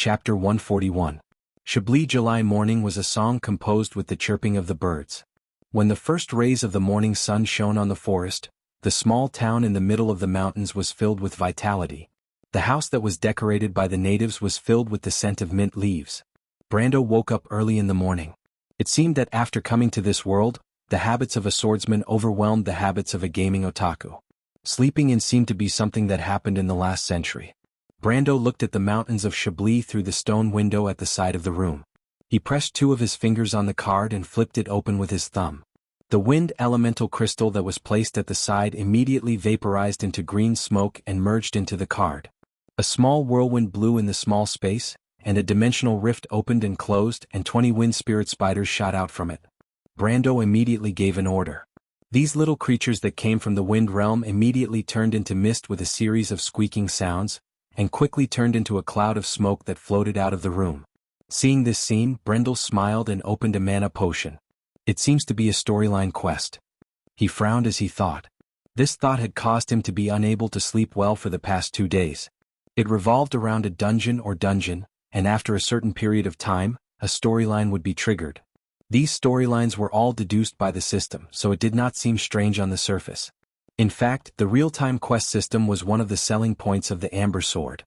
Chapter 141. Chablis July morning was a song composed with the chirping of the birds. When the first rays of the morning sun shone on the forest, the small town in the middle of the mountains was filled with vitality. The house that was decorated by the natives was filled with the scent of mint leaves. Brando woke up early in the morning. It seemed that after coming to this world, the habits of a swordsman overwhelmed the habits of a gaming otaku. Sleeping in seemed to be something that happened in the last century. Brando looked at the mountains of Chablis through the stone window at the side of the room. He pressed two of his fingers on the card and flipped it open with his thumb. The wind elemental crystal that was placed at the side immediately vaporized into green smoke and merged into the card. A small whirlwind blew in the small space, and a dimensional rift opened and closed, and 20 wind spirit spiders shot out from it. Brando immediately gave an order. These little creatures that came from the wind realm immediately turned into mist with a series of squeaking sounds, and quickly turned into a cloud of smoke that floated out of the room. Seeing this scene, Brendel smiled and opened a mana potion. It seems to be a storyline quest. He frowned as he thought. This thought had caused him to be unable to sleep well for the past 2 days. It revolved around a dungeon, and after a certain period of time, a storyline would be triggered. These storylines were all deduced by the system, so it did not seem strange on the surface. In fact, the real-time quest system was one of the selling points of the Amber Sword.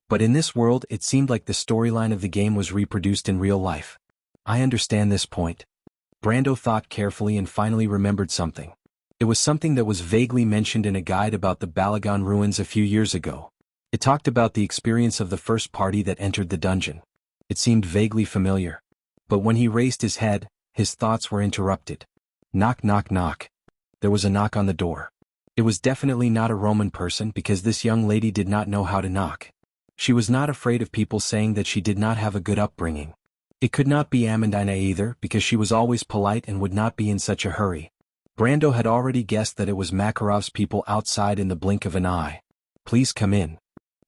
But in this world it seemed like the storyline of the game was reproduced in real life. I understand this point. Brando thought carefully and finally remembered something. It was something that was vaguely mentioned in a guide about the Balagon ruins a few years ago. It talked about the experience of the first party that entered the dungeon. It seemed vaguely familiar. But when he raised his head, his thoughts were interrupted. Knock, knock, knock. There was a knock on the door. It was definitely not a Roman person because this young lady did not know how to knock. She was not afraid of people saying that she did not have a good upbringing. It could not be Amandina either because she was always polite and would not be in such a hurry. Brando had already guessed that it was Makarov's people outside in the blink of an eye. Please come in.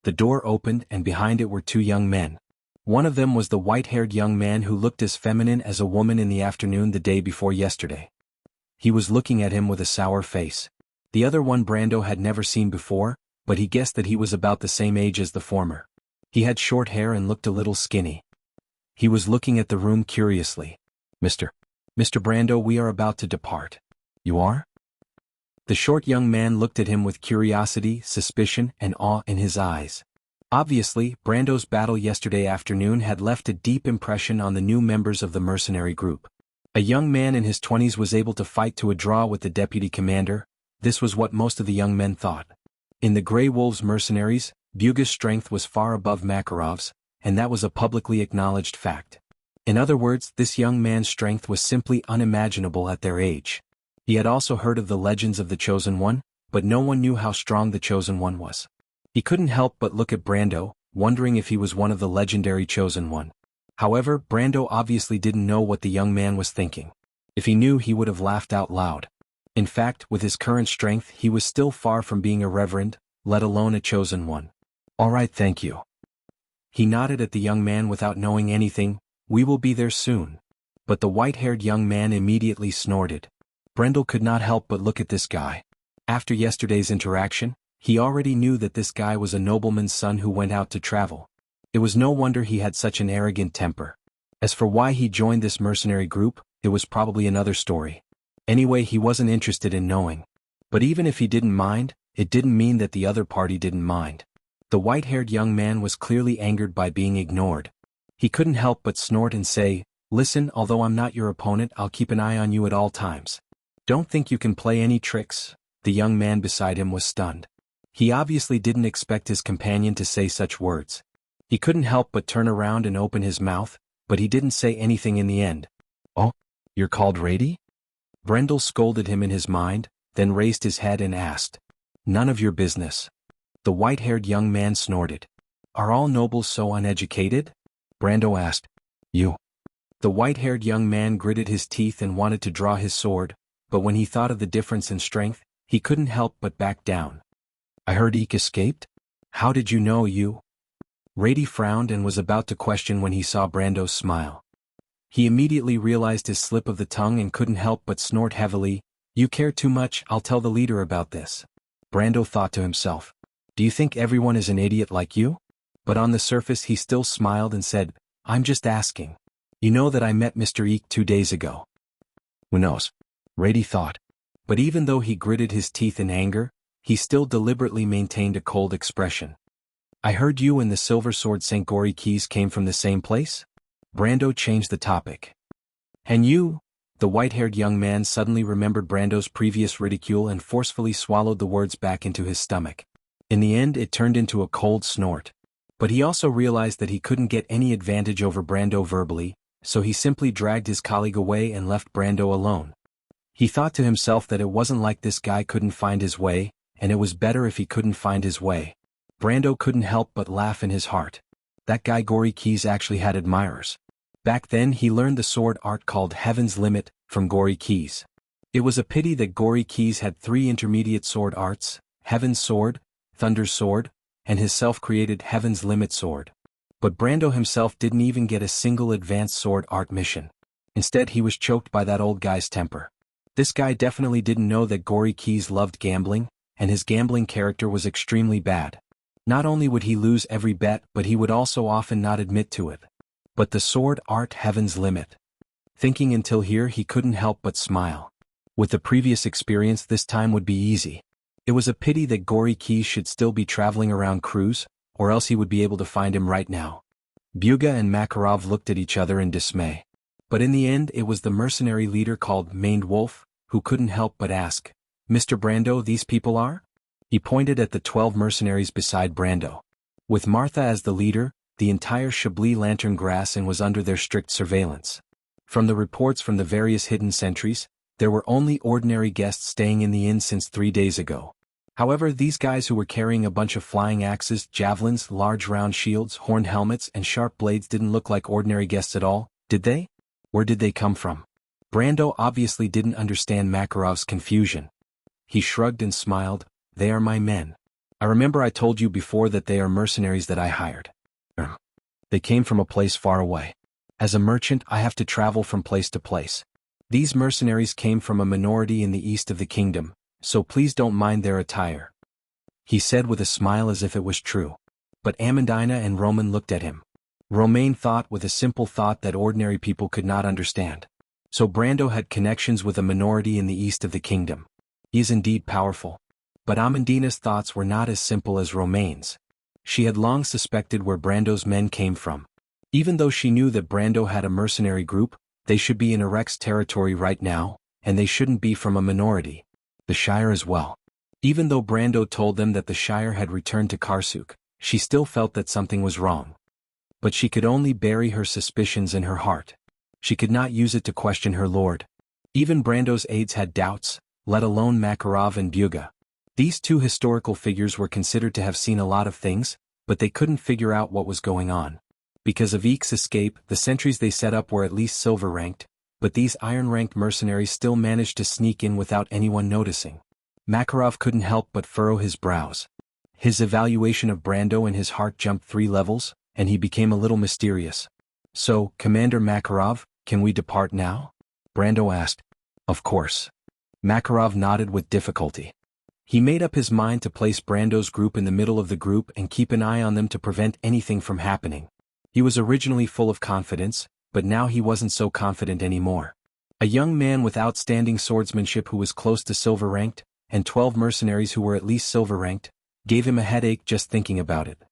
The door opened and behind it were 2 young men. One of them was the white-haired young man who looked as feminine as a woman in the afternoon the day before yesterday. He was looking at him with a sour face. The other one Brando had never seen before, but he guessed that he was about the same age as the former. He had short hair and looked a little skinny. He was looking at the room curiously. Mr. Brando, we are about to depart. You are? The short young man looked at him with curiosity, suspicion, and awe in his eyes. Obviously, Brando's battle yesterday afternoon had left a deep impression on the new members of the mercenary group. A young man in his 20s was able to fight to a draw with the deputy commander. This was what most of the young men thought. In the Grey Wolves mercenaries, Buga's strength was far above Makarov's, and that was a publicly acknowledged fact. In other words, this young man's strength was simply unimaginable at their age. He had also heard of the legends of the Chosen One, but no one knew how strong the Chosen One was. He couldn't help but look at Brando, wondering if he was one of the legendary Chosen One. However, Brando obviously didn't know what the young man was thinking. If he knew, he would have laughed out loud. In fact, with his current strength, he was still far from being a reverend, let alone a chosen one. All right, thank you. He nodded at the young man without knowing anything. We will be there soon. But the white-haired young man immediately snorted. Brendel could not help but look at this guy. After yesterday's interaction, he already knew that this guy was a nobleman's son who went out to travel. It was no wonder he had such an arrogant temper. As for why he joined this mercenary group, it was probably another story. Anyway, he wasn't interested in knowing. But even if he didn't mind, it didn't mean that the other party didn't mind. The white-haired young man was clearly angered by being ignored. He couldn't help but snort and say, Listen, although I'm not your opponent, I'll keep an eye on you at all times. Don't think you can play any tricks. The young man beside him was stunned. He obviously didn't expect his companion to say such words. He couldn't help but turn around and open his mouth, but he didn't say anything in the end. Oh, you're called Rady? Brendel scolded him in his mind, then raised his head and asked. None of your business. The white-haired young man snorted. Are all nobles so uneducated? Brando asked. You. The white-haired young man gritted his teeth and wanted to draw his sword, but when he thought of the difference in strength, he couldn't help but back down. I heard Eek escaped? How did you know you? Rady frowned and was about to question when he saw Brando's smile. He immediately realized his slip of the tongue and couldn't help but snort heavily. You care too much, I'll tell the leader about this. Brando thought to himself. Do you think everyone is an idiot like you? But on the surface he still smiled and said, "I'm just asking. You know that I met Mr. Eek 2 days ago." Who knows? Rady thought. But even though he gritted his teeth in anger, he still deliberately maintained a cold expression. "I heard you and the Silver Sword St. Gory Keys came from the same place?" Brando changed the topic. "And you?" The white-haired young man suddenly remembered Brando's previous ridicule and forcefully swallowed the words back into his stomach. In the end it turned into a cold snort. But he also realized that he couldn't get any advantage over Brando verbally, so he simply dragged his colleague away and left Brando alone. He thought to himself that it wasn't like this guy couldn't find his way, and it was better if he couldn't find his way. Brando couldn't help but laugh in his heart. That guy Gory Keys actually had admirers. Back then he learned the sword art called Heaven's Limit from Gory Keys. It was a pity that Gory Keys had 3 intermediate sword arts, Heaven's Sword, Thunder's Sword, and his self-created Heaven's Limit sword. But Brando himself didn't even get a single advanced sword art mission. Instead he was choked by that old guy's temper. This guy definitely didn't know that Gory Keys loved gambling, and his gambling character was extremely bad. Not only would he lose every bet, but he would also often not admit to it. But the sword art Heaven's Limit. Thinking until here he couldn't help but smile. With the previous experience this time would be easy. It was a pity that Gory Keys should still be traveling around Cruz, or else he would be able to find him right now. Buga and Makarov looked at each other in dismay. But in the end it was the mercenary leader called Maned Wolf, who couldn't help but ask, "Mr. Brando, these people are?" He pointed at the 12 mercenaries beside Brando. With Martha as the leader, the entire Chablis Lantern Grass and was under their strict surveillance. From the reports from the various hidden sentries, there were only ordinary guests staying in the inn since 3 days ago. However, these guys who were carrying a bunch of flying axes, javelins, large round shields, horned helmets, and sharp blades didn't look like ordinary guests at all, did they? Where did they come from? Brando obviously didn't understand Makarov's confusion. He shrugged and smiled, "They are my men. I remember I told you before that they are mercenaries that I hired. They came from a place far away. As a merchant I have to travel from place to place. These mercenaries came from a minority in the east of the kingdom, so please don't mind their attire," he said with a smile as if it was true. But Amandina and Roman looked at him. Romain thought with a simple thought that ordinary people could not understand. So Brando had connections with a minority in the east of the kingdom. He is indeed powerful. But Amandina's thoughts were not as simple as Romain's. She had long suspected where Brando's men came from. Even though she knew that Brando had a mercenary group, they should be in Erex's territory right now, and they shouldn't be from a minority. The Shire as well. Even though Brando told them that the Shire had returned to Karsuk, she still felt that something was wrong. But she could only bury her suspicions in her heart. She could not use it to question her lord. Even Brando's aides had doubts, let alone Makarov and Buga. These 2 historical figures were considered to have seen a lot of things, but they couldn't figure out what was going on. Because of Eek's escape, the sentries they set up were at least silver-ranked, but these iron-ranked mercenaries still managed to sneak in without anyone noticing. Makarov couldn't help but furrow his brows. His evaluation of Brando in his heart jumped 3 levels, and he became a little mysterious. "So, Commander Makarov, can we depart now?" Brando asked. "Of course." Makarov nodded with difficulty. He made up his mind to place Brando's group in the middle of the group and keep an eye on them to prevent anything from happening. He was originally full of confidence, but now he wasn't so confident anymore. A young man with outstanding swordsmanship who was close to silver-ranked, and 12 mercenaries who were at least silver-ranked, gave him a headache just thinking about it.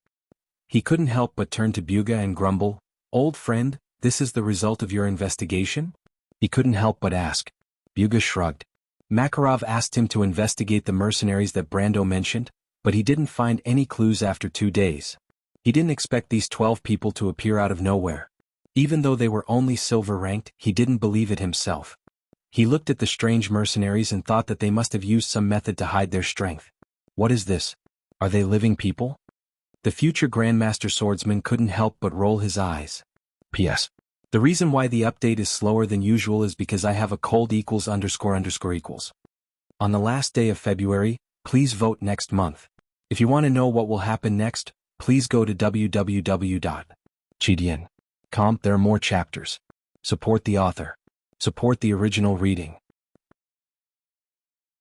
He couldn't help but turn to Buga and grumble, "Old friend, this is the result of your investigation?" He couldn't help but ask. Buga shrugged. Makarov asked him to investigate the mercenaries that Brando mentioned, but he didn't find any clues after 2 days. He didn't expect these 12 people to appear out of nowhere. Even though they were only silver-ranked, he didn't believe it himself. He looked at the strange mercenaries and thought that they must have used some method to hide their strength. What is this? Are they living people? The future Grandmaster Swordsman couldn't help but roll his eyes. P.S. The reason why the update is slower than usual is because I have a cold equals underscore underscore equals. On the last day of February, please vote next month. If you want to know what will happen next, please go to www.gdn.com. There are more chapters. Support the author. Support the original reading.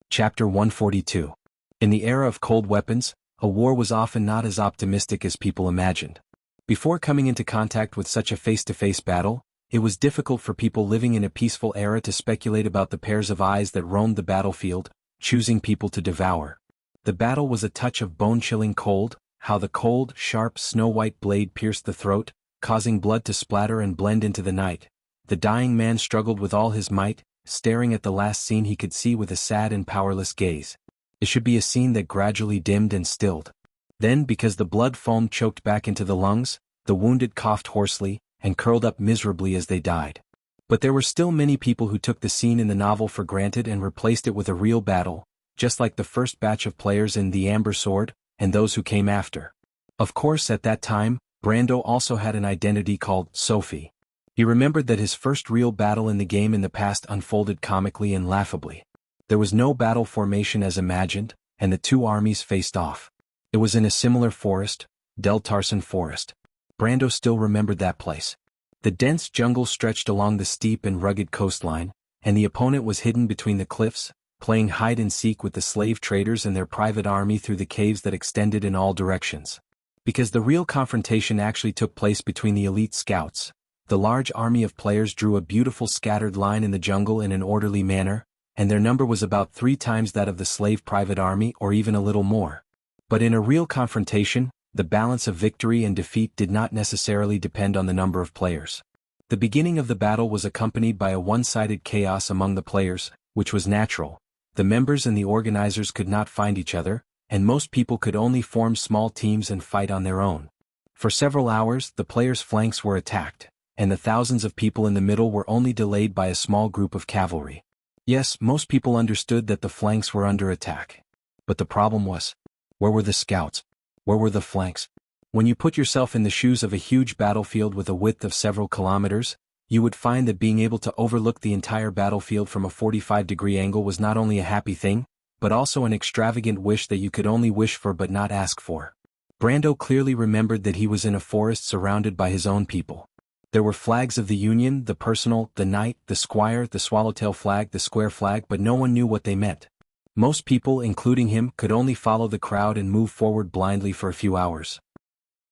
Chapter 142. In the era of cold weapons, a war was often not as optimistic as people imagined. Before coming into contact with such a face-to-face battle, it was difficult for people living in a peaceful era to speculate about the pairs of eyes that roamed the battlefield, choosing people to devour. The battle was a touch of bone-chilling cold, how the cold, sharp, snow-white blade pierced the throat, causing blood to splatter and blend into the night. The dying man struggled with all his might, staring at the last scene he could see with a sad and powerless gaze. It should be a scene that gradually dimmed and stilled. Then, because the blood foam choked back into the lungs, the wounded coughed hoarsely, and curled up miserably as they died. But there were still many people who took the scene in the novel for granted and replaced it with a real battle, just like the first batch of players in The Amber Sword, and those who came after. Of course, at that time, Brando also had an identity called Sophie. He remembered that his first real battle in the game in the past unfolded comically and laughably. There was no battle formation as imagined, and the two armies faced off. It was in a similar forest, Del Tarson Forest. Brando still remembered that place. The dense jungle stretched along the steep and rugged coastline, and the opponent was hidden between the cliffs, playing hide-and-seek with the slave traders and their private army through the caves that extended in all directions. Because the real confrontation actually took place between the elite scouts, the large army of players drew a beautiful scattered line in the jungle in an orderly manner, and their number was about 3 times that of the slave private army or even a little more. But in a real confrontation, the balance of victory and defeat did not necessarily depend on the number of players. The beginning of the battle was accompanied by a one-sided chaos among the players, which was natural. The members and the organizers could not find each other, and most people could only form small teams and fight on their own. For several hours, the players' flanks were attacked, and the thousands of people in the middle were only delayed by a small group of cavalry. Yes, most people understood that the flanks were under attack. But the problem was, where were the scouts? Where were the flanks? When you put yourself in the shoes of a huge battlefield with a width of several kilometers, you would find that being able to overlook the entire battlefield from a 45-degree angle was not only a happy thing, but also an extravagant wish that you could only wish for but not ask for. Brando clearly remembered that he was in a forest surrounded by his own people. There were flags of the Union, the Personal, the Knight, the Squire, the Swallowtail flag, the Square flag, but no one knew what they meant. Most people, including him, could only follow the crowd and move forward blindly for a few hours.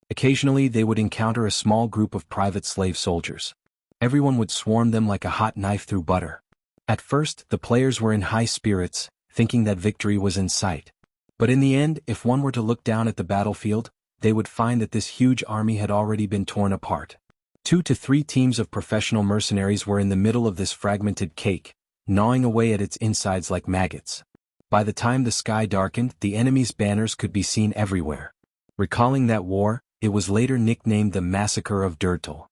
Occasionally they would encounter a small group of private slave soldiers. Everyone would swarm them like a hot knife through butter. At first, the players were in high spirits, thinking that victory was in sight. But in the end, if one were to look down at the battlefield, they would find that this huge army had already been torn apart. 2 to 3 teams of professional mercenaries were in the middle of this fragmented cake, gnawing away at its insides like maggots. By the time the sky darkened, the enemy's banners could be seen everywhere. Recalling that war, it was later nicknamed the Massacre of Dirtle.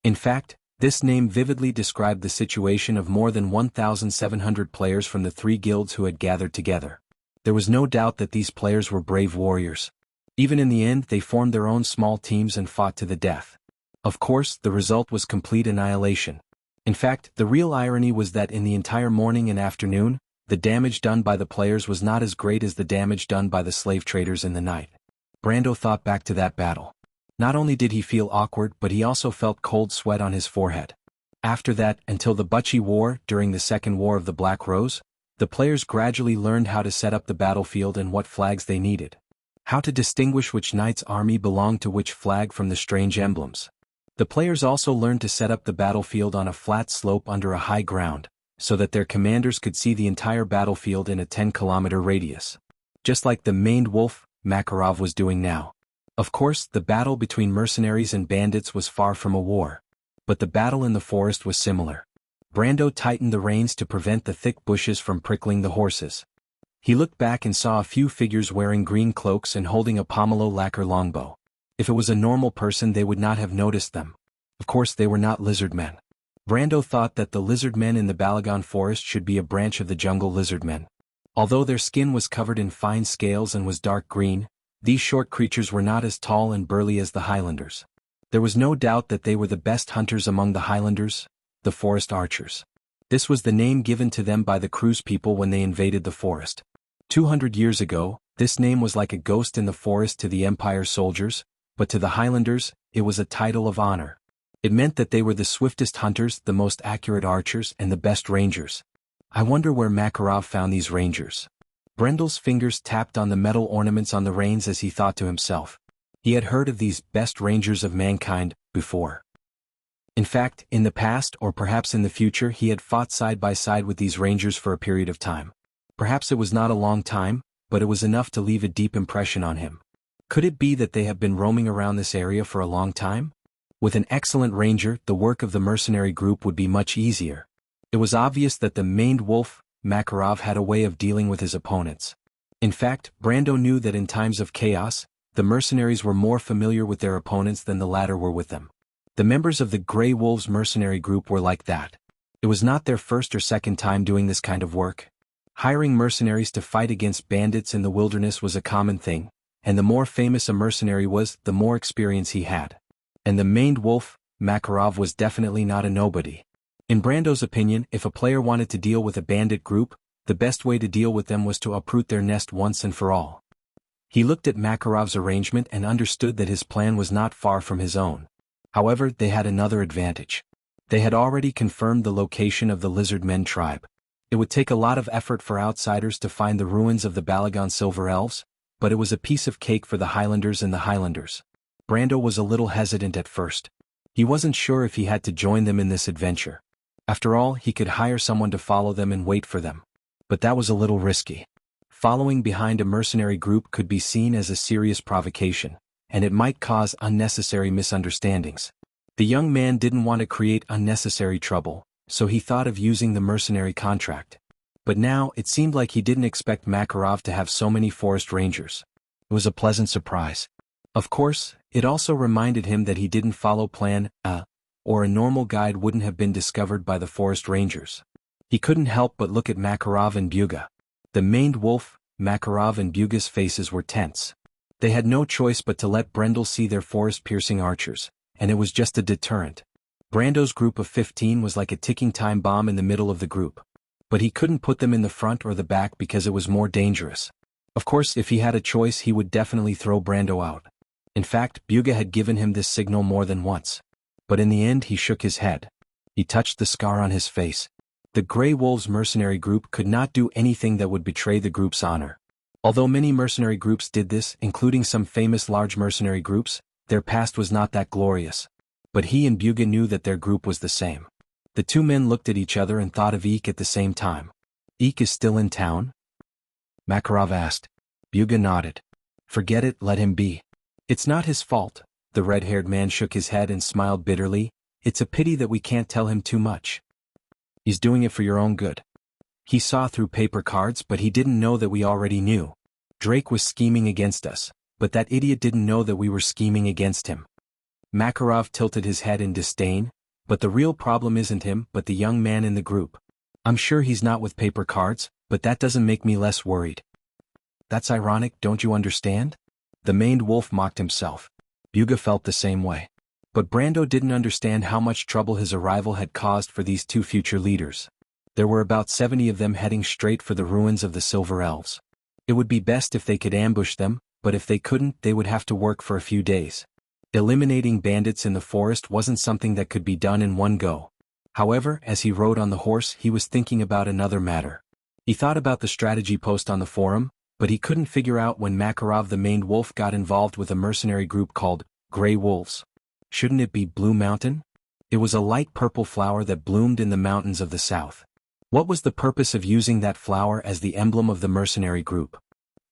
In fact, this name vividly described the situation of more than 1,700 players from the 3 guilds who had gathered together. There was no doubt that these players were brave warriors. Even in the end, they formed their own small teams and fought to the death. Of course, the result was complete annihilation. In fact, the real irony was that in the entire morning and afternoon, the damage done by the players was not as great as the damage done by the slave traders in the night. Brando thought back to that battle. Not only did he feel awkward, but he also felt cold sweat on his forehead. After that, until the Bucci War, during the Second War of the Black Rose, the players gradually learned how to set up the battlefield and what flags they needed. How to distinguish which knight's army belonged to which flag from the strange emblems. The players also learned to set up the battlefield on a flat slope under a high ground, so that their commanders could see the entire battlefield in a 10-kilometer radius. Just like the maned wolf, Makarov was doing now. Of course, the battle between mercenaries and bandits was far from a war. But the battle in the forest was similar. Brando tightened the reins to prevent the thick bushes from prickling the horses. He looked back and saw a few figures wearing green cloaks and holding a pomelo lacquer longbow. If it was a normal person, they would not have noticed them. Of course, they were not lizard men. Brando thought that the lizard men in the Balagon forest should be a branch of the jungle lizard men. Although their skin was covered in fine scales and was dark green, these short creatures were not as tall and burly as the Highlanders. There was no doubt that they were the best hunters among the Highlanders, the forest archers. This was the name given to them by the Cruz people when they invaded the forest. 200 years ago, this name was like a ghost in the forest to the Empire soldiers, but to the Highlanders, it was a title of honor. It meant that they were the swiftest hunters, the most accurate archers, and the best rangers. I wonder where Makarov found these rangers. Brendel's fingers tapped on the metal ornaments on the reins as he thought to himself. He had heard of these best rangers of mankind before. In fact, in the past or perhaps in the future he had fought side by side with these rangers for a period of time. Perhaps it was not a long time, but it was enough to leave a deep impression on him. Could it be that they have been roaming around this area for a long time? With an excellent ranger, the work of the mercenary group would be much easier. It was obvious that the maned wolf, Makarov, had a way of dealing with his opponents. In fact, Brando knew that in times of chaos, the mercenaries were more familiar with their opponents than the latter were with them. The members of the Grey Wolves mercenary group were like that. It was not their first or second time doing this kind of work. Hiring mercenaries to fight against bandits in the wilderness was a common thing, and the more famous a mercenary was, the more experience he had. And the maned wolf, Makarov, was definitely not a nobody. In Brando's opinion, if a player wanted to deal with a bandit group, the best way to deal with them was to uproot their nest once and for all. He looked at Makarov's arrangement and understood that his plan was not far from his own. However, they had another advantage. They had already confirmed the location of the Lizard Men tribe. It would take a lot of effort for outsiders to find the ruins of the Balagon Silver Elves, but it was a piece of cake for the Highlanders and the Highlanders. Brando was a little hesitant at first. He wasn't sure if he had to join them in this adventure. After all, he could hire someone to follow them and wait for them. But that was a little risky. Following behind a mercenary group could be seen as a serious provocation, and it might cause unnecessary misunderstandings. The young man didn't want to create unnecessary trouble, so he thought of using the mercenary contract. But now, it seemed like he didn't expect Makarov to have so many forest rangers. It was a pleasant surprise. Of course, it also reminded him that he didn't follow Plan A, or a normal guide wouldn't have been discovered by the forest rangers. He couldn't help but look at Makarov and Buga. The maned wolf, Makarov and Buga's faces were tense. They had no choice but to let Brendel see their forest-piercing archers, and it was just a deterrent. Brando's group of 15 was like a ticking time bomb in the middle of the group. But he couldn't put them in the front or the back because it was more dangerous. Of course, if he had a choice he would definitely throw Brando out. In fact, Buga had given him this signal more than once. But in the end he shook his head. He touched the scar on his face. The Grey Wolves mercenary group could not do anything that would betray the group's honor. Although many mercenary groups did this, including some famous large mercenary groups, their past was not that glorious. But he and Buga knew that their group was the same. The two men looked at each other and thought of Eek at the same time. Eek is still in town? Makarov asked. Buga nodded. Forget it, let him be. It's not his fault. The red-haired man shook his head and smiled bitterly. It's a pity that we can't tell him too much. He's doing it for your own good. He saw through paper cards, but he didn't know that we already knew. Drake was scheming against us, but that idiot didn't know that we were scheming against him. Makarov tilted his head in disdain. But the real problem isn't him, but the young man in the group. I'm sure he's not with paper cards, but that doesn't make me less worried. That's ironic, don't you understand? The maned wolf mocked himself. Buga felt the same way. But Brando didn't understand how much trouble his arrival had caused for these two future leaders. There were about 70 of them heading straight for the ruins of the Silver Elves. It would be best if they could ambush them, but if they couldn't, they would have to work for a few days. Eliminating bandits in the forest wasn't something that could be done in one go. However, as he rode on the horse, he was thinking about another matter. He thought about the strategy post on the forum, but he couldn't figure out when Makarov the maned wolf got involved with a mercenary group called Grey Wolves. Shouldn't it be Blue Mountain? It was a light purple flower that bloomed in the mountains of the south. What was the purpose of using that flower as the emblem of the mercenary group?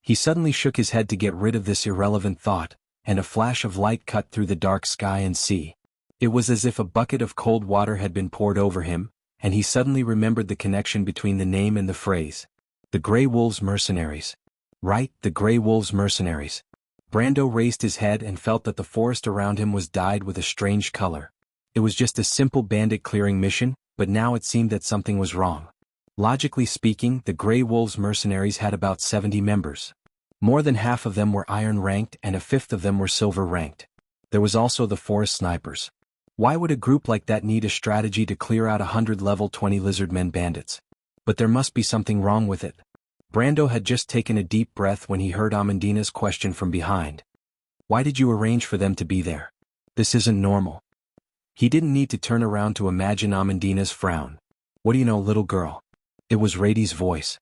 He suddenly shook his head to get rid of this irrelevant thought, and a flash of light cut through the dark sky and sea. It was as if a bucket of cold water had been poured over him, and he suddenly remembered the connection between the name and the phrase. The Grey Wolves mercenaries. Right, the Grey Wolves mercenaries. Brando raised his head and felt that the forest around him was dyed with a strange color. It was just a simple bandit clearing mission, but now it seemed that something was wrong. Logically speaking, the Grey Wolves mercenaries had about 70 members. More than half of them were iron ranked and a fifth of them were silver ranked. There was also the forest snipers. Why would a group like that need a strategy to clear out 100 level 20 lizardmen bandits? But there must be something wrong with it. Brando had just taken a deep breath when he heard Amandina's question from behind. Why did you arrange for them to be there? This isn't normal. He didn't need to turn around to imagine Amandina's frown. What do you know, little girl? It was Radi's voice.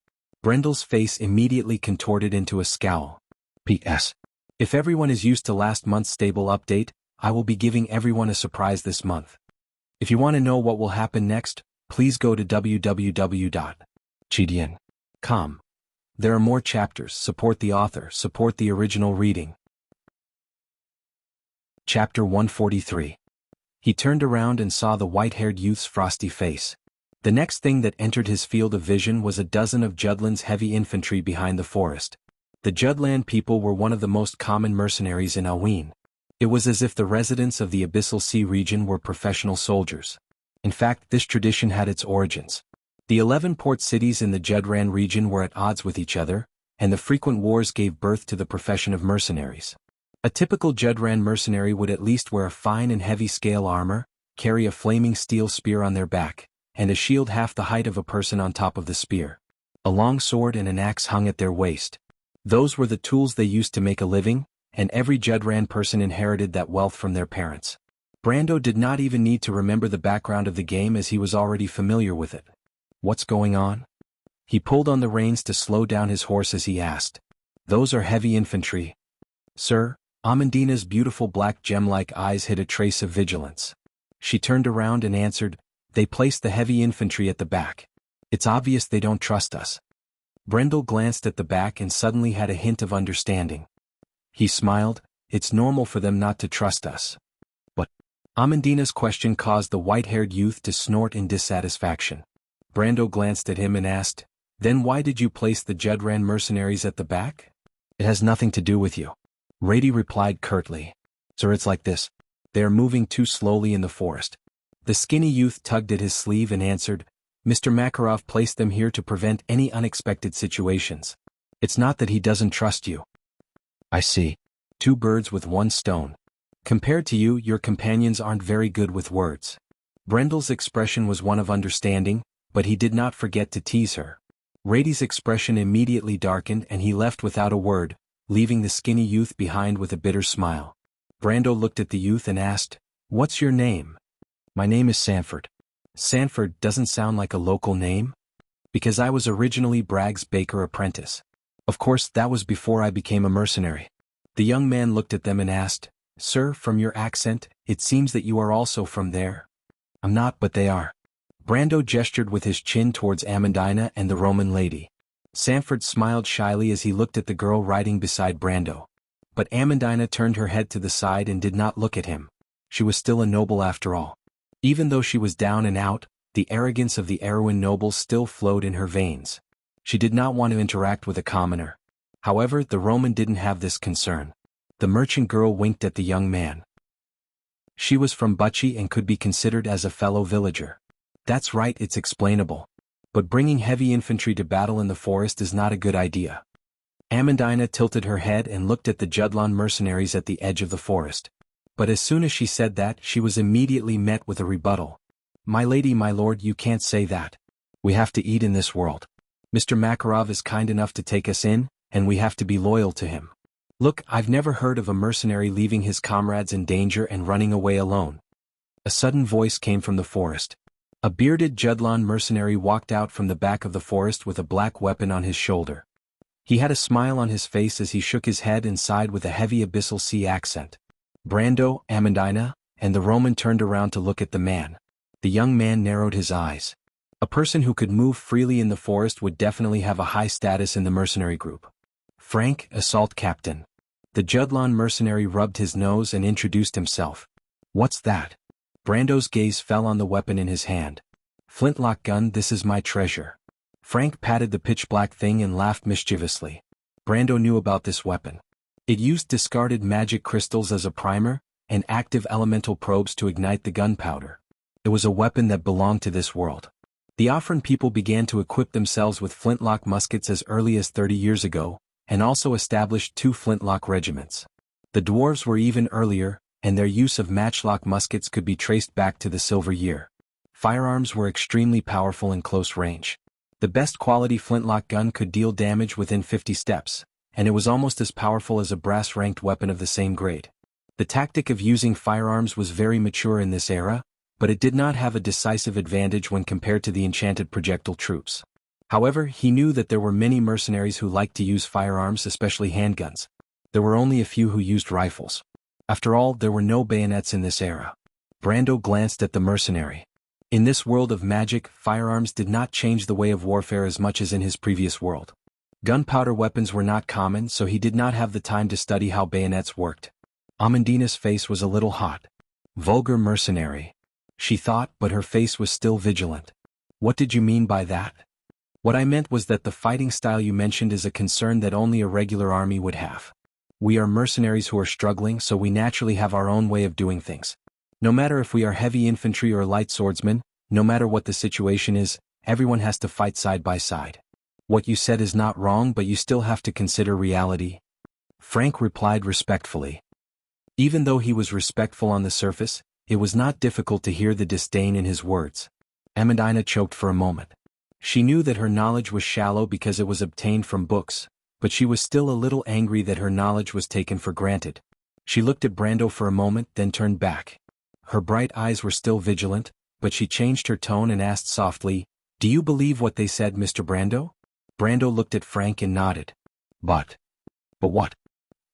Brendel's face immediately contorted into a scowl. P.S. If everyone is used to last month's stable update, I will be giving everyone a surprise this month. If you want to know what will happen next, please go to www.gdn.com. There are more chapters. Support the author, support the original reading. Chapter 143. He turned around and saw the white-haired youth's frosty face. The next thing that entered his field of vision was a dozen of Judland's heavy infantry behind the forest. The Judland people were one of the most common mercenaries in Alwyn. It was as if the residents of the Abyssal Sea region were professional soldiers. In fact, this tradition had its origins. The 11 port cities in the Judran region were at odds with each other, and the frequent wars gave birth to the profession of mercenaries. A typical Judran mercenary would at least wear a fine and heavy scale armor, carry a flaming steel spear on their back, and a shield half the height of a person on top of the spear. A long sword and an axe hung at their waist. Those were the tools they used to make a living, and every Judran person inherited that wealth from their parents. Brando did not even need to remember the background of the game as he was already familiar with it. What's going on? He pulled on the reins to slow down his horse as he asked. Those are heavy infantry. Sir, Amandina's beautiful black gem-like eyes hid a trace of vigilance. She turned around and answered, they placed the heavy infantry at the back. It's obvious they don't trust us. Brendel glanced at the back and suddenly had a hint of understanding. He smiled, it's normal for them not to trust us. But Amandina's question caused the white-haired youth to snort in dissatisfaction. Brando glanced at him and asked, then why did you place the Judran mercenaries at the back? It has nothing to do with you. Rady replied curtly. Sir, it's like this. They are moving too slowly in the forest. The skinny youth tugged at his sleeve and answered, Mr. Makarov placed them here to prevent any unexpected situations. It's not that he doesn't trust you. I see. Two birds with one stone. Compared to you, your companions aren't very good with words. Brendel's expression was one of understanding, but he did not forget to tease her. Rady's expression immediately darkened and he left without a word, leaving the skinny youth behind with a bitter smile. Brando looked at the youth and asked, What's your name? My name is Sanford. Sanford doesn't sound like a local name? Because I was originally Bragg's baker apprentice. Of course, that was before I became a mercenary. The young man looked at them and asked, Sir, from your accent, it seems that you are also from there. I'm not, but they are. Brando gestured with his chin towards Amandina and the Roman lady. Sanford smiled shyly as he looked at the girl riding beside Brando. But Amandina turned her head to the side and did not look at him. She was still a noble after all. Even though she was down and out, the arrogance of the Erewhon nobles still flowed in her veins. She did not want to interact with a commoner. However, the Roman didn't have this concern. The merchant girl winked at the young man. She was from Bucci and could be considered as a fellow villager. That's right, it's explainable. But bringing heavy infantry to battle in the forest is not a good idea. Amandina tilted her head and looked at the Judlan mercenaries at the edge of the forest. But as soon as she said that, she was immediately met with a rebuttal. My lady, my lord, you can't say that. We have to eat in this world. Mr. Makarov is kind enough to take us in, and we have to be loyal to him. Look, I've never heard of a mercenary leaving his comrades in danger and running away alone. A sudden voice came from the forest. A bearded Judlan mercenary walked out from the back of the forest with a black weapon on his shoulder. He had a smile on his face as he shook his head and sighed with a heavy Abyssal Sea accent. Brando, Amandina, and the Roman turned around to look at the man. The young man narrowed his eyes. A person who could move freely in the forest would definitely have a high status in the mercenary group. Frank, assault captain. The Judlan mercenary rubbed his nose and introduced himself. What's that? Brando's gaze fell on the weapon in his hand. Flintlock gun, this is my treasure. Frank patted the pitch-black thing and laughed mischievously. Brando knew about this weapon. It used discarded magic crystals as a primer, and active elemental probes to ignite the gunpowder. It was a weapon that belonged to this world. The Afrin people began to equip themselves with flintlock muskets as early as 30 years ago, and also established 2 flintlock regiments. The dwarves were even earlier, and their use of matchlock muskets could be traced back to the Silver Year. Firearms were extremely powerful in close range. The best quality flintlock gun could deal damage within 50 steps, and it was almost as powerful as a brass-ranked weapon of the same grade. The tactic of using firearms was very mature in this era, but it did not have a decisive advantage when compared to the enchanted projectile troops. However, he knew that there were many mercenaries who liked to use firearms, especially handguns. There were only a few who used rifles. After all, there were no bayonets in this era. Brando glanced at the mercenary. In this world of magic, firearms did not change the way of warfare as much as in his previous world. Gunpowder weapons were not common, so he did not have the time to study how bayonets worked. Amandina's face was a little hot. Vulgar mercenary, she thought, but her face was still vigilant. What did you mean by that? What I meant was that the fighting style you mentioned is a concern that only a regular army would have. We are mercenaries who are struggling, so we naturally have our own way of doing things. No matter if we are heavy infantry or light swordsmen, no matter what the situation is, everyone has to fight side by side. What you said is not wrong, but you still have to consider reality. Frank replied respectfully. Even though he was respectful on the surface, it was not difficult to hear the disdain in his words. Amandina choked for a moment. She knew that her knowledge was shallow because it was obtained from books, but she was still a little angry that her knowledge was taken for granted. She looked at Brando for a moment, then turned back. Her bright eyes were still vigilant, but she changed her tone and asked softly, "Do you believe what they said, Mr. Brando?" Brando looked at Frank and nodded. But what?"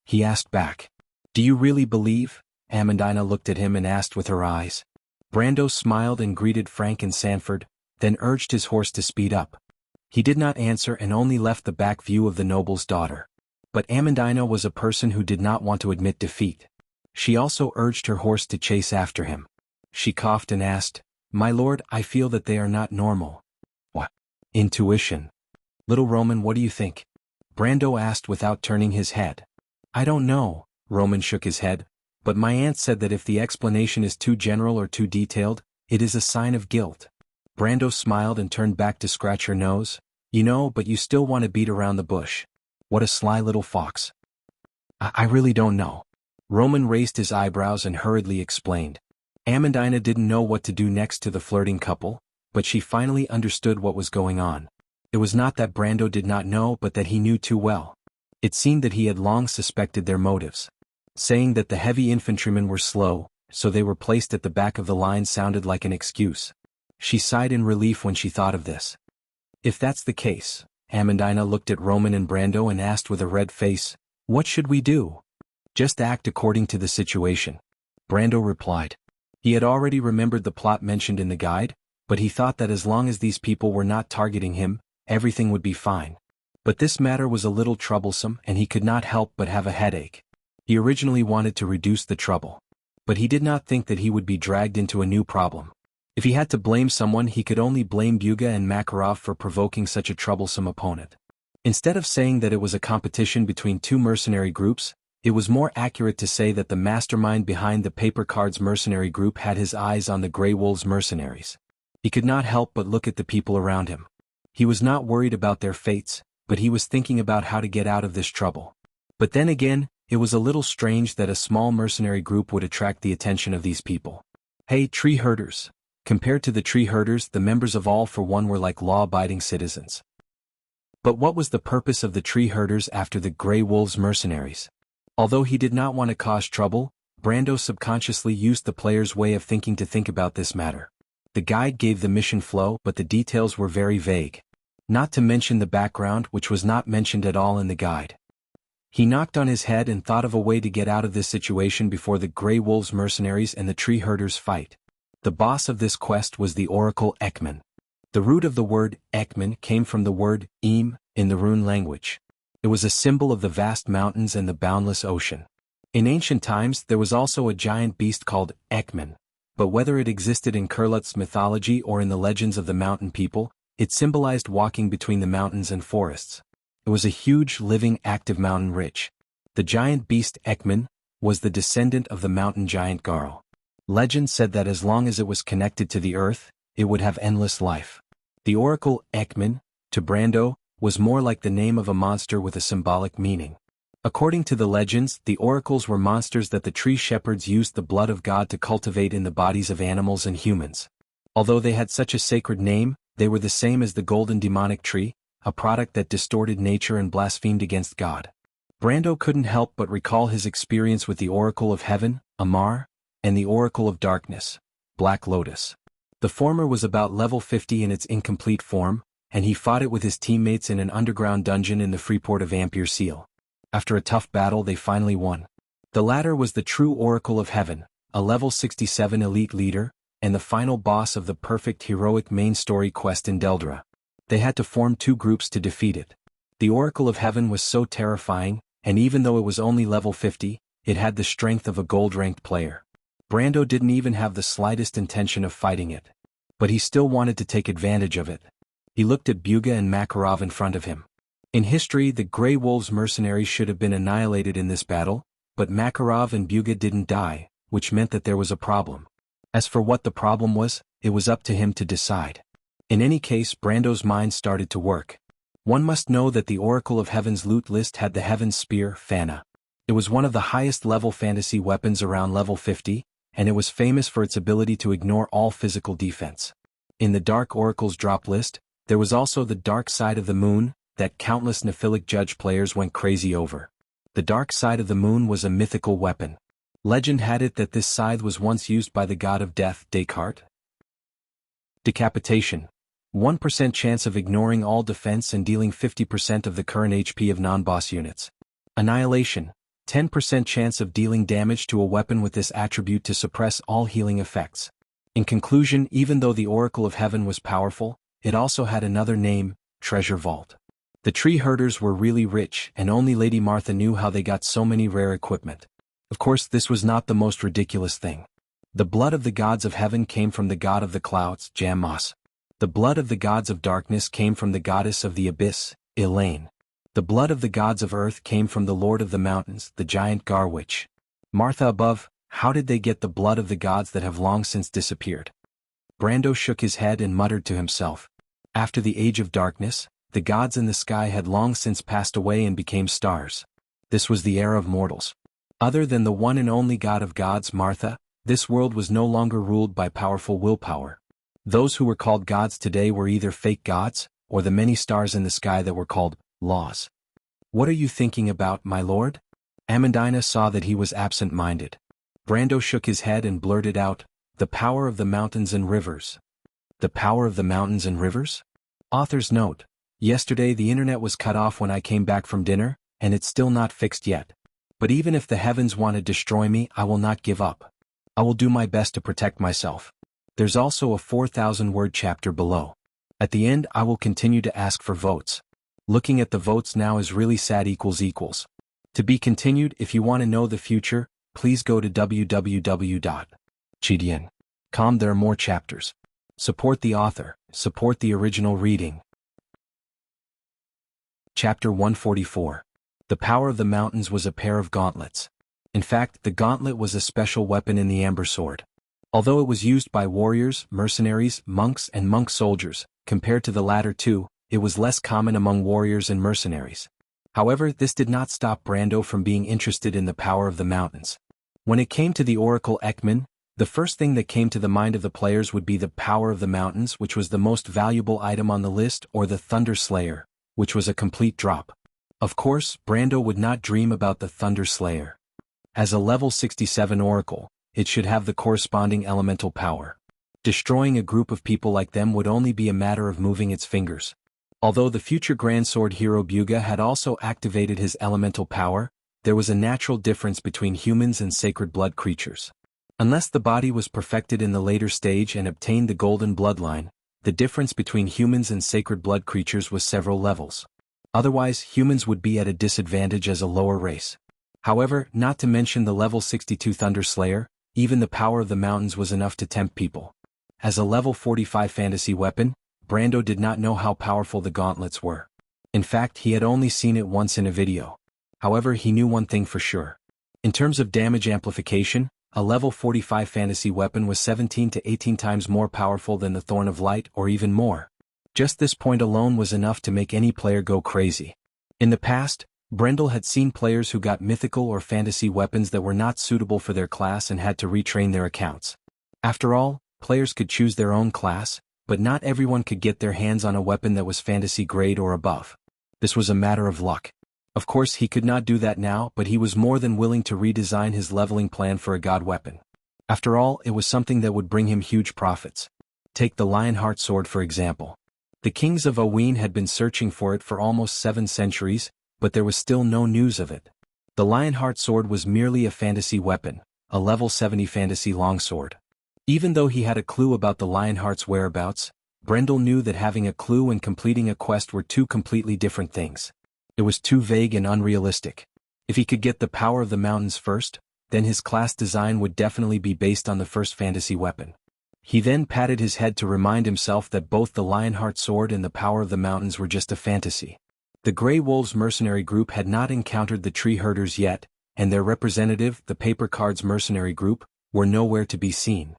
he asked back. "Do you really believe?" Amandina looked at him and asked with her eyes. Brando smiled and greeted Frank and Sanford, then urged his horse to speed up. He did not answer and only left the back view of the noble's daughter. But Amandina was a person who did not want to admit defeat. She also urged her horse to chase after him. She coughed and asked, "My lord, I feel that they are not normal." "What?" "Intuition." "Little Roman, what do you think?" Brando asked without turning his head. "I don't know," Roman shook his head, "but my aunt said that if the explanation is too general or too detailed, it is a sign of guilt." Brando smiled and turned back to scratch her nose. "You know, but you still want to beat around the bush. What a sly little fox." I really don't know." Roman raised his eyebrows and hurriedly explained. Amandina didn't know what to do next to the flirting couple, but she finally understood what was going on. It was not that Brando did not know, but that he knew too well. It seemed that he had long suspected their motives. Saying that the heavy infantrymen were slow, so they were placed at the back of the line sounded like an excuse. She sighed in relief when she thought of this. If that's the case, Amandina looked at Roman and Brando and asked with a red face, "What should we do?" "Just act according to the situation," Brando replied. He had already remembered the plot mentioned in the guide, but he thought that as long as these people were not targeting him, everything would be fine. But this matter was a little troublesome and he could not help but have a headache. He originally wanted to reduce the trouble. But he did not think that he would be dragged into a new problem. If he had to blame someone, he could only blame Buga and Makarov for provoking such a troublesome opponent. Instead of saying that it was a competition between two mercenary groups, it was more accurate to say that the mastermind behind the Paper Cards mercenary group had his eyes on the Grey Wolves mercenaries. He could not help but look at the people around him. He was not worried about their fates, but he was thinking about how to get out of this trouble. But then again, it was a little strange that a small mercenary group would attract the attention of these people. Hey, tree herders! Compared to the tree herders, the members of All for One were like law-abiding citizens. But what was the purpose of the tree herders after the Grey Wolves mercenaries? Although he did not want to cause trouble, Brando subconsciously used the player's way of thinking to think about this matter. The guide gave the mission flow, but the details were very vague. Not to mention the background, which was not mentioned at all in the guide. He knocked on his head and thought of a way to get out of this situation before the Grey Wolves mercenaries and the tree herders fight. The boss of this quest was the Oracle Ekman. The root of the word Ekman came from the word Im in the rune language. It was a symbol of the vast mountains and the boundless ocean. In ancient times there was also a giant beast called Ekman, but whether it existed in Kurlut's mythology or in the legends of the mountain people, it symbolized walking between the mountains and forests. It was a huge, living, active mountain ridge. The giant beast Ekman was the descendant of the mountain giant Garl. Legend said that as long as it was connected to the earth, it would have endless life. The Oracle Ekman, to Brando, was more like the name of a monster with a symbolic meaning. According to the legends, the oracles were monsters that the tree shepherds used the blood of God to cultivate in the bodies of animals and humans. Although they had such a sacred name, they were the same as the golden demonic tree, a product that distorted nature and blasphemed against God. Brando couldn't help but recall his experience with the Oracle of Heaven, Amar, and the Oracle of Darkness, Black Lotus. The former was about level 50 in its incomplete form, and he fought it with his teammates in an underground dungeon in the Freeport of Ampere Seal. After a tough battle they finally won. The latter was the true Oracle of Heaven, a level 67 elite leader, and the final boss of the perfect heroic main story quest in Deldra. They had to form two groups to defeat it. The Oracle of Heaven was so terrifying, and even though it was only level 50, it had the strength of a gold-ranked player. Brando didn't even have the slightest intention of fighting it. But he still wanted to take advantage of it. He looked at Buga and Makarov in front of him. In history, the Grey Wolves mercenaries should have been annihilated in this battle, but Makarov and Buga didn't die, which meant that there was a problem. As for what the problem was, it was up to him to decide. In any case, Brando's mind started to work. One must know that the Oracle of Heaven's loot list had the Heaven's Spear, Fana. It was one of the highest level fantasy weapons around level 50, and it was famous for its ability to ignore all physical defense. In the Dark Oracle's drop list, there was also the Dark Side of the Moon, that countless Nephilic Judge players went crazy over. The Dark Side of the Moon was a mythical weapon. Legend had it that this scythe was once used by the god of death, Descartes. Decapitation. 1% chance of ignoring all defense and dealing 50% of the current HP of non-boss units. Annihilation. 10% chance of dealing damage to a weapon with this attribute to suppress all healing effects. In conclusion, even though the Oracle of Heaven was powerful, it also had another name, Treasure Vault. The tree herders were really rich, and only Lady Martha knew how they got so many rare equipment. Of course, this was not the most ridiculous thing. The blood of the gods of heaven came from the god of the clouds, Jammas. The blood of the gods of darkness came from the goddess of the abyss, Elaine. The blood of the gods of earth came from the lord of the mountains, the giant Garwitch. Martha above, how did they get the blood of the gods that have long since disappeared? Brando shook his head and muttered to himself. After the age of darkness, the gods in the sky had long since passed away and became stars. This was the era of mortals. Other than the one and only god of gods, Martha, this world was no longer ruled by powerful willpower. Those who were called gods today were either fake gods, or the many stars in the sky that were called laws. What are you thinking about, my lord? Amandina saw that he was absent-minded. Brando shook his head and blurted out, the power of the mountains and rivers. The power of the mountains and rivers? Author's note. Yesterday the internet was cut off when I came back from dinner, and it's still not fixed yet. But even if the heavens want to destroy me, I will not give up. I will do my best to protect myself. There's also a 4,000-word chapter below. At the end I will continue to ask for votes. Looking at the votes now is really sad equals. To be continued. If you want to know the future, please go to www.chidian.com. There are more chapters. Support the author, support the original reading. Chapter 144. The power of the mountains was a pair of gauntlets. In fact, the gauntlet was a special weapon in the Amber Sword. Although it was used by warriors, mercenaries, monks and monk soldiers, compared to the latter two, it was less common among warriors and mercenaries. However, this did not stop Brando from being interested in the power of the mountains. When it came to the Oracle Ekman, the first thing that came to the mind of the players would be the power of the mountains, which was the most valuable item on the list, or the Thunder Slayer, which was a complete drop. Of course, Brando would not dream about the Thunder Slayer. As a level 67 Oracle, it should have the corresponding elemental power. Destroying a group of people like them would only be a matter of moving its fingers. Although the future Grand Sword hero Buga had also activated his elemental power, there was a natural difference between humans and sacred blood creatures. Unless the body was perfected in the later stage and obtained the golden bloodline, the difference between humans and sacred blood creatures was several levels. Otherwise, humans would be at a disadvantage as a lower race. However, not to mention the level 62 Thunder Slayer, even the power of the mountains was enough to tempt people. As a level 45 fantasy weapon, Brando did not know how powerful the gauntlets were. In fact, he had only seen it once in a video. However, he knew one thing for sure. In terms of damage amplification, a level 45 fantasy weapon was 17 to 18 times more powerful than the Thorn of Light, or even more. Just this point alone was enough to make any player go crazy. In the past, Brendel had seen players who got mythical or fantasy weapons that were not suitable for their class and had to retrain their accounts. After all, players could choose their own class, but not everyone could get their hands on a weapon that was fantasy grade or above. This was a matter of luck. Of course, he could not do that now, but he was more than willing to redesign his leveling plan for a god weapon. After all, it was something that would bring him huge profits. Take the Lionheart sword for example. The kings of Owen had been searching for it for almost 7 centuries, but there was still no news of it. The Lionheart sword was merely a fantasy weapon, a level 70 fantasy longsword. Even though he had a clue about the Lionheart's whereabouts, Brendel knew that having a clue and completing a quest were two completely different things. It was too vague and unrealistic. If he could get the power of the mountains first, then his class design would definitely be based on the first fantasy weapon. He then patted his head to remind himself that both the Lionheart sword and the power of the mountains were just a fantasy. The Grey Wolves mercenary group had not encountered the tree herders yet, and their representative, the Paper Cards mercenary group, were nowhere to be seen.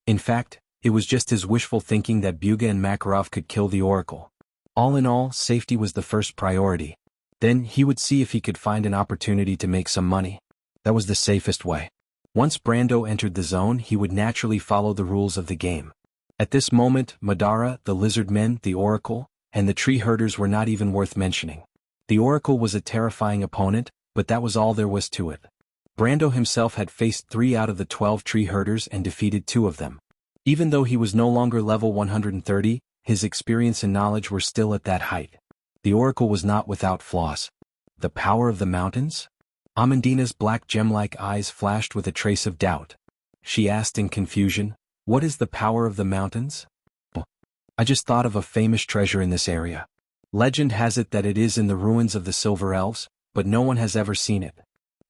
In fact, it was just his wishful thinking that Buga and Makarov could kill the Oracle. All in all, safety was the first priority. Then he would see if he could find an opportunity to make some money. That was the safest way. Once Brando entered the zone, he would naturally follow the rules of the game. At this moment, Madara, the lizard men, the Oracle, and the tree herders were not even worth mentioning. The Oracle was a terrifying opponent, but that was all there was to it. Brando himself had faced 3 out of the 12 tree herders and defeated 2 of them. Even though he was no longer level 130, his experience and knowledge were still at that height. The Oracle was not without flaws. The power of the mountains? Amandina's black gem-like eyes flashed with a trace of doubt. She asked in confusion, "What is the power of the mountains?" "I just thought of a famous treasure in this area. Legend has it that it is in the ruins of the Silver Elves, but no one has ever seen it."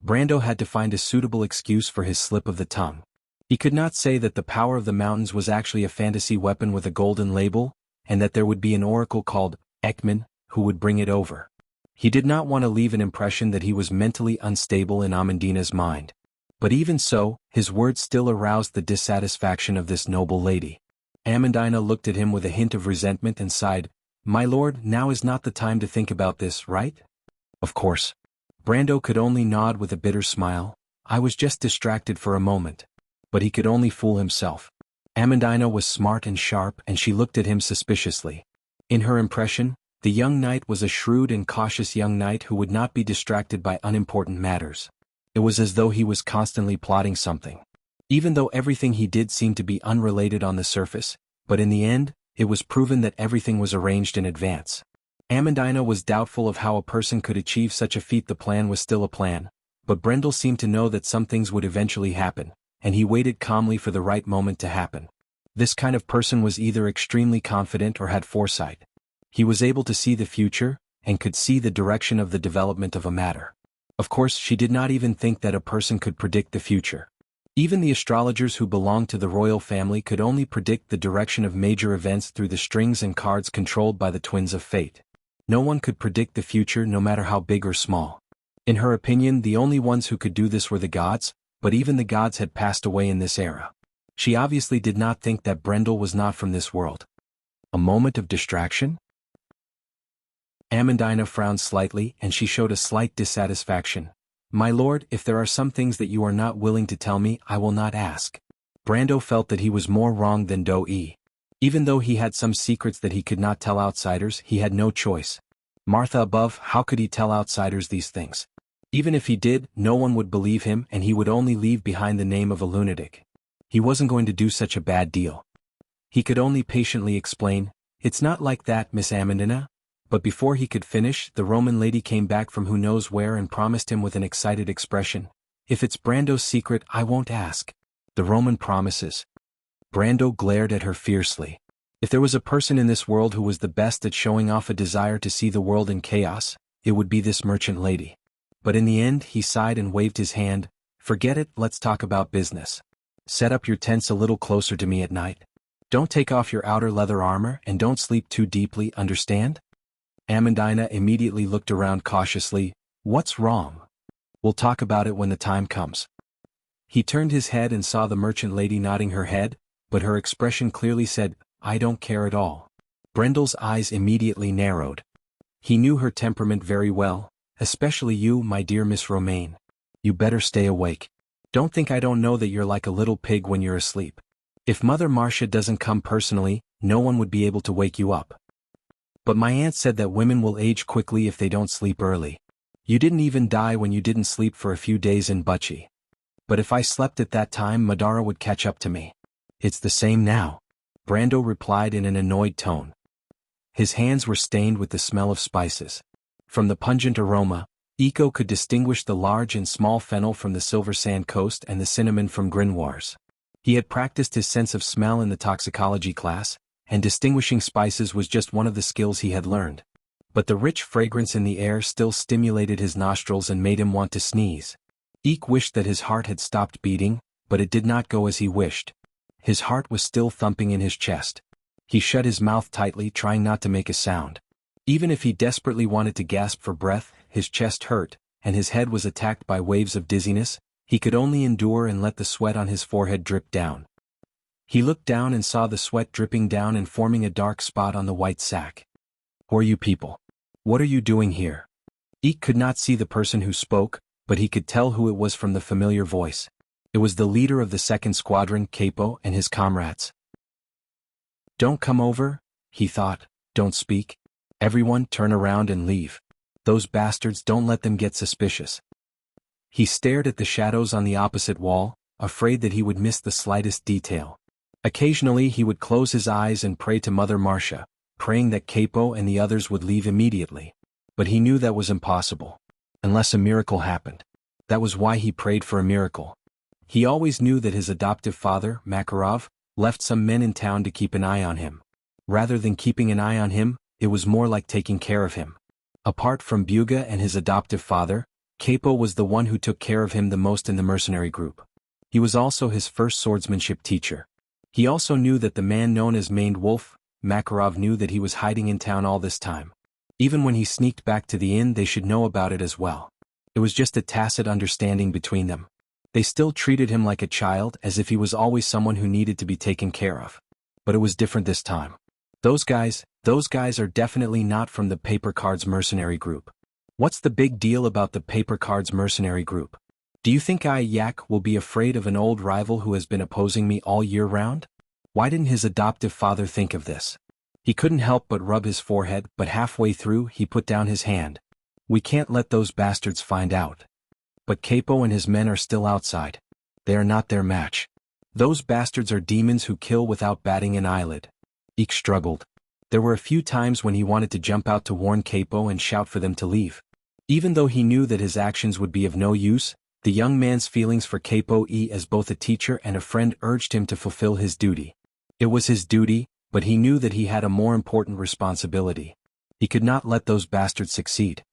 Brando had to find a suitable excuse for his slip of the tongue. He could not say that the power of the mountains was actually a fantasy weapon with a golden label, and that there would be an oracle called Ekman, who would bring it over. He did not want to leave an impression that he was mentally unstable in Amandina's mind. But even so, his words still aroused the dissatisfaction of this noble lady. Amandina looked at him with a hint of resentment and sighed, "My lord, now is not the time to think about this, right?" "Of course." Brando could only nod with a bitter smile. "I was just distracted for a moment." But he could only fool himself. Amandina was smart and sharp, and she looked at him suspiciously. In her impression, the young knight was a shrewd and cautious young knight who would not be distracted by unimportant matters. It was as though he was constantly plotting something. Even though everything he did seemed to be unrelated on the surface, but in the end, it was proven that everything was arranged in advance. Amandina was doubtful of how a person could achieve such a feat. The plan was still a plan, but Brendel seemed to know that some things would eventually happen, and he waited calmly for the right moment to happen. This kind of person was either extremely confident or had foresight. He was able to see the future, and could see the direction of the development of a matter. Of course, she did not even think that a person could predict the future. Even the astrologers who belonged to the royal family could only predict the direction of major events through the strings and cards controlled by the Twins of Fate. No one could predict the future, no matter how big or small. In her opinion, the only ones who could do this were the gods, but even the gods had passed away in this era. She obviously did not think that Brendel was not from this world. A moment of distraction? Amandina frowned slightly, and she showed a slight dissatisfaction. "My lord, if there are some things that you are not willing to tell me, I will not ask." Brando felt that he was more wrong than Do-E. Even though he had some secrets that he could not tell outsiders, he had no choice. Martha above, how could he tell outsiders these things? Even if he did, no one would believe him, and he would only leave behind the name of a lunatic. He wasn't going to do such a bad deal. He could only patiently explain, "It's not like that, Miss Amandina." But before he could finish, the Roman lady came back from who knows where and promised him with an excited expression, "If it's Brando's secret, I won't ask." The Roman promises. Brando glared at her fiercely. If there was a person in this world who was the best at showing off a desire to see the world in chaos, it would be this merchant lady. But in the end, he sighed and waved his hand, "Forget it, let's talk about business. Set up your tents a little closer to me at night. Don't take off your outer leather armor and don't sleep too deeply, understand?" Amandina immediately looked around cautiously. "What's wrong?" "We'll talk about it when the time comes." He turned his head and saw the merchant lady nodding her head, but her expression clearly said, "I don't care at all." Brendel's eyes immediately narrowed. He knew her temperament very well, especially you, my dear Miss Romaine. You better stay awake. Don't think I don't know that you're like a little pig when you're asleep. If Mother Marcia doesn't come personally, no one would be able to wake you up. But my aunt said that women will age quickly if they don't sleep early. You didn't even die when you didn't sleep for a few days in Butchie. But if I slept at that time, Madara would catch up to me. It's the same now. Brando replied in an annoyed tone. His hands were stained with the smell of spices. From the pungent aroma, Eco could distinguish the large and small fennel from the Silver Sand Coast and the cinnamon from Grimoires. He had practiced his sense of smell in the toxicology class, and distinguishing spices was just one of the skills he had learned. But the rich fragrance in the air still stimulated his nostrils and made him want to sneeze. Eek wished that his heart had stopped beating, but it did not go as he wished. His heart was still thumping in his chest. He shut his mouth tightly, trying not to make a sound. Even if he desperately wanted to gasp for breath, his chest hurt, and his head was attacked by waves of dizziness. He could only endure and let the sweat on his forehead drip down. He looked down and saw the sweat dripping down and forming a dark spot on the white sack. "Who are you people? What are you doing here?" Eek could not see the person who spoke, but he could tell who it was from the familiar voice. It was the leader of the 2nd Squadron, Capo, and his comrades. "Don't come over," he thought. "Don't speak. Everyone turn around and leave. Those bastards, don't let them get suspicious." He stared at the shadows on the opposite wall, afraid that he would miss the slightest detail. Occasionally he would close his eyes and pray to Mother Marcia, praying that Capo and the others would leave immediately. But he knew that was impossible. Unless a miracle happened. That was why he prayed for a miracle. He always knew that his adoptive father, Makarov, left some men in town to keep an eye on him. Rather than keeping an eye on him, it was more like taking care of him. Apart from Buga and his adoptive father, Capo was the one who took care of him the most in the mercenary group. He was also his first swordsmanship teacher. He also knew that the man known as Maned Wolf, Makarov, knew that he was hiding in town all this time. Even when he sneaked back to the inn, they should know about it as well. It was just a tacit understanding between them. They still treated him like a child, as if he was always someone who needed to be taken care of. But it was different this time. Those guys are definitely not from the Paper Cards mercenary group. What's the big deal about the Paper Cards mercenary group? Do you think Yak will be afraid of an old rival who has been opposing me all year round? Why didn't his adoptive father think of this? He couldn't help but rub his forehead, but halfway through he put down his hand. "We can't let those bastards find out." But Capo and his men are still outside. They are not their match. Those bastards are demons who kill without batting an eyelid. Eek struggled. There were a few times when he wanted to jump out to warn Capo and shout for them to leave. Even though he knew that his actions would be of no use, the young man's feelings for Capo as both a teacher and a friend urged him to fulfill his duty. It was his duty, but he knew that he had a more important responsibility. He could not let those bastards succeed.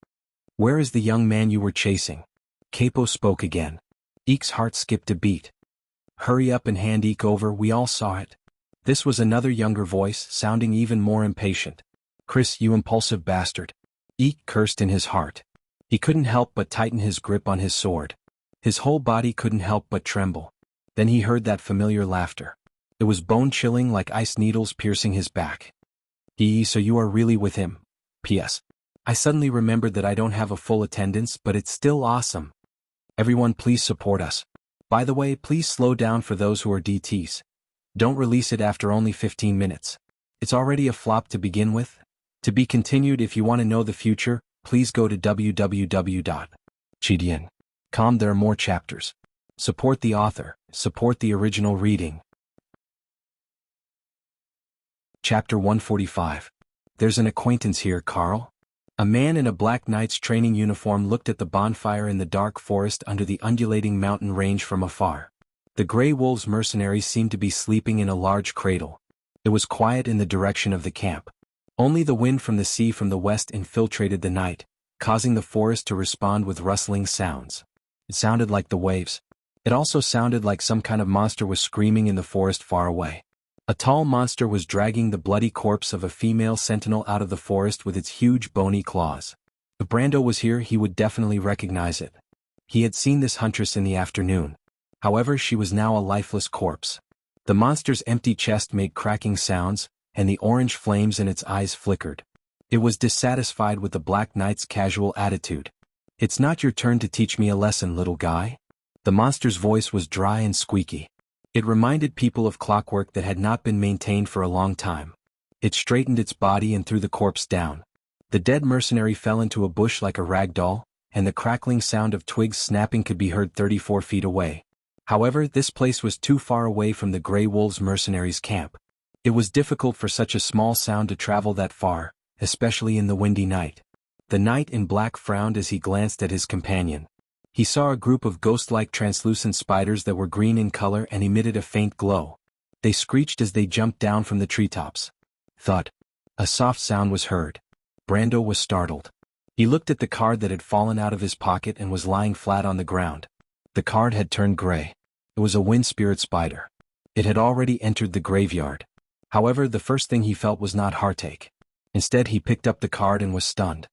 "Where is the young man you were chasing?" Capo spoke again. Eek's heart skipped a beat. "Hurry up and hand Eek over, we all saw it." This was another younger voice, sounding even more impatient. "Chris, you impulsive bastard." Eek cursed in his heart. He couldn't help but tighten his grip on his sword. His whole body couldn't help but tremble. Then he heard that familiar laughter. It was bone-chilling, like ice needles piercing his back. So you are really with him? P.S. I suddenly remembered that I don't have a full attendance, but it's still awesome. Everyone please support us. By the way, please slow down for those who are DTs. Don't release it after only 15 minutes. It's already a flop to begin with. To be continued. If you want to know the future, please go to www.gdn.com. There are more chapters. Support the author, support the original reading. Chapter 145. There's an acquaintance here, Carl. A man in a black knight's training uniform looked at the bonfire in the dark forest under the undulating mountain range from afar. The Grey Wolves mercenaries seemed to be sleeping in a large cradle. It was quiet in the direction of the camp. Only the wind from the sea from the west infiltrated the night, causing the forest to respond with rustling sounds. It sounded like the waves. It also sounded like some kind of monster was screaming in the forest far away. A tall monster was dragging the bloody corpse of a female sentinel out of the forest with its huge bony claws. If Brando was here, he would definitely recognize it. He had seen this huntress in the afternoon. However, she was now a lifeless corpse. The monster's empty chest made cracking sounds, and the orange flames in its eyes flickered. It was dissatisfied with the Black Knight's casual attitude. "It's not your turn to teach me a lesson, little guy." The monster's voice was dry and squeaky. It reminded people of clockwork that had not been maintained for a long time. It straightened its body and threw the corpse down. The dead mercenary fell into a bush like a rag doll, and the crackling sound of twigs snapping could be heard 34 feet away. However, this place was too far away from the Grey Wolves mercenaries' camp. It was difficult for such a small sound to travel that far, especially in the windy night. The knight in black frowned as he glanced at his companion. He saw a group of ghost-like translucent spiders that were green in color and emitted a faint glow. They screeched as they jumped down from the treetops. Thud. A soft sound was heard. Brando was startled. He looked at the card that had fallen out of his pocket and was lying flat on the ground. The card had turned gray. It was a wind spirit spider. It had already entered the graveyard. However, the first thing he felt was not heartache. Instead, he picked up the card and was stunned.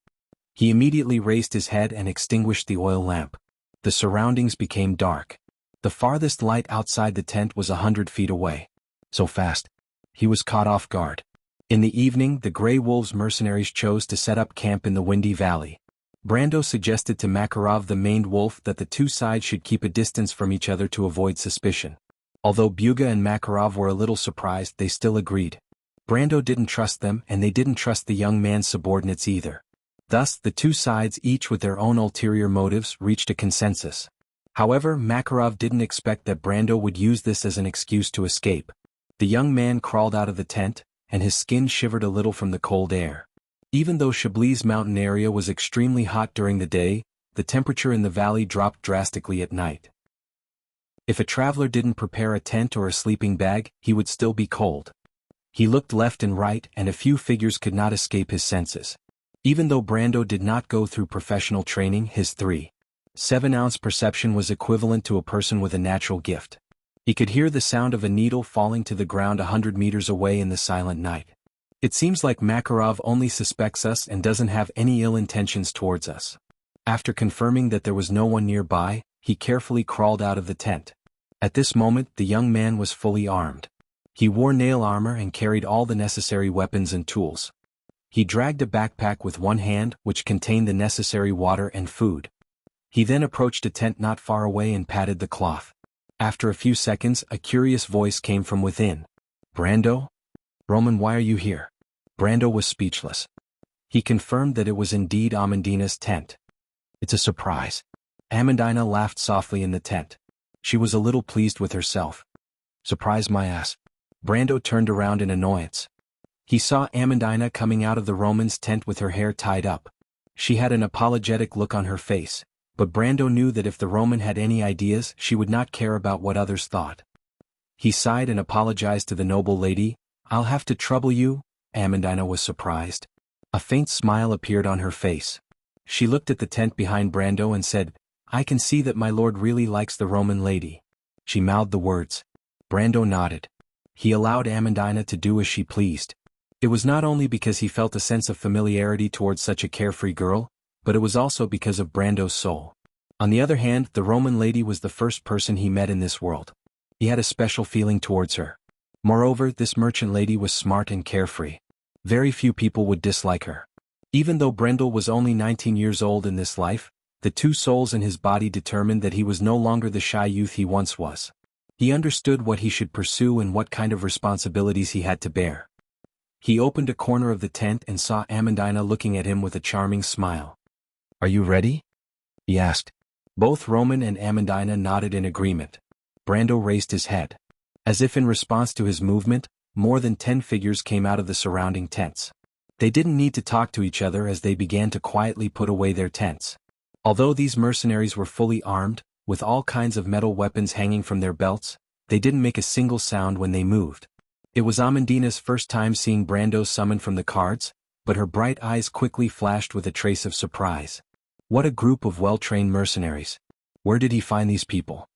He immediately raised his head and extinguished the oil lamp. The surroundings became dark. The farthest light outside the tent was 100 feet away. So fast. He was caught off guard. In the evening, the Grey Wolves mercenaries chose to set up camp in the windy valley. Brando suggested to Makarov the maned wolf that the two sides should keep a distance from each other to avoid suspicion. Although Buga and Makarov were a little surprised, they still agreed. Brando didn't trust them, and they didn't trust the young man's subordinates either. Thus, the two sides, each with their own ulterior motives, reached a consensus. However, Makarov didn't expect that Brando would use this as an excuse to escape. The young man crawled out of the tent, and his skin shivered a little from the cold air. Even though Chablis mountain area was extremely hot during the day, the temperature in the valley dropped drastically at night. If a traveler didn't prepare a tent or a sleeping bag, he would still be cold. He looked left and right, and a few figures could not escape his senses. Even though Brando did not go through professional training, his 3.7-ounce perception was equivalent to a person with a natural gift. He could hear the sound of a needle falling to the ground 100 meters away in the silent night. It seems like Makarov only suspects us and doesn't have any ill intentions towards us. After confirming that there was no one nearby, he carefully crawled out of the tent. At this moment, the young man was fully armed. He wore nail armor and carried all the necessary weapons and tools. He dragged a backpack with one hand, which contained the necessary water and food. He then approached a tent not far away and patted the cloth. After a few seconds, a curious voice came from within. Brando? Roman, why are you here? Brando was speechless. He confirmed that it was indeed Amandina's tent. It's a surprise. Amandina laughed softly in the tent. She was a little pleased with herself. Surprise my ass. Brando turned around in annoyance. He saw Amandina coming out of the Roman's tent with her hair tied up. She had an apologetic look on her face, but Brando knew that if the Roman had any ideas, she would not care about what others thought. He sighed and apologized to the noble lady. I'll have to trouble you. Amandina was surprised. A faint smile appeared on her face. She looked at the tent behind Brando and said, I can see that my lord really likes the Roman lady. She mouthed the words. Brando nodded. He allowed Amandina to do as she pleased. It was not only because he felt a sense of familiarity towards such a carefree girl, but it was also because of Brando's soul. On the other hand, the Roman lady was the first person he met in this world. He had a special feeling towards her. Moreover, this merchant lady was smart and carefree. Very few people would dislike her. Even though Brendel was only 19 years old in this life, the two souls in his body determined that he was no longer the shy youth he once was. He understood what he should pursue and what kind of responsibilities he had to bear. He opened a corner of the tent and saw Amandina looking at him with a charming smile. Are you ready? He asked. Both Roman and Amandina nodded in agreement. Brando raised his head. As if in response to his movement, more than 10 figures came out of the surrounding tents. They didn't need to talk to each other as they began to quietly put away their tents. Although these mercenaries were fully armed, with all kinds of metal weapons hanging from their belts, they didn't make a single sound when they moved. It was Amandina's first time seeing Brando summoned from the cards, but her bright eyes quickly flashed with a trace of surprise. What a group of well-trained mercenaries. Where did he find these people?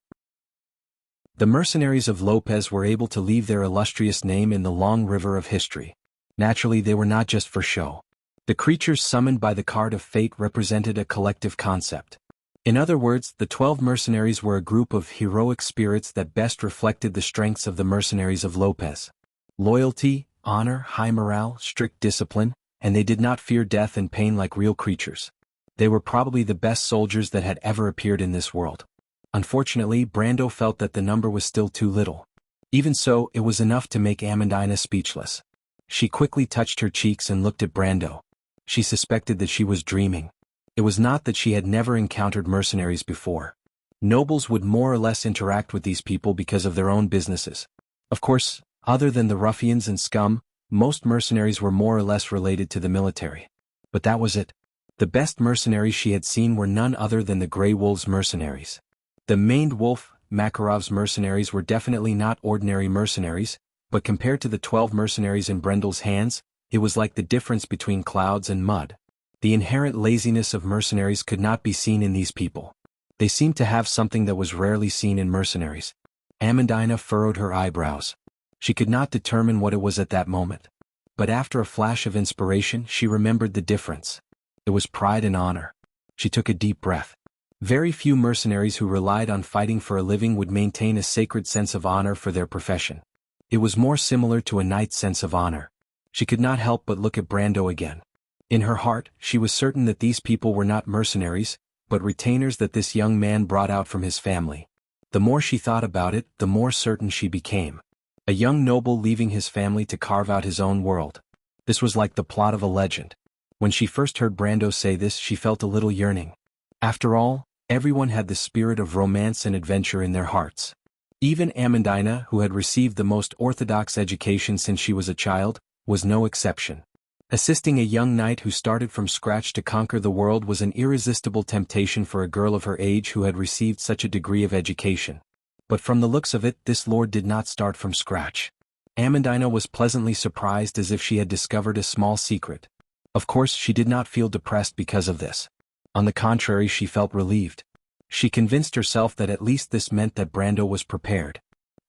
The mercenaries of Lopez were able to leave their illustrious name in the long river of history. Naturally, they were not just for show. The creatures summoned by the card of fate represented a collective concept. In other words, the 12 mercenaries were a group of heroic spirits that best reflected the strengths of the mercenaries of Lopez. Loyalty, honor, high morale, strict discipline, and they did not fear death and pain like real creatures. They were probably the best soldiers that had ever appeared in this world. Unfortunately, Brando felt that the number was still too little. Even so, it was enough to make Amandina speechless. She quickly touched her cheeks and looked at Brando. She suspected that she was dreaming. It was not that she had never encountered mercenaries before. Nobles would more or less interact with these people because of their own businesses. Of course, other than the ruffians and scum, Most mercenaries were more or less related to the military. But that was it. The best mercenaries she had seen were none other than the Grey Wolves mercenaries. The maned wolf, Makarov's mercenaries were definitely not ordinary mercenaries, but compared to the 12 mercenaries in Brendel's hands, it was like the difference between clouds and mud. The inherent laziness of mercenaries could not be seen in these people. They seemed to have something that was rarely seen in mercenaries. Amandina furrowed her eyebrows. She could not determine what it was at that moment. But after a flash of inspiration, she remembered the difference. It was pride and honor. She took a deep breath. Very few mercenaries who relied on fighting for a living would maintain a sacred sense of honor for their profession. It was more similar to a knight's sense of honor. She could not help but look at Brando again. In her heart, she was certain that these people were not mercenaries, but retainers that this young man brought out from his family. The more she thought about it, the more certain she became. A young noble leaving his family to carve out his own world. This was like the plot of a legend. When she first heard Brando say this, she felt a little yearning. After all, everyone had the spirit of romance and adventure in their hearts. Even Amandina, who had received the most orthodox education since she was a child, was no exception. Assisting a young knight who started from scratch to conquer the world was an irresistible temptation for a girl of her age who had received such a degree of education. But from the looks of it, this lord did not start from scratch. Amandina was pleasantly surprised, as if she had discovered a small secret. Of course, she did not feel depressed because of this. On the contrary, she felt relieved. She convinced herself that at least this meant that Brando was prepared.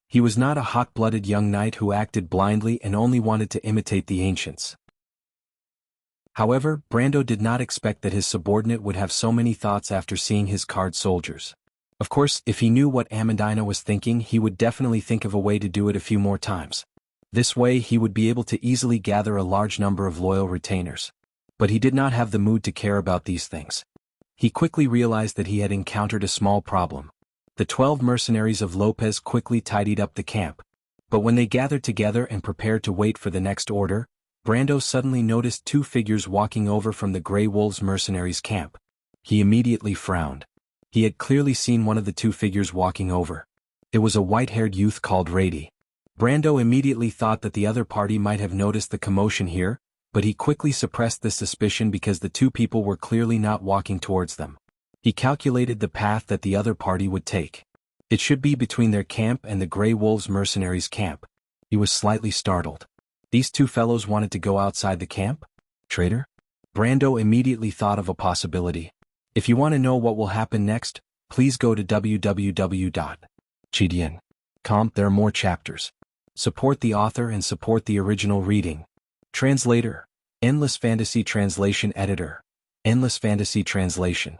He was not a hot-blooded young knight who acted blindly and only wanted to imitate the ancients. However, Brando did not expect that his subordinate would have so many thoughts after seeing his card soldiers. Of course, if he knew what Amandina was thinking, he would definitely think of a way to do it a few more times. This way he would be able to easily gather a large number of loyal retainers. But he did not have the mood to care about these things. He quickly realized that he had encountered a small problem. The 12 mercenaries of Lopez quickly tidied up the camp. But when they gathered together and prepared to wait for the next order, Brando suddenly noticed 2 figures walking over from the Grey Wolves mercenaries' camp. He immediately frowned. He had clearly seen one of the 2 figures walking over. It was a white-haired youth called Rady. Brando immediately thought that the other party might have noticed the commotion here, but he quickly suppressed this suspicion because the 2 people were clearly not walking towards them. He calculated the path that the other party would take. It should be between their camp and the Grey Wolves mercenaries' camp. He was slightly startled. These 2 fellows wanted to go outside the camp? Traitor? Brando immediately thought of a possibility. If you want to know what will happen next, please go to www.chidian.com. There are more chapters. Support the author and support the original reading. Translator. Endless Fantasy Translation Editor. Endless Fantasy Translation.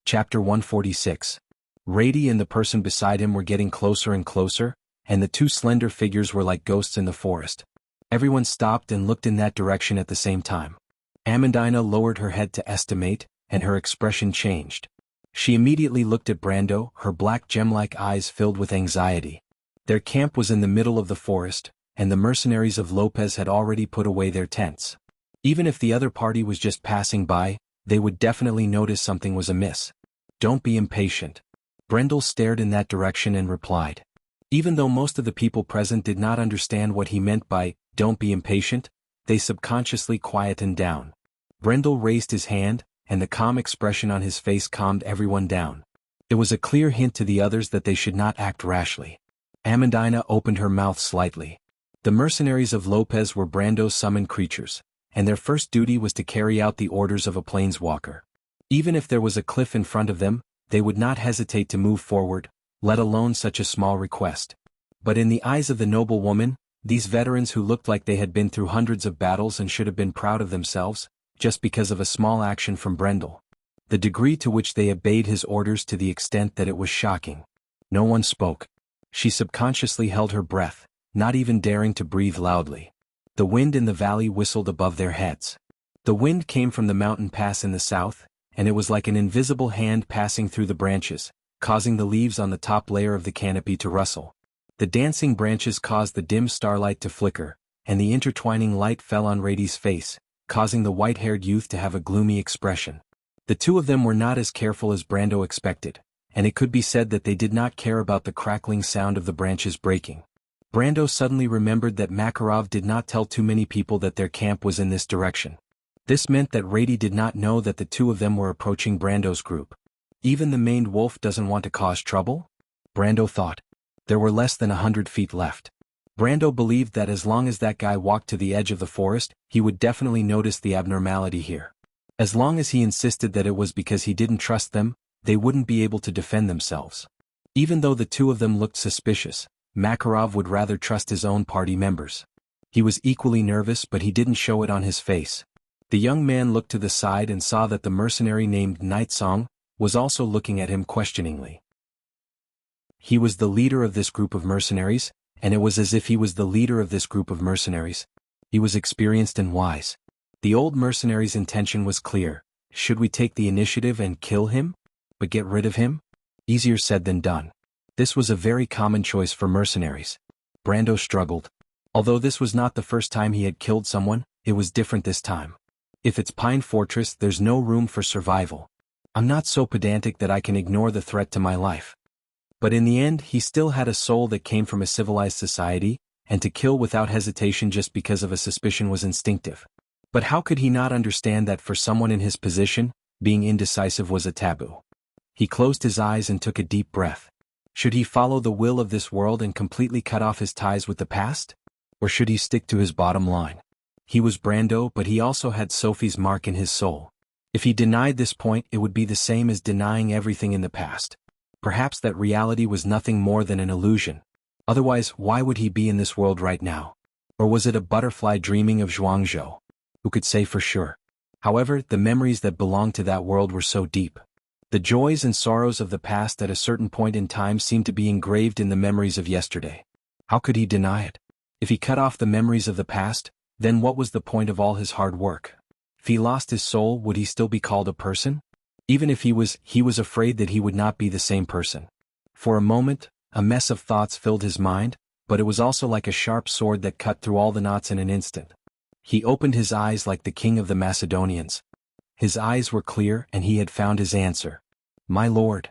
Chapter 146. Rady and the person beside him were getting closer and closer, and the 2 slender figures were like ghosts in the forest. Everyone stopped and looked in that direction at the same time. Amandina lowered her head to estimate, and her expression changed. She immediately looked at Brando, her black gem-like eyes filled with anxiety. Their camp was in the middle of the forest, and the mercenaries of Lopez had already put away their tents. Even if the other party was just passing by, they would definitely notice something was amiss. Don't be impatient. Brendel stared in that direction and replied. Even though most of the people present did not understand what he meant by, "Don't be impatient," they subconsciously quietened down. Brendel raised his hand, and the calm expression on his face calmed everyone down. It was a clear hint to the others that they should not act rashly. Amandina opened her mouth slightly. The mercenaries of Lopez were Brando's summoned creatures, and their first duty was to carry out the orders of a planeswalker. Even if there was a cliff in front of them, they would not hesitate to move forward, let alone such a small request. But in the eyes of the noble woman, these veterans who looked like they had been through hundreds of battles and should have been proud of themselves, just because of a small action from Brendel. The degree to which they obeyed his orders to the extent that it was shocking. No one spoke. She subconsciously held her breath, not even daring to breathe loudly. The wind in the valley whistled above their heads. The wind came from the mountain pass in the south, and it was like an invisible hand passing through the branches, causing the leaves on the top layer of the canopy to rustle. The dancing branches caused the dim starlight to flicker, and the intertwining light fell on Rady's face, causing the white-haired youth to have a gloomy expression. The 2 of them were not as careful as Brando expected, and it could be said that they did not care about the crackling sound of the branches breaking. Brando suddenly remembered that Makarov did not tell too many people that their camp was in this direction. This meant that Rady did not know that the two of them were approaching Brando's group. Even the maned wolf doesn't want to cause trouble? Brando thought. There were less than 100 feet left. Brando believed that as long as that guy walked to the edge of the forest, he would definitely notice the abnormality here. As long as he insisted that it was because he didn't trust them, they wouldn't be able to defend themselves. Even though the two of them looked suspicious, Makarov would rather trust his own party members. He was equally nervous, but he didn't show it on his face. The young man looked to the side and saw that the mercenary named Nightsong was also looking at him questioningly. He was the leader of this group of mercenaries, and it was as if he was the leader of this group of mercenaries. He was experienced and wise. The old mercenary's intention was clear. Should we take the initiative and kill him? But get rid of him? Easier said than done. This was a very common choice for mercenaries. Brando struggled. Although this was not the first time he had killed someone, it was different this time. If it's Pine Fortress, there's no room for survival. I'm not so pedantic that I can ignore the threat to my life. But in the end, he still had a soul that came from a civilized society, and to kill without hesitation just because of a suspicion was instinctive. But how could he not understand that for someone in his position, being indecisive was a taboo? He closed his eyes and took a deep breath. Should he follow the will of this world and completely cut off his ties with the past? Or should he stick to his bottom line? He was Brando, but he also had Sophie's mark in his soul. If he denied this point, it would be the same as denying everything in the past. Perhaps that reality was nothing more than an illusion. Otherwise, why would he be in this world right now? Or was it a butterfly dreaming of Zhuangzhou? Who could say for sure? However, the memories that belonged to that world were so deep. The joys and sorrows of the past at a certain point in time seemed to be engraved in the memories of yesterday. How could he deny it? If he cut off the memories of the past, then what was the point of all his hard work? If he lost his soul, would he still be called a person? Even if he was afraid that he would not be the same person. For a moment, a mess of thoughts filled his mind, but it was also like a sharp sword that cut through all the knots in an instant. He opened his eyes like the king of the Macedonians. His eyes were clear and he had found his answer. My lord.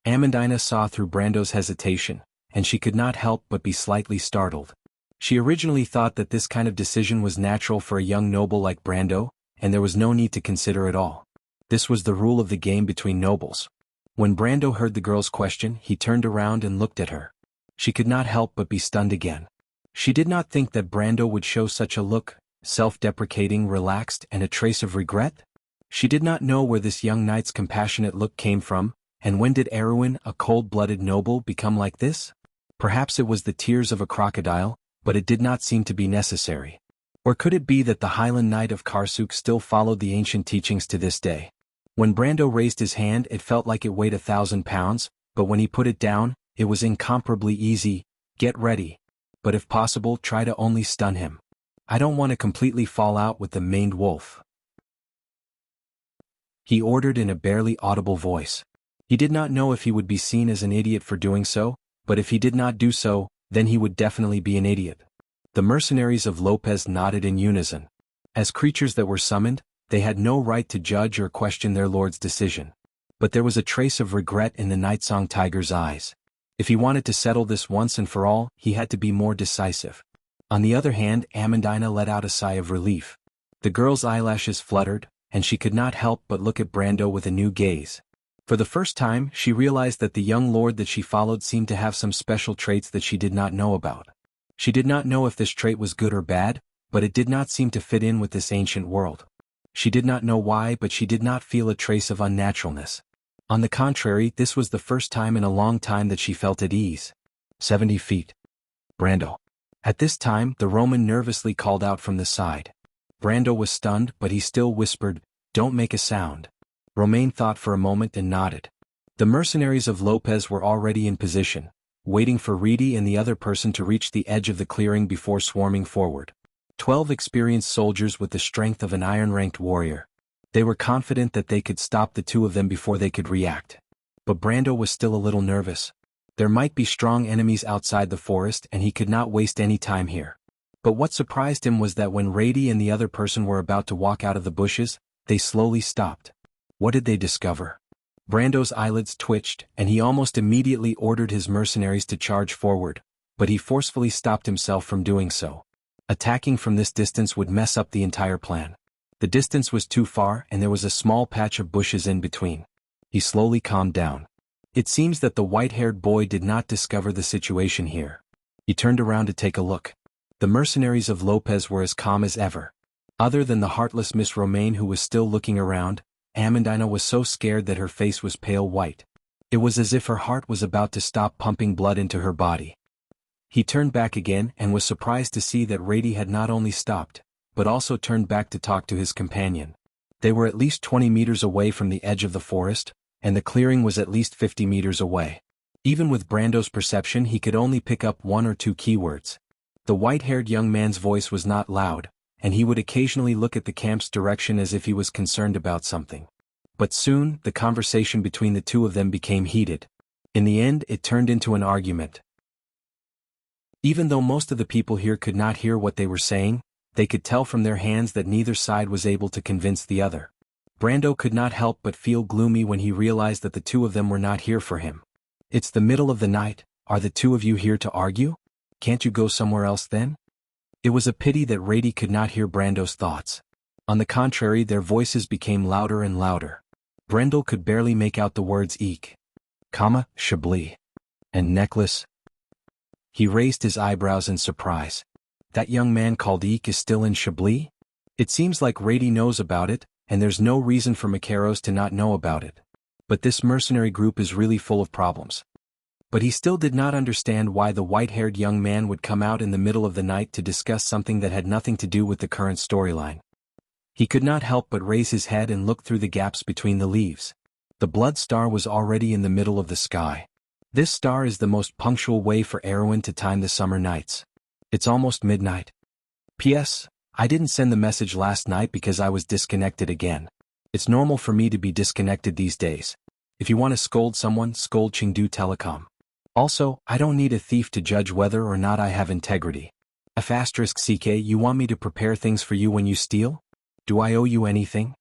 Amandina saw through Brando's hesitation, and she could not help but be slightly startled. She originally thought that this kind of decision was natural for a young noble like Brando, and there was no need to consider it all. This was the rule of the game between nobles. When Brando heard the girl's question, he turned around and looked at her. She could not help but be stunned again. She did not think that Brando would show such a look, self-deprecating, relaxed, and a trace of regret. She did not know where this young knight's compassionate look came from, and when did Erwin, a cold-blooded noble, become like this? Perhaps it was the tears of a crocodile, but it did not seem to be necessary. Or could it be that the Highland Knight of Karsuk still followed the ancient teachings to this day? When Brando raised his hand, it felt like it weighed 1,000 pounds, but when he put it down, it was incomparably easy. Get ready. But if possible, try to only stun him. I don't want to completely fall out with the maned wolf. He ordered in a barely audible voice. He did not know if he would be seen as an idiot for doing so, but if he did not do so, then he would definitely be an idiot. The mercenaries of Lopez nodded in unison. As creatures that were summoned, they had no right to judge or question their lord's decision. But there was a trace of regret in the Nightsong tiger's eyes. If he wanted to settle this once and for all, he had to be more decisive. On the other hand, Amandina let out a sigh of relief. The girl's eyelashes fluttered, and she could not help but look at Brando with a new gaze. For the first time, she realized that the young lord that she followed seemed to have some special traits that she did not know about. She did not know if this trait was good or bad, but it did not seem to fit in with this ancient world. She did not know why, but she did not feel a trace of unnaturalness. On the contrary, this was the first time in a long time that she felt at ease. 70 feet. Brando. At this time, the Roman nervously called out from the side. Brando was stunned, but he still whispered, "Don't make a sound." Romain thought for a moment and nodded. The mercenaries of Lopez were already in position, waiting for Reedy and the other person to reach the edge of the clearing before swarming forward. 12 experienced soldiers with the strength of an iron-ranked warrior. They were confident that they could stop the two of them before they could react. But Brando was still a little nervous. There might be strong enemies outside the forest and he could not waste any time here. But what surprised him was that when Rady and the other person were about to walk out of the bushes, they slowly stopped. What did they discover? Brando's eyelids twitched, and he almost immediately ordered his mercenaries to charge forward. but he forcefully stopped himself from doing so. Attacking from this distance would mess up the entire plan. The distance was too far and there was a small patch of bushes in between. He slowly calmed down. It seems that the white-haired boy did not discover the situation here. He turned around to take a look. The mercenaries of Lopez were as calm as ever. Other than the heartless Miss Romaine who was still looking around, Amandina was so scared that her face was pale white. It was as if her heart was about to stop pumping blood into her body. He turned back again and was surprised to see that Rady had not only stopped, but also turned back to talk to his companion. They were at least 20 meters away from the edge of the forest, and the clearing was at least 50 meters away. Even with Brando's perception he could only pick up one or two keywords. The white-haired young man's voice was not loud, and he would occasionally look at the camp's direction as if he was concerned about something. But soon, the conversation between the two of them became heated. In the end, it turned into an argument. Even though most of the people here could not hear what they were saying, they could tell from their hands that neither side was able to convince the other. Brando could not help but feel gloomy when he realized that the two of them were not here for him. It's the middle of the night, are the two of you here to argue? Can't you go somewhere else then? It was a pity that Rady could not hear Brando's thoughts. On the contrary, their voices became louder and louder. Brando could barely make out the words eek, Chablis, and necklace. He raised his eyebrows in surprise. That young man called Eek is still in Chablis? It seems like Rady knows about it, and there's no reason for Macaros to not know about it. But this mercenary group is really full of problems. But he still did not understand why the white-haired young man would come out in the middle of the night to discuss something that had nothing to do with the current storyline. He could not help but raise his head and look through the gaps between the leaves. The blood star was already in the middle of the sky. This star is the most punctual way for Erwin to time the summer nights. It's almost midnight. P.S. I didn't send the message last night because I was disconnected again. It's normal for me to be disconnected these days. If you want to scold someone, scold Chengdu Telecom. Also, I don't need a thief to judge whether or not I have integrity. *CK, you want me to prepare things for you when you steal? Do I owe you anything?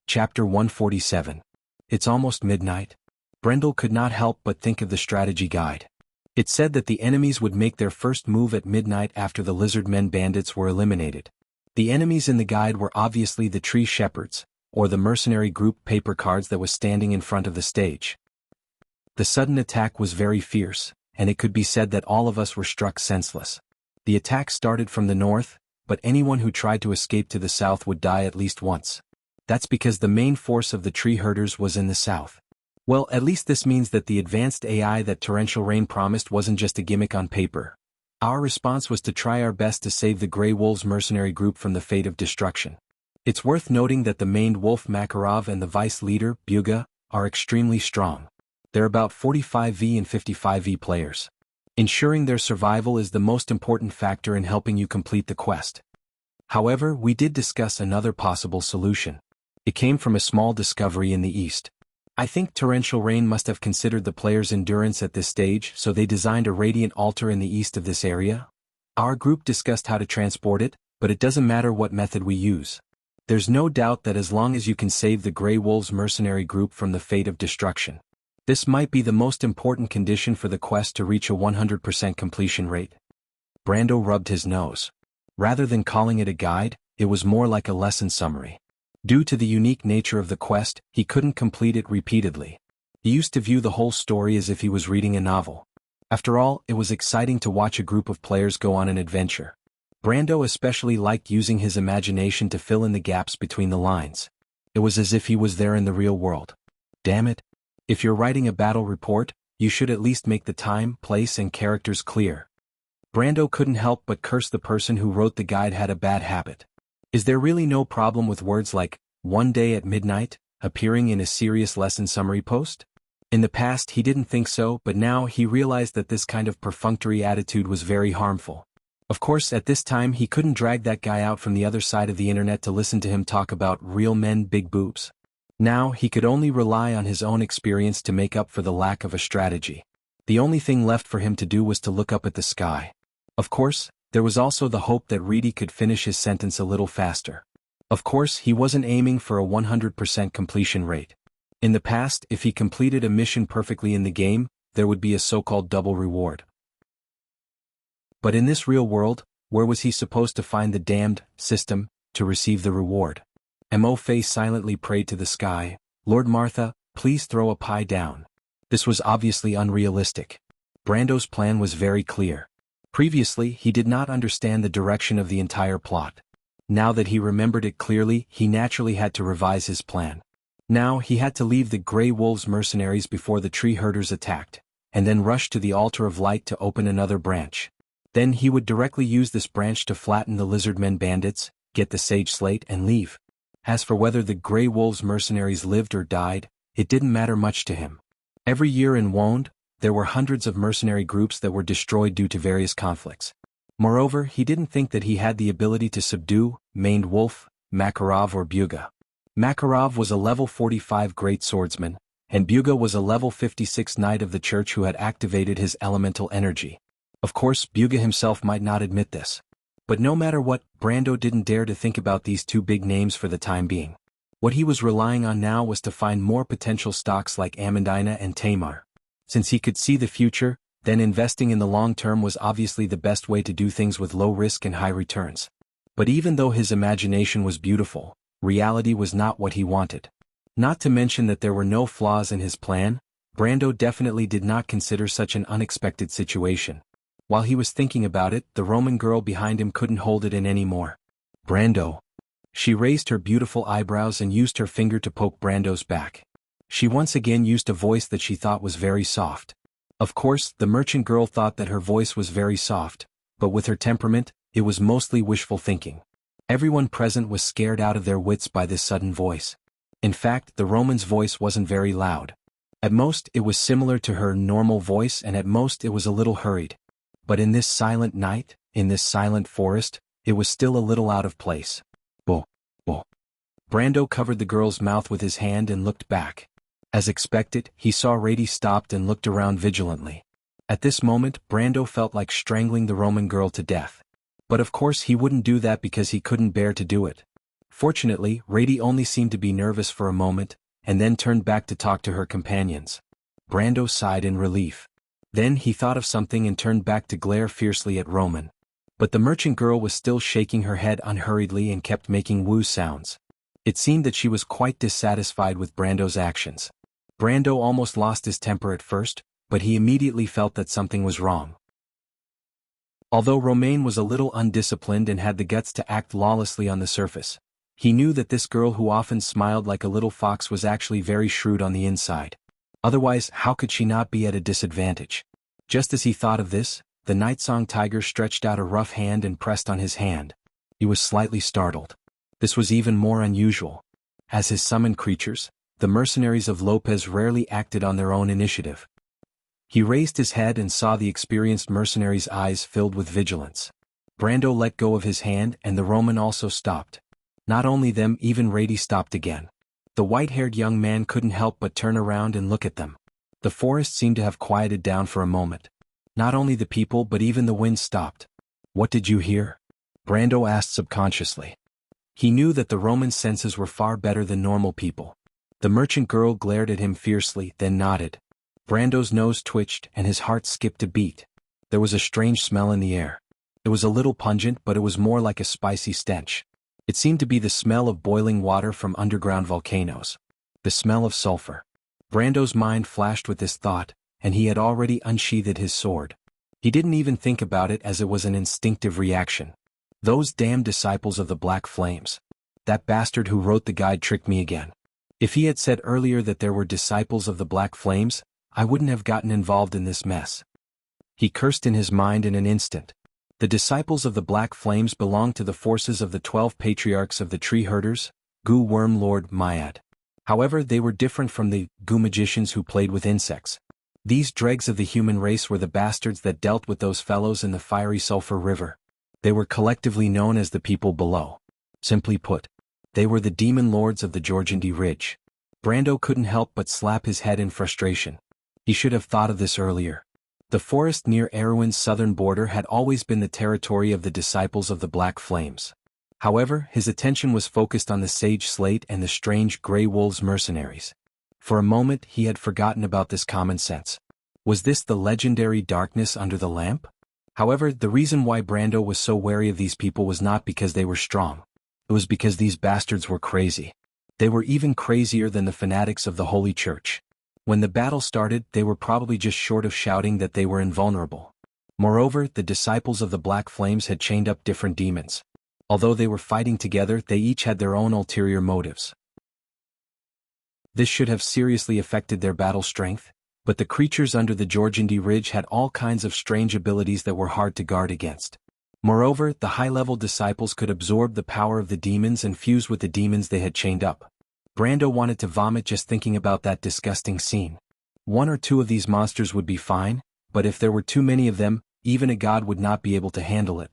Chapter 147. It's almost midnight. Brendel could not help but think of the strategy guide. It said that the enemies would make their first move at midnight after the lizard men bandits were eliminated. The enemies in the guide were obviously the tree shepherds, or the mercenary group paper cards that was standing in front of the stage. The sudden attack was very fierce, and it could be said that all of us were struck senseless. The attack started from the north, but anyone who tried to escape to the south would die at least once. That's because the main force of the tree herders was in the south. Well, at least this means that the advanced AI that Torrential Rain promised wasn't just a gimmick on paper. Our response was to try our best to save the Grey Wolves mercenary group from the fate of destruction. It's worth noting that the maned wolf Makarov and the vice leader, Buga, are extremely strong. They're about 45V and 55V players. Ensuring their survival is the most important factor in helping you complete the quest. However, we did discuss another possible solution. It came from a small discovery in the east. I think Torrential Rain must have considered the players' endurance at this stage, so they designed a radiant altar in the east of this area. Our group discussed how to transport it, but it doesn't matter what method we use. There's no doubt that as long as you can save the Grey Wolves mercenary group from the fate of destruction. This might be the most important condition for the quest to reach a 100% completion rate. Brando rubbed his nose. Rather than calling it a guide, it was more like a lesson summary. Due to the unique nature of the quest, he couldn't complete it repeatedly. He used to view the whole story as if he was reading a novel. After all, it was exciting to watch a group of players go on an adventure. Brando especially liked using his imagination to fill in the gaps between the lines. It was as if he was there in the real world. Damn it. If you're writing a battle report, you should at least make the time, place and characters clear. Brando couldn't help but curse the person who wrote the guide had a bad habit. Is there really no problem with words like, "one day at midnight," appearing in a serious lesson summary post? In the past he didn't think so, but now he realized that this kind of perfunctory attitude was very harmful. Of course, at this time he couldn't drag that guy out from the other side of the internet to listen to him talk about real men big boobs. Now he could only rely on his own experience to make up for the lack of a strategy. The only thing left for him to do was to look up at the sky. Of course, there was also the hope that Reedy could finish his sentence a little faster. Of course, he wasn't aiming for a 100% completion rate. In the past, if he completed a mission perfectly in the game, there would be a so-called double reward. But in this real world, where was he supposed to find the damned system to receive the reward? Mo Fei silently prayed to the sky, "Lord Martha, please throw a pie down." This was obviously unrealistic. Brando's plan was very clear. Previously, he did not understand the direction of the entire plot. Now that he remembered it clearly, he naturally had to revise his plan. Now he had to leave the Grey Wolves mercenaries before the tree herders attacked, and then rush to the altar of light to open another branch. Then he would directly use this branch to flatten the Lizardmen bandits, get the Sage Slate and leave. As for whether the Grey Wolves mercenaries lived or died, it didn't matter much to him. Every year in Wonde, there were hundreds of mercenary groups that were destroyed due to various conflicts. Moreover, he didn't think that he had the ability to subdue Maned Wolf, Makarov or Buga. Makarov was a level 45 great swordsman, and Buga was a level 56 knight of the church who had activated his elemental energy. Of course, Buga himself might not admit this. But no matter what, Brando didn't dare to think about these two big names for the time being. What he was relying on now was to find more potential stocks like Amandina and Tamar. Since he could see the future, then investing in the long term was obviously the best way to do things with low risk and high returns. But even though his imagination was beautiful, reality was not what he wanted. Not to mention that there were no flaws in his plan, Brando definitely did not consider such an unexpected situation. While he was thinking about it, the Roman girl behind him couldn't hold it in anymore. "Brando." She raised her beautiful eyebrows and used her finger to poke Brando's back. She once again used a voice that she thought was very soft. Of course, the merchant girl thought that her voice was very soft, but with her temperament, it was mostly wishful thinking. Everyone present was scared out of their wits by this sudden voice. In fact, the Roman's voice wasn't very loud. At most, it was similar to her normal voice, and at most it was a little hurried. But in this silent night, in this silent forest, it was still a little out of place. "Bo, bo." Brando covered the girl's mouth with his hand and looked back. As expected, he saw Rady stopped and looked around vigilantly. At this moment, Brando felt like strangling the Roman girl to death. But of course he wouldn't do that because he couldn't bear to do it. Fortunately, Rady only seemed to be nervous for a moment, and then turned back to talk to her companions. Brando sighed in relief. Then he thought of something and turned back to glare fiercely at Roman. But the merchant girl was still shaking her head unhurriedly and kept making woo sounds. It seemed that she was quite dissatisfied with Brando's actions. Brando almost lost his temper at first, but he immediately felt that something was wrong. Although Romain was a little undisciplined and had the guts to act lawlessly on the surface, he knew that this girl who often smiled like a little fox was actually very shrewd on the inside. Otherwise, how could she not be at a disadvantage? Just as he thought of this, the Nightsong Tiger stretched out a rough hand and pressed on his hand. He was slightly startled. This was even more unusual. As his summoned creatures, the mercenaries of Lopez rarely acted on their own initiative. He raised his head and saw the experienced mercenary's eyes filled with vigilance. Brando let go of his hand and the Roman also stopped. Not only them, even Rady stopped again. The white-haired young man couldn't help but turn around and look at them. The forest seemed to have quieted down for a moment. Not only the people but even the wind stopped. "What did you hear?" Brando asked subconsciously. He knew that the Roman's senses were far better than normal people. The merchant girl glared at him fiercely, then nodded. Brando's nose twitched and his heart skipped a beat. There was a strange smell in the air. It was a little pungent, but it was more like a spicy stench. It seemed to be the smell of boiling water from underground volcanoes. The smell of sulfur. Brando's mind flashed with this thought, and he had already unsheathed his sword. He didn't even think about it as it was an instinctive reaction. Those damned disciples of the Black Flames. That bastard who wrote the guide tricked me again. If he had said earlier that there were disciples of the Black Flames, I wouldn't have gotten involved in this mess. He cursed in his mind in an instant. The disciples of the Black Flames belonged to the forces of the 12 patriarchs of the tree herders, Goo Worm Lord Myad. However, they were different from the Goo magicians who played with insects. These dregs of the human race were the bastards that dealt with those fellows in the fiery sulfur river. They were collectively known as the people below. Simply put, they were the demon lords of the Georgandy Ridge. Brando couldn't help but slap his head in frustration. He should have thought of this earlier. The forest near Erewin's southern border had always been the territory of the disciples of the Black Flames. However, his attention was focused on the Sage Slate and the strange Grey Wolves mercenaries. For a moment he had forgotten about this common sense. Was this the legendary darkness under the lamp? However, the reason why Brando was so wary of these people was not because they were strong. It was because these bastards were crazy. They were even crazier than the fanatics of the Holy Church. When the battle started, they were probably just short of shouting that they were invulnerable. Moreover, the disciples of the Black Flames had chained up different demons. Although they were fighting together, they each had their own ulterior motives. This should have seriously affected their battle strength, but the creatures under the Jorgindi Ridge had all kinds of strange abilities that were hard to guard against. Moreover, the high-level disciples could absorb the power of the demons and fuse with the demons they had chained up. Brando wanted to vomit just thinking about that disgusting scene. One or two of these monsters would be fine, but if there were too many of them, even a god would not be able to handle it.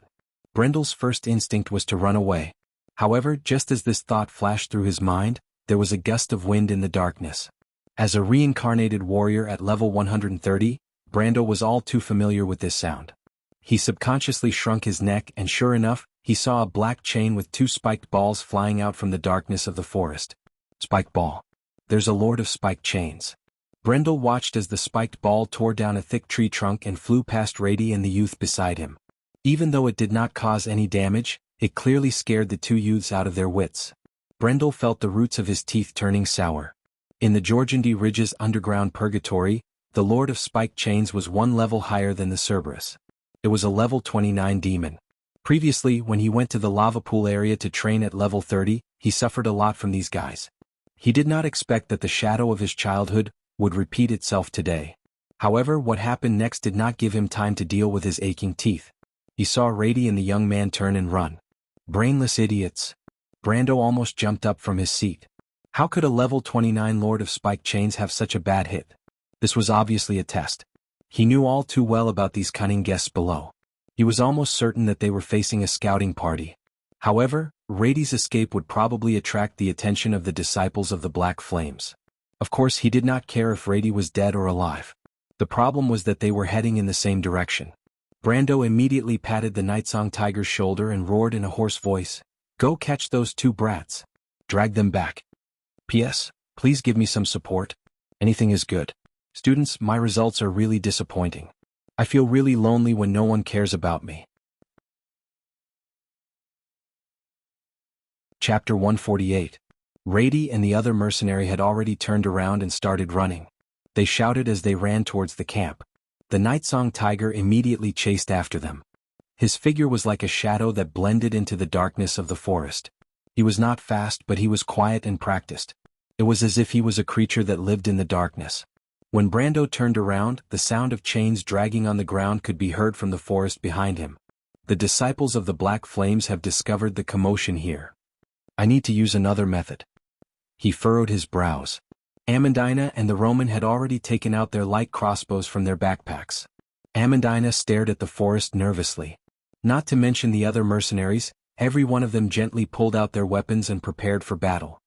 Brendel's first instinct was to run away. However, just as this thought flashed through his mind, there was a gust of wind in the darkness. As a reincarnated warrior at level 130, Brando was all too familiar with this sound. He subconsciously shrunk his neck and sure enough, he saw a black chain with two spiked balls flying out from the darkness of the forest. Spiked ball. There's a lord of spiked chains. Brendel watched as the spiked ball tore down a thick tree trunk and flew past Rady and the youth beside him. Even though it did not cause any damage, it clearly scared the two youths out of their wits. Brendel felt the roots of his teeth turning sour. In the Jorgindi Ridge's underground purgatory, the Lord of Spiked Chains was one level higher than the Cerberus. It was a level 29 demon. Previously, when he went to the lava pool area to train at level 30, he suffered a lot from these guys. He did not expect that the shadow of his childhood would repeat itself today. However, what happened next did not give him time to deal with his aching teeth. He saw Rady and the young man turn and run. Brainless idiots. Brando almost jumped up from his seat. How could a level 29 Lord of Spiked Chains have such a bad hit? This was obviously a test. He knew all too well about these cunning guests below. He was almost certain that they were facing a scouting party. However, Rady's escape would probably attract the attention of the disciples of the Black Flames. Of course, he did not care if Rady was dead or alive. The problem was that they were heading in the same direction. Brando immediately patted the Nightsong Tiger's shoulder and roared in a hoarse voice, "Go catch those two brats. Drag them back. P.S. Please give me some support. Anything is good. Students, my results are really disappointing. I feel really lonely when no one cares about me." Chapter 148. Rady and the other mercenary had already turned around and started running. They shouted as they ran towards the camp. The Nightsong Tiger immediately chased after them. His figure was like a shadow that blended into the darkness of the forest. He was not fast, but he was quiet and practiced. It was as if he was a creature that lived in the darkness. When Brando turned around, the sound of chains dragging on the ground could be heard from the forest behind him. The disciples of the Black Flames have discovered the commotion here. I need to use another method. He furrowed his brows. Amandina and the Roman had already taken out their light crossbows from their backpacks. Amandina stared at the forest nervously. Not to mention the other mercenaries, every one of them gently pulled out their weapons and prepared for battle.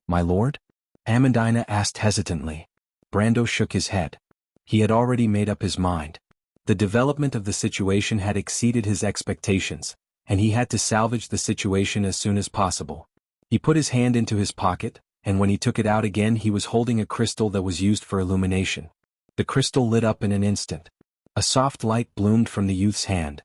"My lord?" Amandina asked hesitantly. Brando shook his head. He had already made up his mind. The development of the situation had exceeded his expectations, and he had to salvage the situation as soon as possible. He put his hand into his pocket, and when he took it out again he was holding a crystal that was used for illumination. The crystal lit up in an instant. A soft light bloomed from the youth's hand.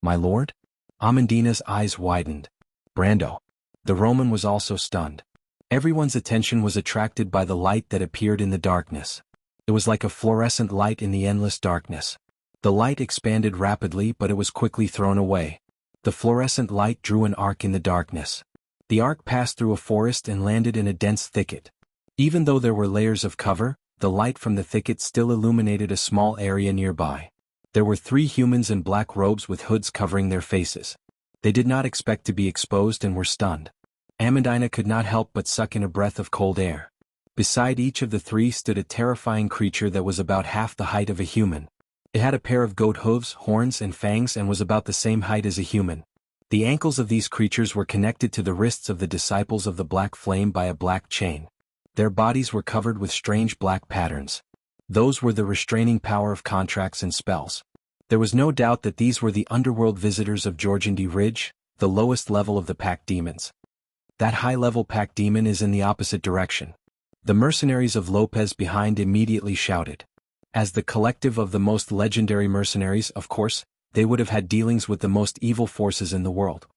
"My lord?" Amandina's eyes widened. "Brando." The Roman was also stunned. Everyone's attention was attracted by the light that appeared in the darkness. It was like a fluorescent light in the endless darkness. The light expanded rapidly, but it was quickly thrown away. The fluorescent light drew an arc in the darkness. The arc passed through a forest and landed in a dense thicket. Even though there were layers of cover, the light from the thicket still illuminated a small area nearby. There were 3 humans in black robes with hoods covering their faces. They did not expect to be exposed and were stunned. Amandina could not help but suck in a breath of cold air. Beside each of the 3 stood a terrifying creature that was about half the height of a human. It had a pair of goat hooves, horns and fangs and was about the same height as a human. The ankles of these creatures were connected to the wrists of the disciples of the Black Flame by a black chain. Their bodies were covered with strange black patterns. Those were the restraining power of contracts and spells. There was no doubt that these were the underworld visitors of Jorgindi Ridge, the lowest level of the pack demons. That high-level pack demon is in the opposite direction. The mercenaries of Lopez behind immediately shouted. As the collective of the most legendary mercenaries, of course, they would have had dealings with the most evil forces in the world.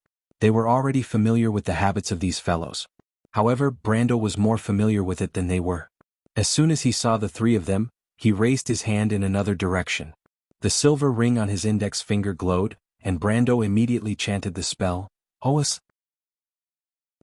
They were already familiar with the habits of these fellows. However, Brando was more familiar with it than they were. As soon as he saw the three of them, he raised his hand in another direction. The silver ring on his index finger glowed, and Brando immediately chanted the spell, Oas.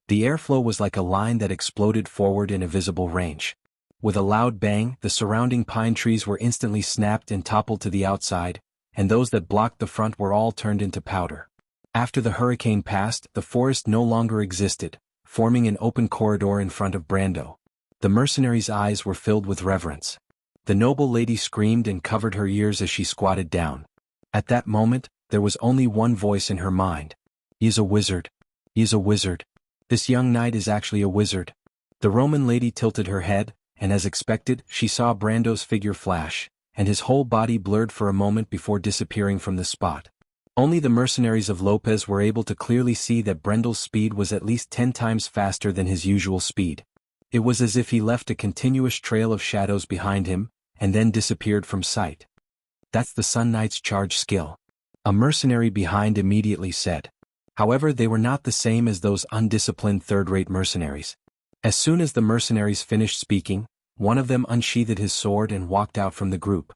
The airflow was like a line that exploded forward in a visible range. With a loud bang, the surrounding pine trees were instantly snapped and toppled to the outside, and those that blocked the front were all turned into powder. After the hurricane passed, the forest no longer existed, forming an open corridor in front of Brando. The mercenary's eyes were filled with reverence. The noble lady screamed and covered her ears as she squatted down. At that moment, there was only one voice in her mind. He is a wizard. He is a wizard. This young knight is actually a wizard. The Roman lady tilted her head, and as expected, she saw Brando's figure flash, and his whole body blurred for a moment before disappearing from the spot. Only the mercenaries of Lopez were able to clearly see that Brando's speed was at least 10 times faster than his usual speed. It was as if he left a continuous trail of shadows behind him, and then disappeared from sight. That's the Sun Knight's charge skill. A mercenary behind immediately said. However, they were not the same as those undisciplined third-rate mercenaries. As soon as the mercenaries finished speaking, one of them unsheathed his sword and walked out from the group.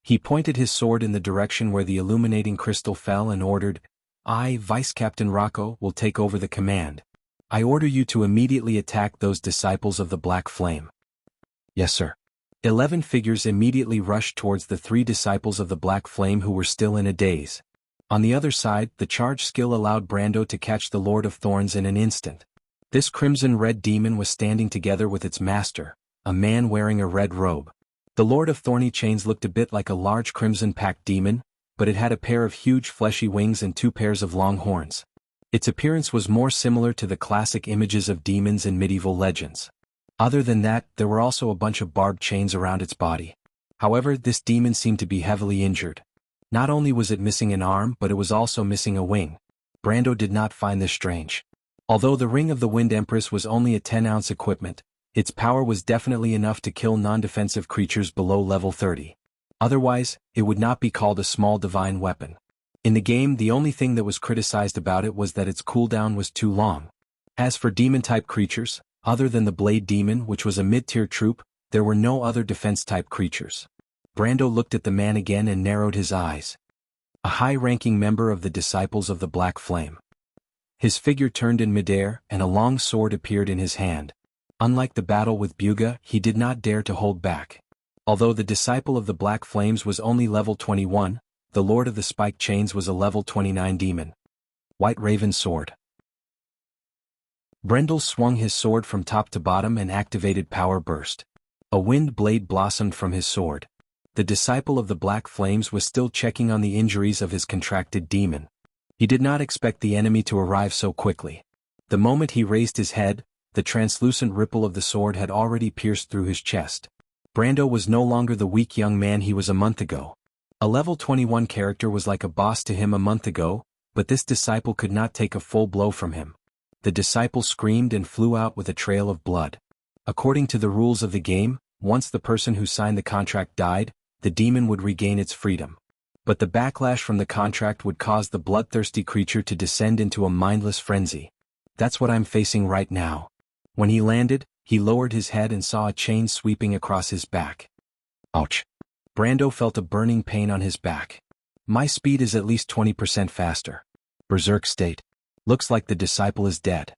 He pointed his sword in the direction where the illuminating crystal fell and ordered, I, Vice Captain Rocco, will take over the command. I order you to immediately attack those disciples of the Black Flame. Yes, sir. 11 figures immediately rushed towards the 3 disciples of the Black Flame who were still in a daze. On the other side, the charge skill allowed Brando to catch the Lord of Thorns in an instant. This crimson-red demon was standing together with its master, a man wearing a red robe. The Lord of Thorny Chains looked a bit like a large crimson-packed demon, but it had a pair of huge fleshy wings and 2 pairs of long horns. Its appearance was more similar to the classic images of demons in medieval legends. Other than that, there were also a bunch of barbed chains around its body. However, this demon seemed to be heavily injured. Not only was it missing an arm, but it was also missing a wing. Brando did not find this strange. Although the Ring of the Wind Empress was only a 10-ounce equipment, its power was definitely enough to kill non-defensive creatures below level 30. Otherwise, it would not be called a small divine weapon. In the game, the only thing that was criticized about it was that its cooldown was too long. As for demon-type creatures, other than the Blade Demon, which was a mid-tier troop, there were no other defense-type creatures. Brando looked at the man again and narrowed his eyes. A high-ranking member of the Disciples of the Black Flame. His figure turned in midair, and a long sword appeared in his hand. Unlike the battle with Buga, he did not dare to hold back. Although the Disciple of the Black Flames was only level 21, the Lord of the Spiked Chains was a level 29 demon. White Raven Sword. Brendel swung his sword from top to bottom and activated Power Burst. A wind blade blossomed from his sword. The Disciple of the Black Flames was still checking on the injuries of his contracted demon. He did not expect the enemy to arrive so quickly. The moment he raised his head, the translucent ripple of the sword had already pierced through his chest. Brando was no longer the weak young man he was a month ago. A level 21 character was like a boss to him a month ago, but this disciple could not take a full blow from him. The disciple screamed and flew out with a trail of blood. According to the rules of the game, once the person who signed the contract died, the demon would regain its freedom. But the backlash from the contract would cause the bloodthirsty creature to descend into a mindless frenzy. That's what I'm facing right now. When he landed, he lowered his head and saw a chain sweeping across his back. Ouch. Brando felt a burning pain on his back. My speed is at least 20% faster. Berserk state. Looks like the disciple is dead.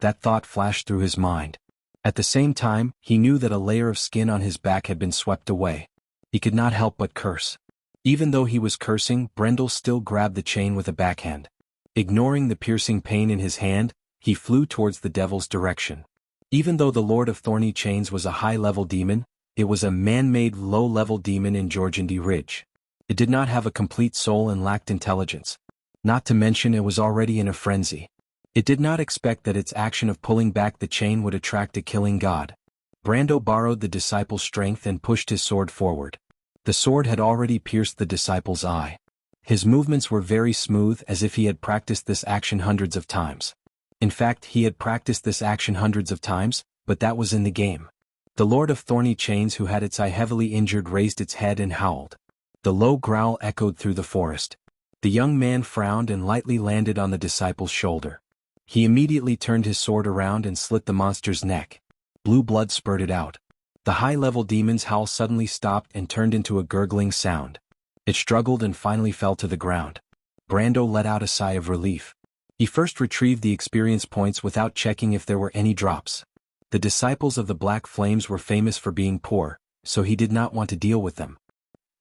That thought flashed through his mind. At the same time, he knew that a layer of skin on his back had been swept away. He could not help but curse. Even though he was cursing, Brendel still grabbed the chain with a backhand. Ignoring the piercing pain in his hand, he flew towards the devil's direction. Even though the Lord of Thorny Chains was a high-level demon, it was a man-made low-level demon in Jorgendy Ridge. It did not have a complete soul and lacked intelligence. Not to mention it was already in a frenzy. It did not expect that its action of pulling back the chain would attract a killing god. Brando borrowed the disciple's strength and pushed his sword forward. The sword had already pierced the disciple's eye. His movements were very smooth, as if he had practiced this action hundreds of times. In fact, he had practiced this action hundreds of times, but that was in the game. The Lord of Thorny Chains, who had its eye heavily injured, raised its head and howled. The low growl echoed through the forest. The young man frowned and lightly landed on the disciple's shoulder. He immediately turned his sword around and slit the monster's neck. Blue blood spurted out. The high-level demon's howl suddenly stopped and turned into a gurgling sound. It struggled and finally fell to the ground. Brando let out a sigh of relief. He first retrieved the experience points without checking if there were any drops. The disciples of the Black Flames were famous for being poor, so he did not want to deal with them.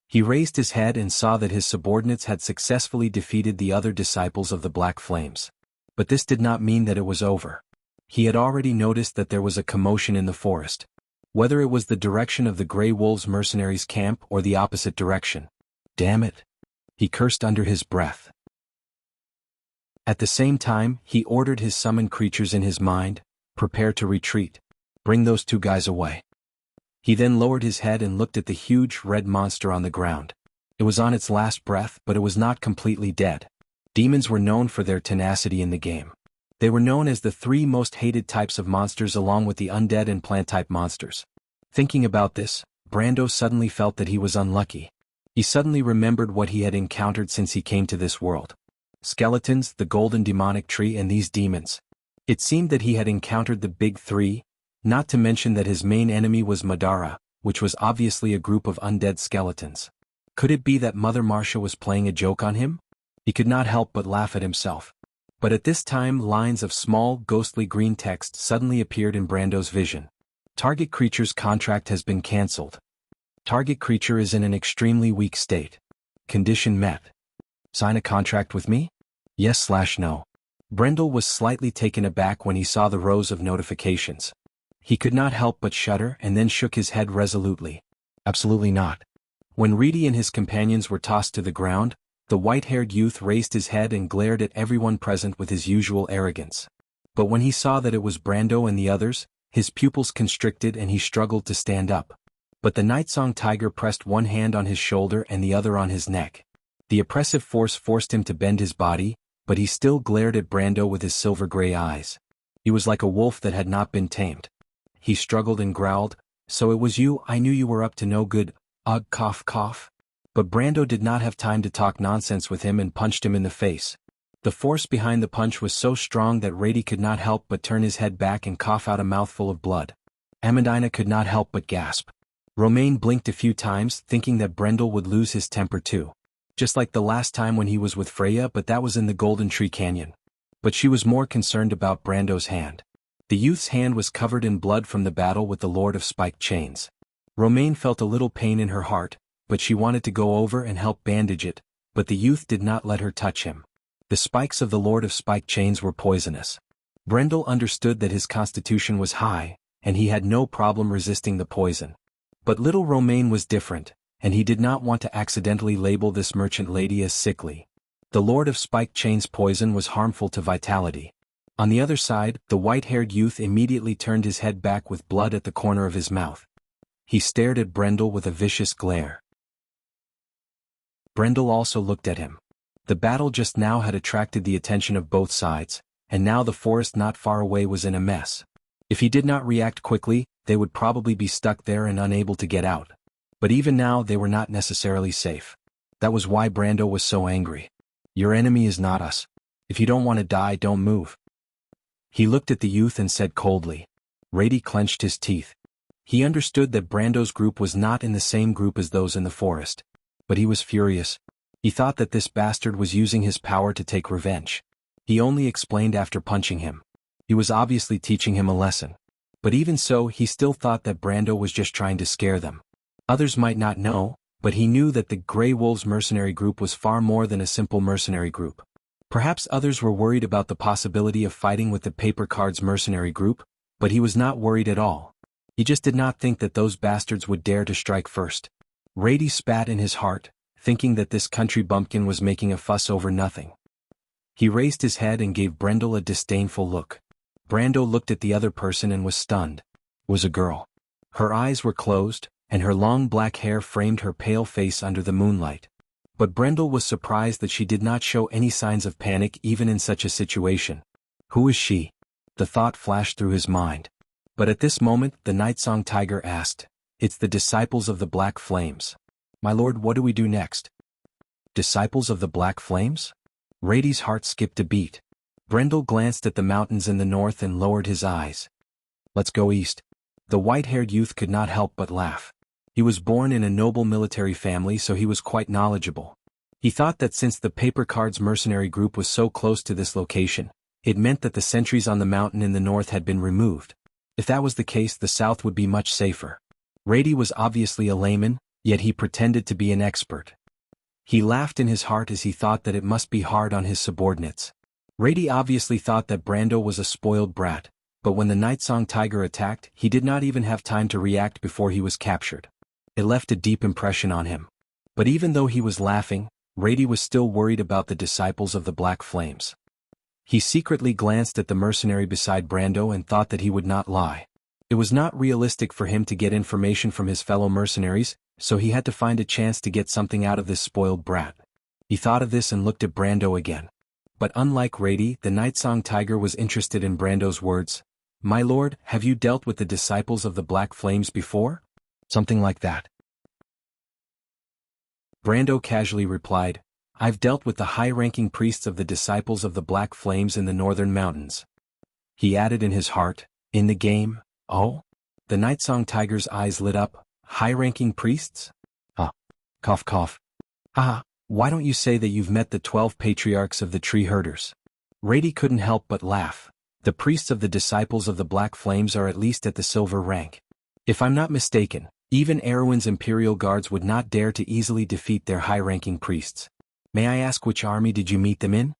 He raised his head and saw that his subordinates had successfully defeated the other disciples of the Black Flames. But this did not mean that it was over. He had already noticed that there was a commotion in the forest. Whether it was the direction of the Grey Wolves mercenaries' camp or the opposite direction. Damn it! He cursed under his breath. At the same time, he ordered his summoned creatures in his mind, prepare to retreat. Bring those two guys away. He then lowered his head and looked at the huge red monster on the ground. It was on its last breath, but it was not completely dead. Demons were known for their tenacity in the game. They were known as the three most hated types of monsters along with the undead and plant-type monsters. Thinking about this, Brando suddenly felt that he was unlucky. He suddenly remembered what he had encountered since he came to this world. Skeletons, the golden demonic tree, and these demons. It seemed that he had encountered the big three, not to mention that his main enemy was Madara, which was obviously a group of undead skeletons. Could it be that Mother Marcia was playing a joke on him? He could not help but laugh at himself. But at this time, lines of small, ghostly green text suddenly appeared in Brando's vision. Target creature's contract has been cancelled. Target creature is in an extremely weak state. Condition met. Sign a contract with me? Yes/no. Brendel was slightly taken aback when he saw the rows of notifications. He could not help but shudder and then shook his head resolutely. Absolutely not. When Reedy and his companions were tossed to the ground, the white-haired youth raised his head and glared at everyone present with his usual arrogance. But when he saw that it was Brando and the others, his pupils constricted and he struggled to stand up. But the Nightsong Tiger pressed one hand on his shoulder and the other on his neck. The oppressive force forced him to bend his body, but he still glared at Brando with his silver-gray eyes. He was like a wolf that had not been tamed. He struggled and growled, "So it was you. I knew you were up to no good, ugh, cough cough." But Brando did not have time to talk nonsense with him and punched him in the face. The force behind the punch was so strong that Rady could not help but turn his head back and cough out a mouthful of blood. Amandina could not help but gasp. Romaine blinked a few times, thinking that Brendel would lose his temper too. Just like the last time when he was with Freya, but that was in the Golden Tree Canyon. But she was more concerned about Brando's hand. The youth's hand was covered in blood from the battle with the Lord of Spiked Chains. Romaine felt a little pain in her heart, but she wanted to go over and help bandage it, but the youth did not let her touch him. The spikes of the Lord of Spiked Chains were poisonous. Brendel understood that his constitution was high, and he had no problem resisting the poison. But little Romaine was different, and he did not want to accidentally label this merchant lady as sickly. The Lord of Spiked Chains' poison was harmful to vitality. On the other side, the white-haired youth immediately turned his head back with blood at the corner of his mouth. He stared at Brendel with a vicious glare. Brendel also looked at him. The battle just now had attracted the attention of both sides, and now the forest not far away was in a mess. If he did not react quickly, they would probably be stuck there and unable to get out. But even now they were not necessarily safe. That was why Brando was so angry. Your enemy is not us. If you don't want to die, don't move. He looked at the youth and said coldly. Rady clenched his teeth. He understood that Brando's group was not in the same group as those in the forest. But he was furious. He thought that this bastard was using his power to take revenge. He only explained after punching him. He was obviously teaching him a lesson. But even so, he still thought that Brando was just trying to scare them. Others might not know, but he knew that the Grey Wolves mercenary group was far more than a simple mercenary group. Perhaps others were worried about the possibility of fighting with the Paper Cards mercenary group, but he was not worried at all. He just did not think that those bastards would dare to strike first. Rady spat in his heart, thinking that this country bumpkin was making a fuss over nothing. He raised his head and gave Brendel a disdainful look. Brando looked at the other person and was stunned. It was a girl. Her eyes were closed, and her long black hair framed her pale face under the moonlight. But Brendel was surprised that she did not show any signs of panic even in such a situation. Who is she? The thought flashed through his mind. But at this moment, the Night Song Tiger asked, "It's the disciples of the Black Flames. My lord, what do we do next?" Disciples of the Black Flames? Rady's heart skipped a beat. Brendel glanced at the mountains in the north and lowered his eyes. "Let's go east." The white-haired youth could not help but laugh. He was born in a noble military family, so he was quite knowledgeable. He thought that since the Paper Cards mercenary group was so close to this location, it meant that the sentries on the mountain in the north had been removed. If that was the case, the south would be much safer. Rady was obviously a layman, yet he pretended to be an expert. He laughed in his heart as he thought that it must be hard on his subordinates. Rady obviously thought that Brando was a spoiled brat, but when the Night Song Tiger attacked, he did not even have time to react before he was captured. It left a deep impression on him. But even though he was laughing, Rady was still worried about the disciples of the Black Flames. He secretly glanced at the mercenary beside Brando and thought that he would not lie. It was not realistic for him to get information from his fellow mercenaries, so he had to find a chance to get something out of this spoiled brat. He thought of this and looked at Brando again. But unlike Rady, the Night Song Tiger was interested in Brando's words. "My lord, have you dealt with the disciples of the Black Flames before?" "Something like that." Brando casually replied, "I've dealt with the high-ranking priests of the disciples of the Black Flames in the northern mountains." He added in his heart, "In the game, oh?" The Night Song Tiger's eyes lit up. "High-ranking priests? Cough cough. Why don't you say that you've met the 12 patriarchs of the tree herders?" Rady couldn't help but laugh. The priests of the disciples of the Black Flames are at least at the silver rank. If I'm not mistaken, even Erwin's Imperial Guards would not dare to easily defeat their high-ranking priests. "May I ask which army did you meet them in?"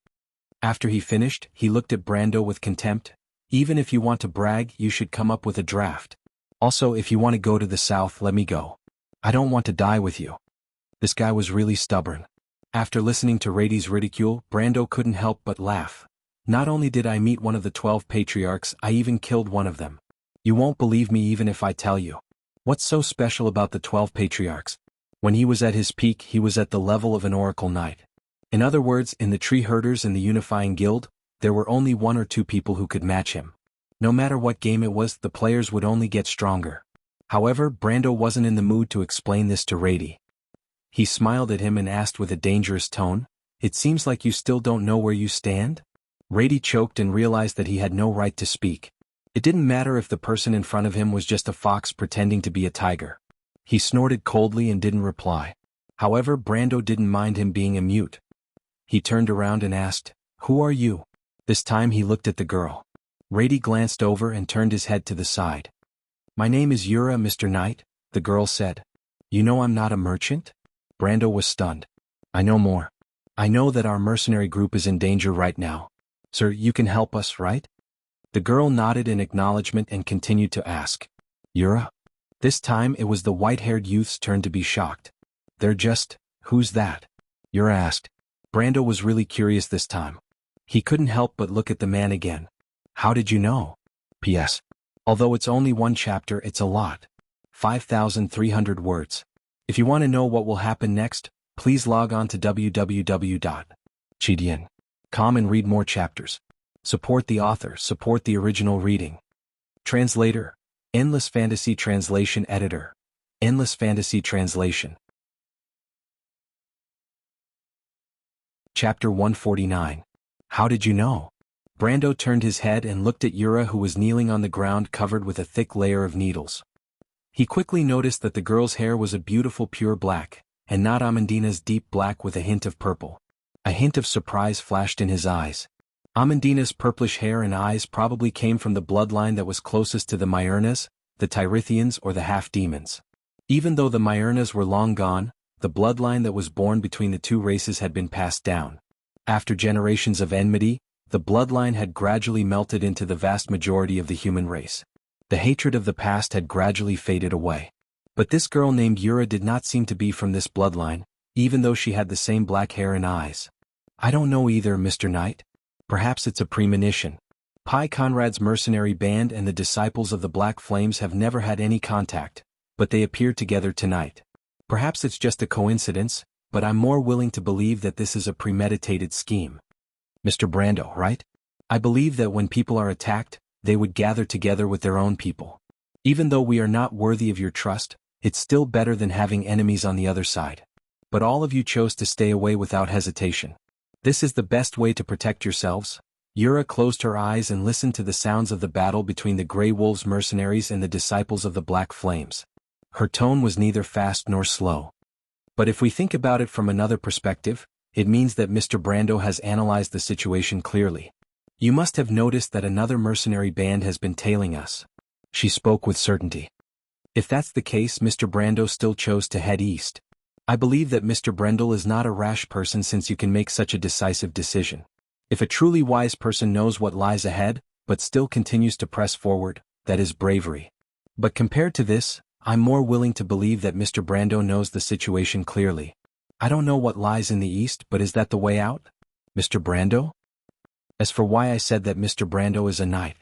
After he finished, he looked at Brando with contempt. "Even if you want to brag, you should come up with a draft. Also, if you want to go to the south, let me go. I don't want to die with you." This guy was really stubborn. After listening to Rady's ridicule, Brando couldn't help but laugh. "Not only did I meet one of the 12 patriarchs, I even killed one of them. You won't believe me even if I tell you. What's so special about the 12 patriarchs? When he was at his peak, he was at the level of an Oracle Knight. In other words, in the Tree Herders and the Unifying Guild, there were only one or two people who could match him. No matter what game it was, the players would only get stronger." However, Brando wasn't in the mood to explain this to Rady. He smiled at him and asked with a dangerous tone, "It seems like you still don't know where you stand?" Rady choked and realized that he had no right to speak. It didn't matter if the person in front of him was just a fox pretending to be a tiger. He snorted coldly and didn't reply. However, Brando didn't mind him being a mute. He turned around and asked, "Who are you?" This time he looked at the girl. Rady glanced over and turned his head to the side. "My name is Yura, Mr. Knight," the girl said. "You know I'm not a merchant?" Brando was stunned. "I know more. I know that our mercenary group is in danger right now. Sir, you can help us, right?" The girl nodded in acknowledgement and continued to ask, "Yura?" This time it was the white-haired youth's turn to be shocked. Who's that?" Yura asked. Brando was really curious this time. He couldn't help but look at the man again. "How did you know?" "P.S. Although it's only one chapter, it's a lot. 5,300 words. If you want to know what will happen next, please log on to www.chidian.com and read more chapters. Support the author, support the original reading. Translator, Endless Fantasy Translation Editor, Endless Fantasy Translation. Chapter 149. How did you know? Brando turned his head and looked at Yura, who was kneeling on the ground covered with a thick layer of needles. He quickly noticed that the girl's hair was a beautiful pure black, and not Amandina's deep black with a hint of purple. A hint of surprise flashed in his eyes. Amandina's purplish hair and eyes probably came from the bloodline that was closest to the Myernas, the Tyrithians or the half-demons. Even though the Myernas were long gone, the bloodline that was born between the two races had been passed down. After generations of enmity, the bloodline had gradually melted into the vast majority of the human race. The hatred of the past had gradually faded away. But this girl named Yura did not seem to be from this bloodline, even though she had the same black hair and eyes. "I don't know either, Mr. Knight. Perhaps it's a premonition. Pi Conrad's mercenary band and the disciples of the Black Flames have never had any contact, but they appeared together tonight. Perhaps it's just a coincidence, but I'm more willing to believe that this is a premeditated scheme. Mr. Brando, right? I believe that when people are attacked, they would gather together with their own people. Even though we are not worthy of your trust, it's still better than having enemies on the other side. But all of you chose to stay away without hesitation. This is the best way to protect yourselves. Yura closed her eyes and listened to the sounds of the battle between the Grey Wolves mercenaries and the disciples of the Black Flames. Her tone was neither fast nor slow. But if we think about it from another perspective, it means that Mr. Brando has analyzed the situation clearly. You must have noticed that another mercenary band has been tailing us. She spoke with certainty. If that's the case, Mr. Brando still chose to head east. I believe that Mr. Brendel is not a rash person since you can make such a decisive decision. If a truly wise person knows what lies ahead, but still continues to press forward, that is bravery. But compared to this, I'm more willing to believe that Mr. Brando knows the situation clearly. I don't know what lies in the east, but is that the way out? Mr. Brando? As for why I said that Mr. Brando is a knight,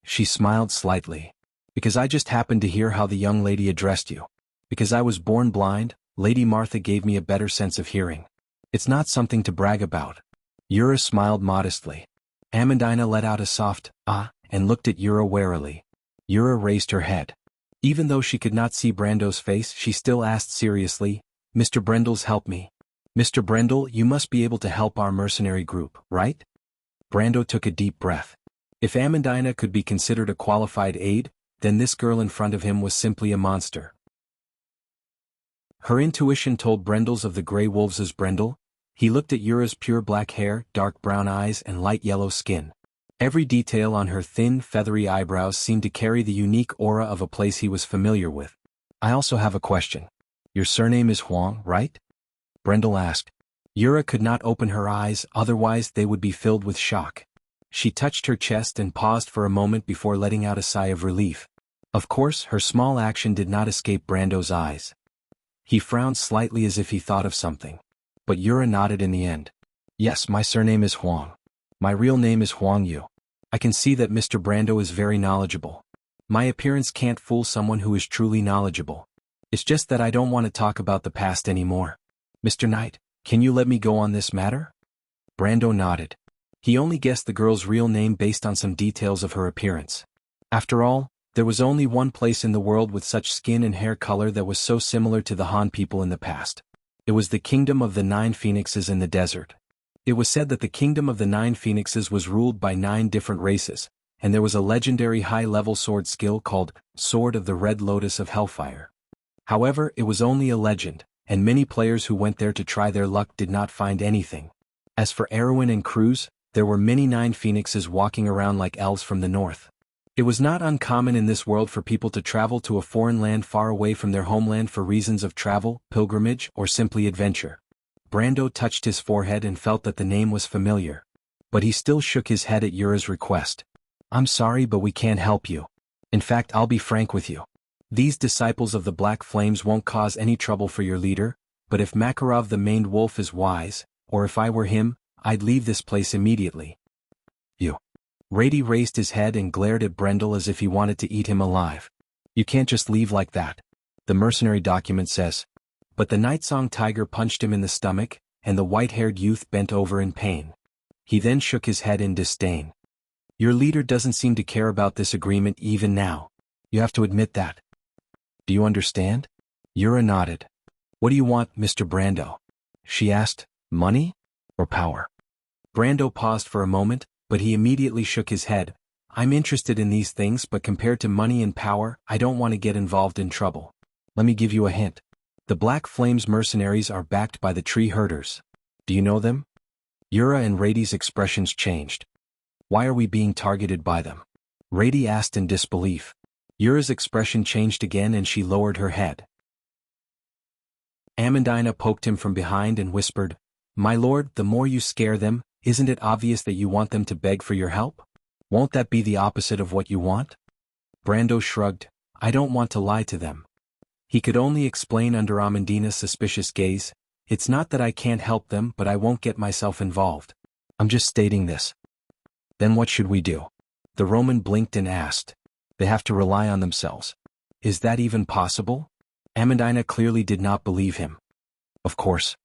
she smiled slightly. Because I just happened to hear how the young lady addressed you. Because I was born blind, Lady Martha gave me a better sense of hearing. It's not something to brag about. Yura smiled modestly. Amandina let out a soft, ah, and looked at Yura warily. Yura raised her head. Even though she could not see Brando's face, she still asked seriously, Mr. Brendel's help me. Mr. Brendel, you must be able to help our mercenary group, right? Brando took a deep breath. If Amandina could be considered a qualified aide, then this girl in front of him was simply a monster. Her intuition told Brendels of the Grey Wolves as Brendel. He looked at Yura's pure black hair, dark brown eyes and light yellow skin. Every detail on her thin, feathery eyebrows seemed to carry the unique aura of a place he was familiar with. I also have a question. Your surname is Huang, right? Brendel asked. Yura could not open her eyes, otherwise they would be filled with shock. She touched her chest and paused for a moment before letting out a sigh of relief. Of course, her small action did not escape Brando's eyes. He frowned slightly as if he thought of something. But Yura nodded in the end. Yes, my surname is Huang. My real name is Huang Yu. I can see that Mr. Brando is very knowledgeable. My appearance can't fool someone who is truly knowledgeable. It's just that I don't want to talk about the past anymore. Mr. Knight, can you let me go on this matter? Brando nodded. He only guessed the girl's real name based on some details of her appearance. After all, there was only one place in the world with such skin and hair color that was so similar to the Han people in the past. It was the kingdom of the 9 phoenixes in the desert. It was said that the kingdom of the 9 phoenixes was ruled by 9 different races, and there was a legendary high-level sword skill called Sword of the Red Lotus of Hellfire. However, it was only a legend, and many players who went there to try their luck did not find anything. As for Erwin and Cruz, there were many 9 phoenixes walking around like elves from the north. It was not uncommon in this world for people to travel to a foreign land far away from their homeland for reasons of travel, pilgrimage, or simply adventure. Brando touched his forehead and felt that the name was familiar. But he still shook his head at Yura's request. I'm sorry, but we can't help you. In fact, I'll be frank with you. These disciples of the Black Flames won't cause any trouble for your leader, but if Makarov the maned wolf is wise, or if I were him, I'd leave this place immediately. You. Rady raised his head and glared at Brendel as if he wanted to eat him alive. You can't just leave like that. The mercenary document says. But the Nightsong Tiger punched him in the stomach, and the white-haired youth bent over in pain. He then shook his head in disdain. Your leader doesn't seem to care about this agreement even now. You have to admit that. Do you understand? Yura nodded. What do you want, Mr. Brando? She asked. Money? Or power? Brando paused for a moment, but he immediately shook his head. I'm interested in these things, but compared to money and power, I don't want to get involved in trouble. Let me give you a hint. The Black Flames mercenaries are backed by the tree herders. Do you know them? Yura and Rady's expressions changed. Why are we being targeted by them? Rady asked in disbelief. Yura's expression changed again and she lowered her head. Amandina poked him from behind and whispered, My lord, the more you scare them, isn't it obvious that you want them to beg for your help? Won't that be the opposite of what you want? Brando shrugged. I don't want to lie to them. He could only explain under Amandina's suspicious gaze. It's not that I can't help them, but I won't get myself involved. I'm just stating this. Then what should we do? The Roman blinked and asked. They have to rely on themselves. Is that even possible? Amandina clearly did not believe him. Of course.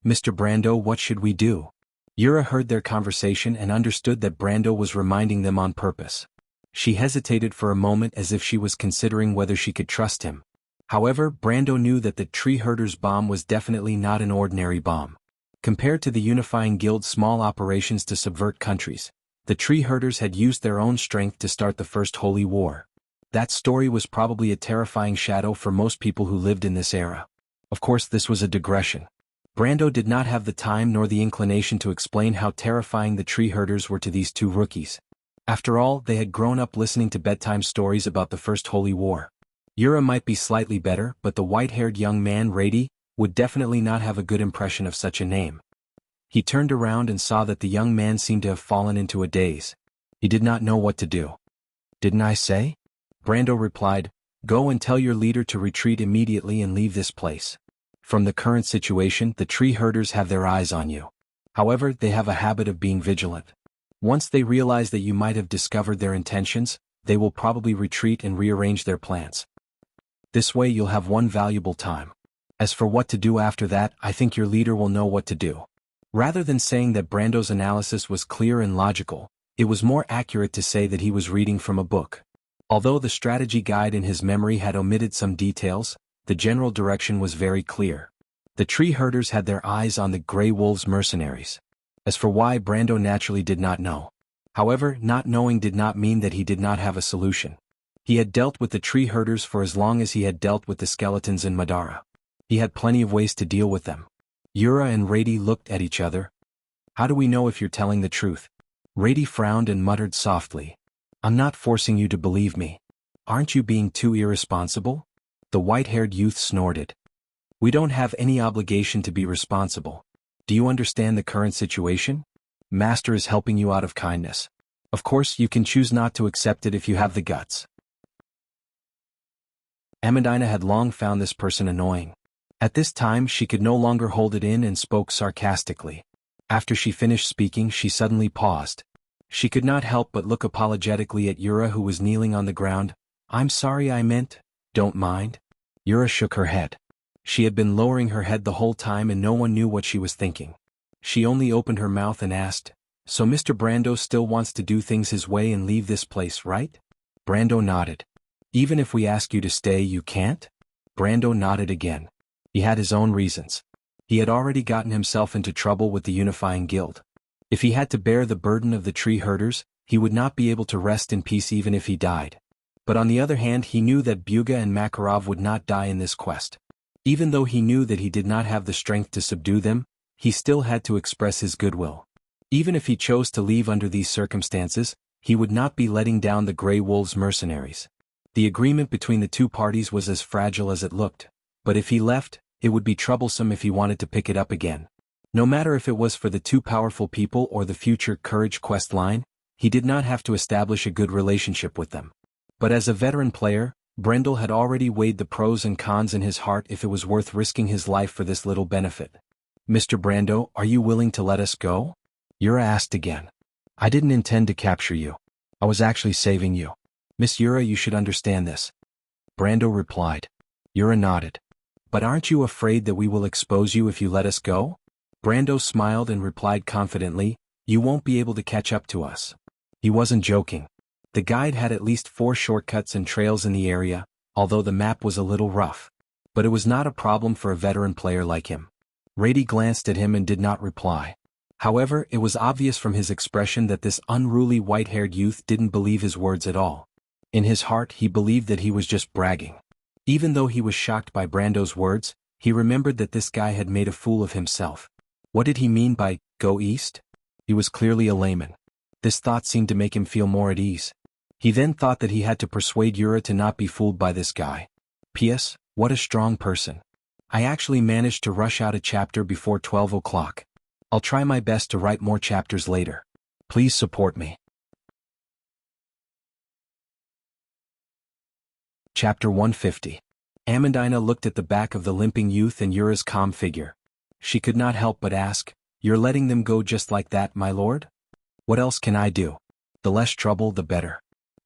Mr. Brando, what should we do? Yura heard their conversation and understood that Brando was reminding them on purpose. She hesitated for a moment as if she was considering whether she could trust him. However, Brando knew that the tree herder's bomb was definitely not an ordinary bomb. Compared to the Unifying Guild's small operations to subvert countries, the tree herders had used their own strength to start the First Holy War. That story was probably a terrifying shadow for most people who lived in this era. Of course, this was a digression. Brando did not have the time nor the inclination to explain how terrifying the tree herders were to these two rookies. After all, they had grown up listening to bedtime stories about the First Holy War. Yura might be slightly better, but the white-haired young man, Rady, would definitely not have a good impression of such a name. He turned around and saw that the young man seemed to have fallen into a daze. He did not know what to do. "Didn't I say?" Brando replied, "Go and tell your leader to retreat immediately and leave this place. From the current situation, the tree herders have their eyes on you. However, they have a habit of being vigilant. Once they realize that you might have discovered their intentions, they will probably retreat and rearrange their plans. This way you'll have one valuable time. As for what to do after that, I think your leader will know what to do." Rather than saying that Brando's analysis was clear and logical, it was more accurate to say that he was reading from a book. Although the strategy guide in his memory had omitted some details, the general direction was very clear. The tree herders had their eyes on the Grey Wolves mercenaries. As for why, Brando naturally did not know. However, not knowing did not mean that he did not have a solution. He had dealt with the tree herders for as long as he had dealt with the skeletons in Madara. He had plenty of ways to deal with them. Yura and Rady looked at each other. "How do we know if you're telling the truth?" Rady frowned and muttered softly, "I'm not forcing you to believe me. Aren't you being too irresponsible?" The white-haired youth snorted. "We don't have any obligation to be responsible. Do you understand the current situation? Master is helping you out of kindness. Of course, you can choose not to accept it if you have the guts." Amandina had long found this person annoying. At this time she could no longer hold it in and spoke sarcastically. After she finished speaking, she suddenly paused. She could not help but look apologetically at Yura, who was kneeling on the ground. "I'm sorry, I meant, don't mind." Yura shook her head. She had been lowering her head the whole time and no one knew what she was thinking. She only opened her mouth and asked, "So Mr. Brando still wants to do things his way and leave this place, right?" Brando nodded. "Even if we ask you to stay, you can't?" Brando nodded again. He had his own reasons. He had already gotten himself into trouble with the Unifying Guild. If he had to bear the burden of the tree herders, he would not be able to rest in peace even if he died. But on the other hand, he knew that Byuga and Makarov would not die in this quest. Even though he knew that he did not have the strength to subdue them, he still had to express his goodwill. Even if he chose to leave under these circumstances, he would not be letting down the Grey Wolves mercenaries. The agreement between the two parties was as fragile as it looked, but if he left, it would be troublesome if he wanted to pick it up again. No matter if it was for the two powerful people or the future Courage quest line, he did not have to establish a good relationship with them. But as a veteran player, Brendel had already weighed the pros and cons in his heart if it was worth risking his life for this little benefit. "Mr. Brando, are you willing to let us go?" Yura asked again. "I didn't intend to capture you. I was actually saving you. Miss Yura, you should understand this." Brando replied. Yura nodded. "But aren't you afraid that we will expose you if you let us go?" Brando smiled and replied confidently, "You won't be able to catch up to us." He wasn't joking. The guide had at least 4 shortcuts and trails in the area, although the map was a little rough. But it was not a problem for a veteran player like him. Rady glanced at him and did not reply. However, it was obvious from his expression that this unruly white-haired youth didn't believe his words at all. In his heart, he believed that he was just bragging. Even though he was shocked by Brando's words, he remembered that this guy had made a fool of himself. What did he mean by, "go east"? He was clearly a layman. This thought seemed to make him feel more at ease. He then thought that he had to persuade Yura to not be fooled by this guy. P.S. What a strong person. I actually managed to rush out a chapter before 12 o'clock. I'll try my best to write more chapters later. Please support me. Chapter 150. Amandina looked at the back of the limping youth and Yura's calm figure. She could not help but ask, "You're letting them go just like that, my lord?" "What else can I do? The less trouble, the better."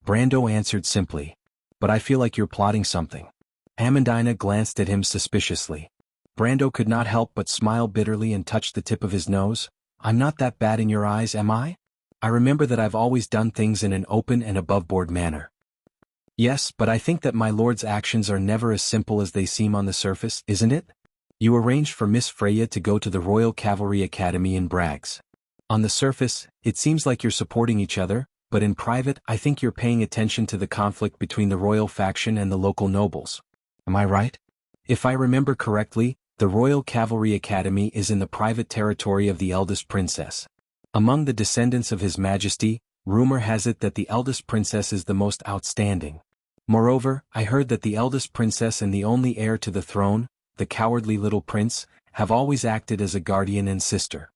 Brando answered simply. "But I feel like you're plotting something." Amandina glanced at him suspiciously. Brando could not help but smile bitterly and touch the tip of his nose. "I'm not that bad in your eyes, am I?" I remember that I've always done things in an open and above-board manner. Yes, but I think that my lord's actions are never as simple as they seem on the surface, isn't it? You arranged for Miss Freya to go to the Royal Cavalry Academy in Brags. On the surface, it seems like you're supporting each other, but in private I think you're paying attention to the conflict between the royal faction and the local nobles. Am I right? If I remember correctly, the Royal Cavalry Academy is in the private territory of the eldest princess. Among the descendants of His Majesty, rumor has it that the eldest princess is the most outstanding. Moreover, I heard that the eldest princess and the only heir to the throne, the cowardly little prince, have always acted as a guardian and sister.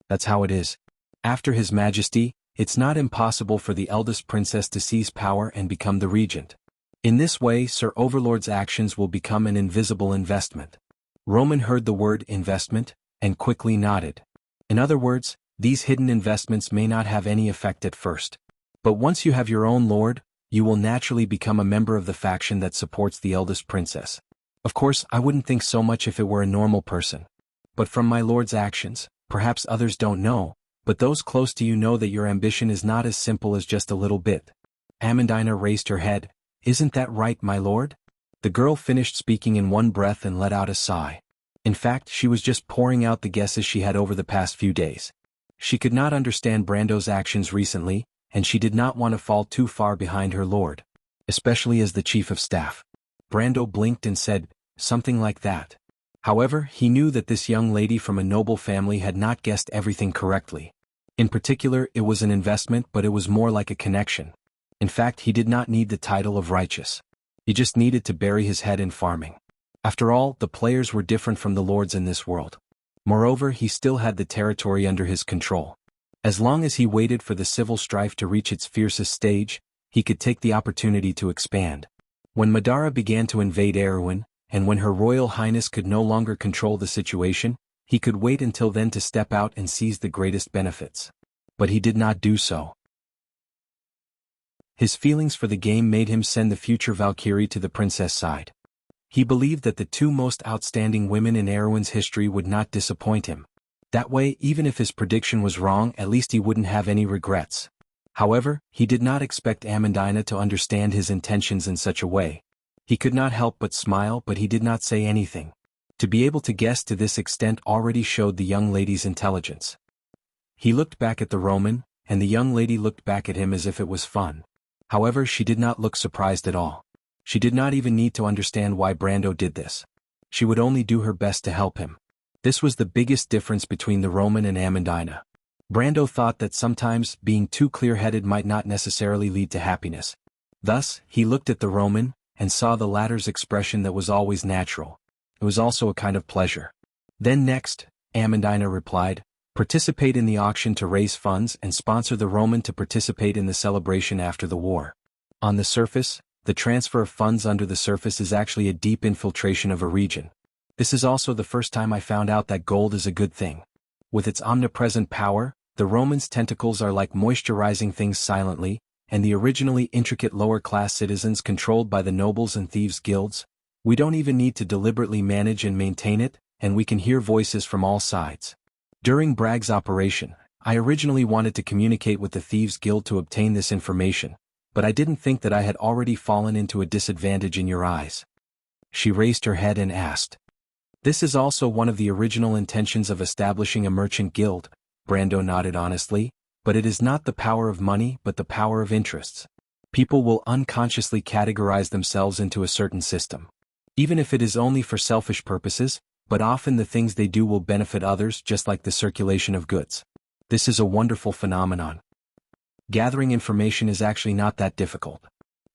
That's how it is. After His Majesty, it's not impossible for the eldest princess to seize power and become the regent. In this way, Sir Overlord's actions will become an invisible investment. Roman heard the word investment, and quickly nodded. In other words, these hidden investments may not have any effect at first. But once you have your own lord, you will naturally become a member of the faction that supports the eldest princess. Of course, I wouldn't think so much if it were a normal person. But from my lord's actions, perhaps others don't know, but those close to you know that your ambition is not as simple as just a little bit. Amandina raised her head. Isn't that right, my lord? The girl finished speaking in one breath and let out a sigh. In fact, she was just pouring out the guesses she had over the past few days. She could not understand Brando's actions recently, and she did not want to fall too far behind her lord. Especially as the chief of staff. Brando blinked and said, something like that. However, he knew that this young lady from a noble family had not guessed everything correctly. In particular, it was an investment, but it was more like a connection. In fact, he did not need the title of righteous. He just needed to bury his head in farming. After all, the players were different from the lords in this world. Moreover, he still had the territory under his control. As long as he waited for the civil strife to reach its fiercest stage, he could take the opportunity to expand. When Madara began to invade Erewhon, and when Her Royal Highness could no longer control the situation, he could wait until then to step out and seize the greatest benefits. But he did not do so. His feelings for the game made him send the future Valkyrie to the princess side. He believed that the two most outstanding women in Erewhon's history would not disappoint him. That way, even if his prediction was wrong, at least he wouldn't have any regrets. However, he did not expect Amandina to understand his intentions in such a way. He could not help but smile, but he did not say anything. To be able to guess to this extent already showed the young lady's intelligence. He looked back at the Roman, and the young lady looked back at him as if it was fun. However, she did not look surprised at all. She did not even need to understand why Brando did this. She would only do her best to help him. This was the biggest difference between the Roman and Amandina. Brando thought that sometimes being too clear-headed might not necessarily lead to happiness. Thus, he looked at the Roman, and saw the latter's expression that was always natural. It was also a kind of pleasure. Then next, Amandina replied, participate in the auction to raise funds and sponsor the Roman to participate in the celebration after the war. On the surface, the transfer of funds under the surface is actually a deep infiltration of a region. This is also the first time I found out that gold is a good thing. With its omnipresent power, the Romans' tentacles are like moisturizing things silently, and the originally intricate lower-class citizens controlled by the nobles and thieves' guilds, we don't even need to deliberately manage and maintain it, and we can hear voices from all sides. During Bragg's operation, I originally wanted to communicate with the Thieves' Guild to obtain this information, but I didn't think that I had already fallen into a disadvantage in your eyes. She raised her head and asked. This is also one of the original intentions of establishing a merchant guild, Brando nodded honestly, but it is not the power of money but the power of interests. People will unconsciously categorize themselves into a certain system. Even if it is only for selfish purposes, but often the things they do will benefit others, just like the circulation of goods. This is a wonderful phenomenon. Gathering information is actually not that difficult.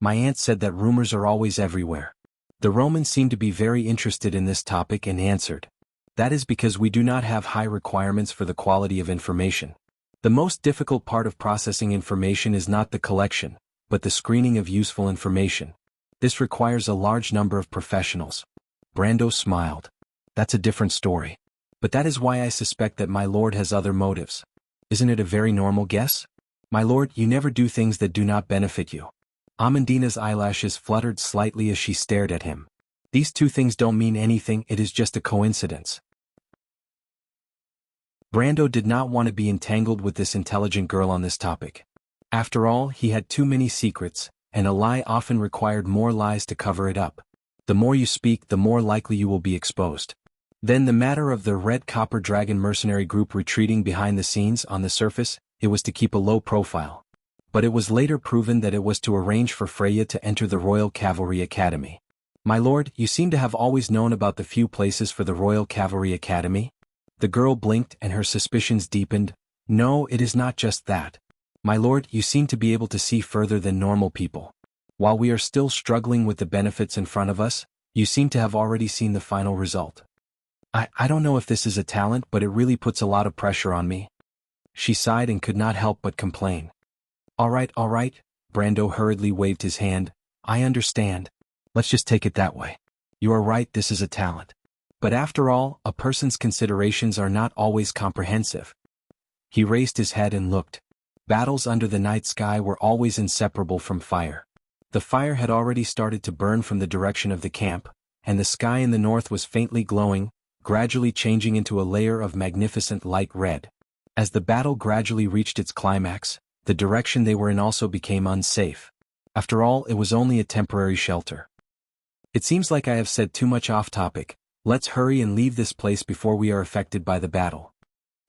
My aunt said that rumors are always everywhere. The Romans seemed to be very interested in this topic and answered. That is because we do not have high requirements for the quality of information. The most difficult part of processing information is not the collection, but the screening of useful information. This requires a large number of professionals. Brando smiled. That's a different story. But that is why I suspect that my lord has other motives. Isn't it a very normal guess? My lord, you never do things that do not benefit you. Amandina's eyelashes fluttered slightly as she stared at him. These two things don't mean anything, it is just a coincidence. Brando did not want to be entangled with this intelligent girl on this topic. After all, he had too many secrets, and a lie often required more lies to cover it up. The more you speak, the more likely you will be exposed. Then the matter of the Red Copper Dragon mercenary group retreating behind the scenes. On the surface, it was to keep a low profile. But it was later proven that it was to arrange for Freya to enter the Royal Cavalry Academy. My lord, you seem to have always known about the few places for the Royal Cavalry Academy? The girl blinked and her suspicions deepened. No, it is not just that. My lord, you seem to be able to see further than normal people. While we are still struggling with the benefits in front of us, you seem to have already seen the final result. I don't know if this is a talent, but it really puts a lot of pressure on me. She sighed and could not help but complain. All right, Brando hurriedly waved his hand. I understand. Let's just take it that way. You are right, this is a talent. But after all, a person's considerations are not always comprehensive. He raised his head and looked. Battles under the night sky were always inseparable from fire. The fire had already started to burn from the direction of the camp, and the sky in the north was faintly glowing, gradually changing into a layer of magnificent light red. As the battle gradually reached its climax, the direction they were in also became unsafe. After all, it was only a temporary shelter. It seems like I have said too much off topic. Let's hurry and leave this place before we are affected by the battle.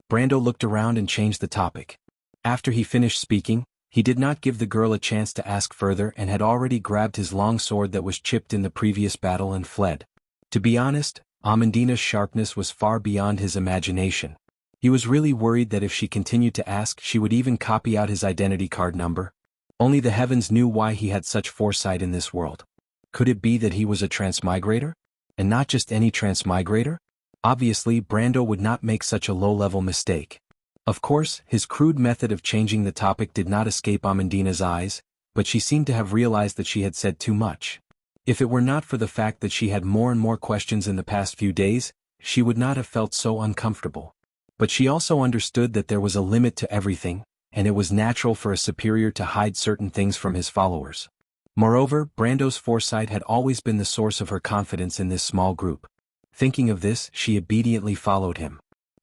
Brando looked around and changed the topic. After he finished speaking, he did not give the girl a chance to ask further and had already grabbed his long sword that was chipped in the previous battle and fled. To be honest, Amandina's sharpness was far beyond his imagination. He was really worried that if she continued to ask, she would even copy out his identity card number. Only the heavens knew why he had such foresight in this world. Could it be that he was a transmigrator? And not just any transmigrator? Obviously, Brando would not make such a low-level mistake. Of course, his crude method of changing the topic did not escape Amandina's eyes, but she seemed to have realized that she had said too much. If it were not for the fact that she had more and more questions in the past few days, she would not have felt so uncomfortable. But she also understood that there was a limit to everything, and it was natural for a superior to hide certain things from his followers. Moreover, Brando's foresight had always been the source of her confidence in this small group. Thinking of this, she obediently followed him.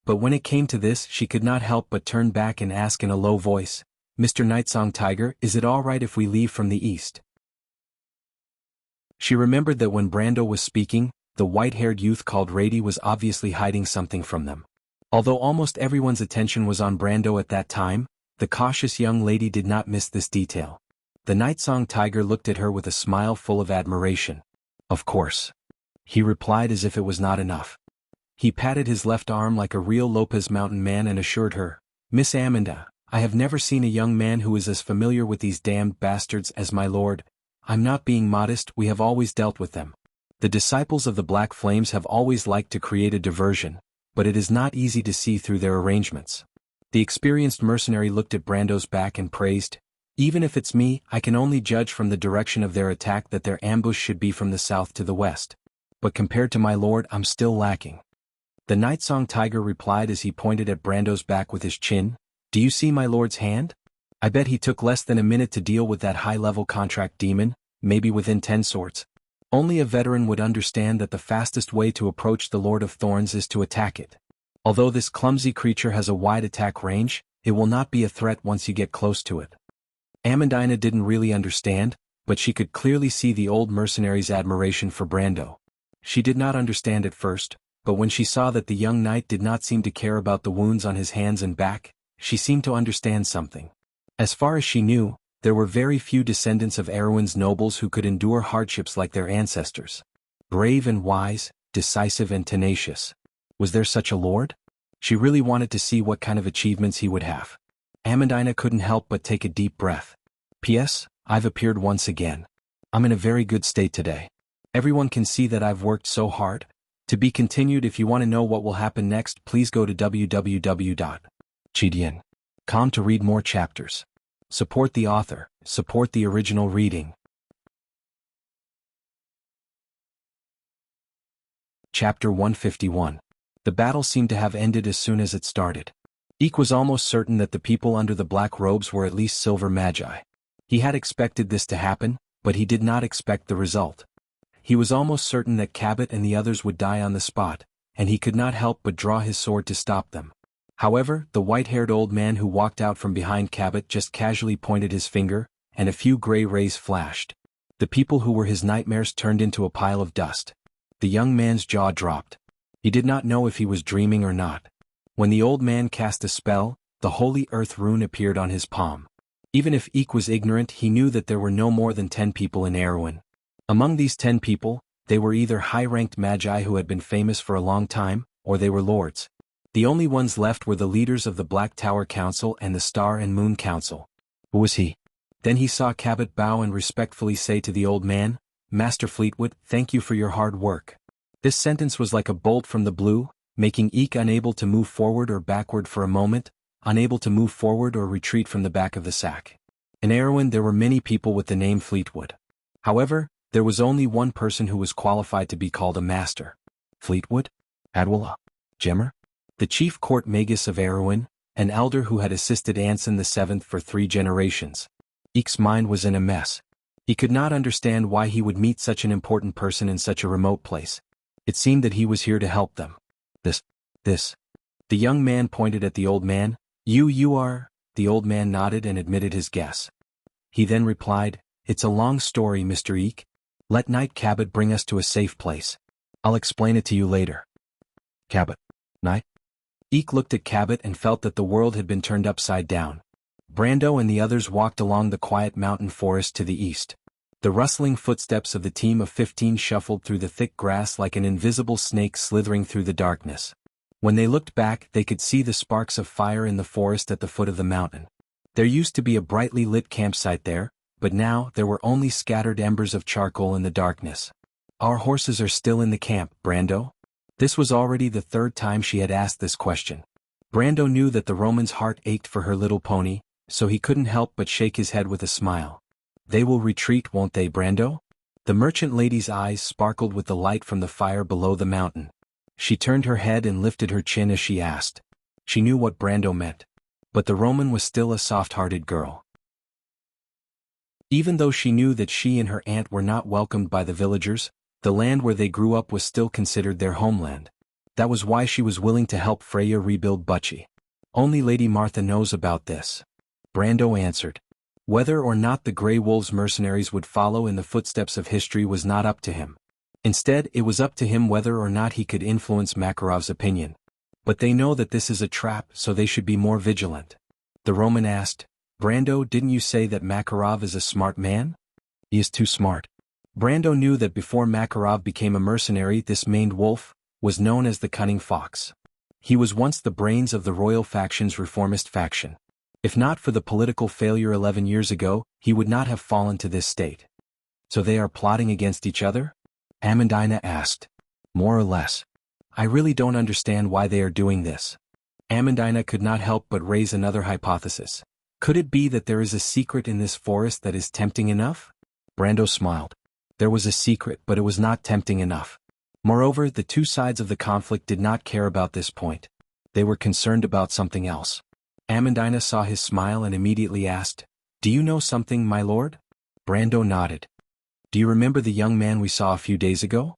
But when it came to this, she could not help but turn back and ask in a low voice, Mr. Nightsong Tiger, is it all right if we leave from the east? She remembered that when Brando was speaking, the white-haired youth called Rady was obviously hiding something from them. Although almost everyone's attention was on Brando at that time, the cautious young lady did not miss this detail. The Nightsong Tiger looked at her with a smile full of admiration. Of course. He replied as if it was not enough. He patted his left arm like a real Lopez Mountain man and assured her, Miss Amanda, I have never seen a young man who is as familiar with these damned bastards as my lord. I'm not being modest, we have always dealt with them. The disciples of the Black Flames have always liked to create a diversion, but it is not easy to see through their arrangements. The experienced mercenary looked at Brando's back and praised, Even if it's me, I can only judge from the direction of their attack that their ambush should be from the south to the west. But compared to my lord, I'm still lacking. The Nightsong Tiger replied as he pointed at Brando's back with his chin, Do you see my lord's hand? I bet he took less than a minute to deal with that high-level contract demon, maybe within 10 swords. Only a veteran would understand that the fastest way to approach the Lord of Thorns is to attack it. Although this clumsy creature has a wide attack range, it will not be a threat once you get close to it. Amandina didn't really understand, but she could clearly see the old mercenary's admiration for Brando. She did not understand at first, but when she saw that the young knight did not seem to care about the wounds on his hands and back, she seemed to understand something. As far as she knew, there were very few descendants of Erwin's nobles who could endure hardships like their ancestors. Brave and wise, decisive and tenacious. Was there such a lord? She really wanted to see what kind of achievements he would have. Amandina couldn't help but take a deep breath. P.S. I've appeared once again. I'm in a very good state today. Everyone can see that I've worked so hard. To be continued. If you want to know what will happen next, please go to www.chidian.com to read more chapters. Support the author, support the original reading. Chapter 151. The battle seemed to have ended as soon as it started. Eek was almost certain that the people under the black robes were at least silver magi. He had expected this to happen, but he did not expect the result. He was almost certain that Cabot and the others would die on the spot, and he could not help but draw his sword to stop them. However, the white-haired old man who walked out from behind Cabot just casually pointed his finger, and a few gray rays flashed. The people who were his nightmares turned into a pile of dust. The young man's jaw dropped. He did not know if he was dreaming or not. When the old man cast a spell, the Holy Earth rune appeared on his palm. Even if Eek was ignorant, he knew that there were no more than 10 people in Erewhon. Among these 10 people, they were either high-ranked magi who had been famous for a long time, or they were lords. The only ones left were the leaders of the Black Tower Council and the Star and Moon Council. Who was he? Then he saw Cabot bow and respectfully say to the old man, "Master Fleetwood, thank you for your hard work." This sentence was like a bolt from the blue, making Eek unable to move forward or backward for a moment, unable to move forward or retreat from the back of the sack. In Erewhon there were many people with the name Fleetwood. However, there was only one person who was qualified to be called a master. Fleetwood? Adwala? Gemmer? The chief court magus of Erewhon, an elder who had assisted Anson VII for 3 generations. Eek's mind was in a mess. He could not understand why he would meet such an important person in such a remote place. It seemed that he was here to help them. This. The young man pointed at the old man. You are? The old man nodded and admitted his guess. He then replied, "It's a long story, Mr. Eek. Let Knight Cabot bring us to a safe place. I'll explain it to you later." Cabot. Knight? Eek looked at Cabot and felt that the world had been turned upside down. Brando and the others walked along the quiet mountain forest to the east. The rustling footsteps of the team of 15 shuffled through the thick grass like an invisible snake slithering through the darkness. When they looked back, they could see the sparks of fire in the forest at the foot of the mountain. There used to be a brightly lit campsite there, but now there were only scattered embers of charcoal in the darkness. "Our horses are still in the camp, Brando?" This was already the 3rd time she had asked this question. Brando knew that the Roman's heart ached for her little pony, so he couldn't help but shake his head with a smile. "They will retreat, won't they, Brando?" The merchant lady's eyes sparkled with the light from the fire below the mountain. She turned her head and lifted her chin as she asked. She knew what Brando meant. But the Roman was still a soft-hearted girl. Even though she knew that she and her aunt were not welcomed by the villagers, the land where they grew up was still considered their homeland. That was why she was willing to help Freya rebuild Butchie. "Only Lady Martha knows about this," Brando answered. Whether or not the Grey Wolves mercenaries would follow in the footsteps of history was not up to him. Instead, it was up to him whether or not he could influence Makarov's opinion. "But they know that this is a trap, so they should be more vigilant." The Roman asked, "Brando, didn't you say that Makarov is a smart man?" "He is too smart." Brando knew that before Makarov became a mercenary, this maned wolf was known as the Cunning Fox. He was once the brains of the royal faction's reformist faction. If not for the political failure 11 years ago, he would not have fallen to this state. "So they are plotting against each other?" Amandina asked. "More or less. I really don't understand why they are doing this." Amandina could not help but raise another hypothesis. Could it be that there is a secret in this forest that is tempting enough? Brando smiled. There was a secret, but it was not tempting enough. Moreover, the 2 sides of the conflict did not care about this point. They were concerned about something else. Amandina saw his smile and immediately asked, "Do you know something, my lord?" Brando nodded. "Do you remember the young man we saw a few days ago?"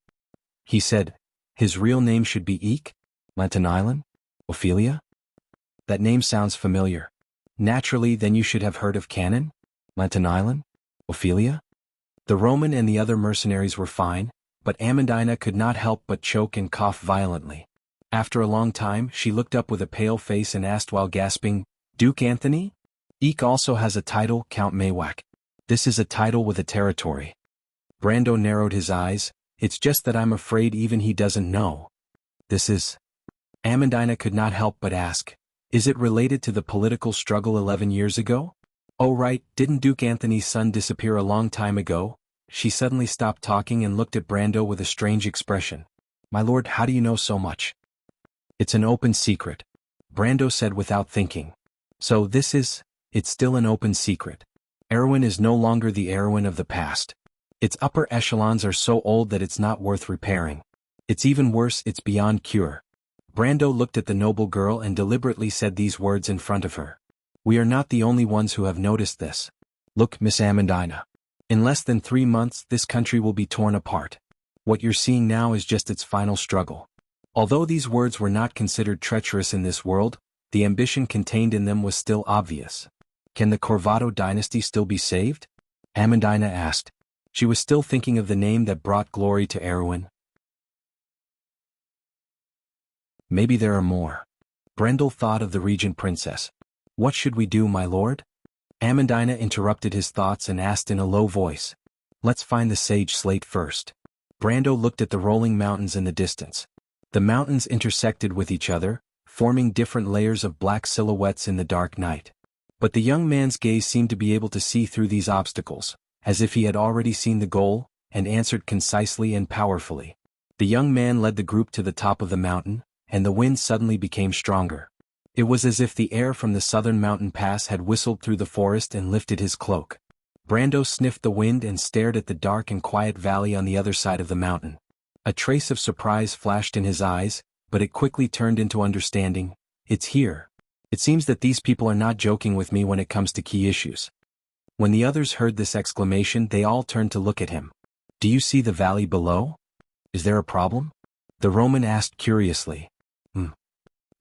He said, "His real name should be Eek? Lantan Island? Ophelia?" "That name sounds familiar." "Naturally, then you should have heard of Cannon? Lantan Island? Ophelia?" The Roman and the other mercenaries were fine, but Amandina could not help but choke and cough violently. After a long time, she looked up with a pale face and asked while gasping, "Duke Anthony? Eek also has a title, Count Maywak. This is a title with a territory." Brando narrowed his eyes. "It's just that I'm afraid even he doesn't know." "This is..." Amandina could not help but ask, "Is it related to the political struggle 11 years ago?" "Oh right, didn't Duke Anthony's son disappear a long time ago?" She suddenly stopped talking and looked at Brando with a strange expression. "My lord, how do you know so much?" "It's an open secret," Brando said without thinking. "So it's still an open secret. Erewhon is no longer the Erewhon of the past. Its upper echelons are so old that it's not worth repairing. It's even worse, it's beyond cure." Brando looked at the noble girl and deliberately said these words in front of her. "We are not the only ones who have noticed this. Look, Miss Amandina. In less than 3 months, this country will be torn apart. What you're seeing now is just its final struggle." Although these words were not considered treacherous in this world, The ambition contained in them was still obvious. Can the Corvado dynasty still be saved? Amandina asked. She was still thinking of the name that brought glory to Erwin. Maybe there are more. Brendel thought of the regent princess. What should we do, my lord? Amandina interrupted his thoughts and asked in a low voice. Let's find the sage slate first. Brando looked at the rolling mountains in the distance. The mountains intersected with each other, forming different layers of black silhouettes in the dark night. But the young man's gaze seemed to be able to see through these obstacles, as if he had already seen the goal, and answered concisely and powerfully. The young man led the group to the top of the mountain, and the wind suddenly became stronger. It was as if the air from the southern mountain pass had whistled through the forest and lifted his cloak. Brando sniffed the wind and stared at the dark and quiet valley on the other side of the mountain. A trace of surprise flashed in his eyes, but it quickly turned into understanding. It's here. It seems that these people are not joking with me when it comes to key issues. When the others heard this exclamation, they all turned to look at him. Do you see the valley below? Is there a problem? The Roman asked curiously.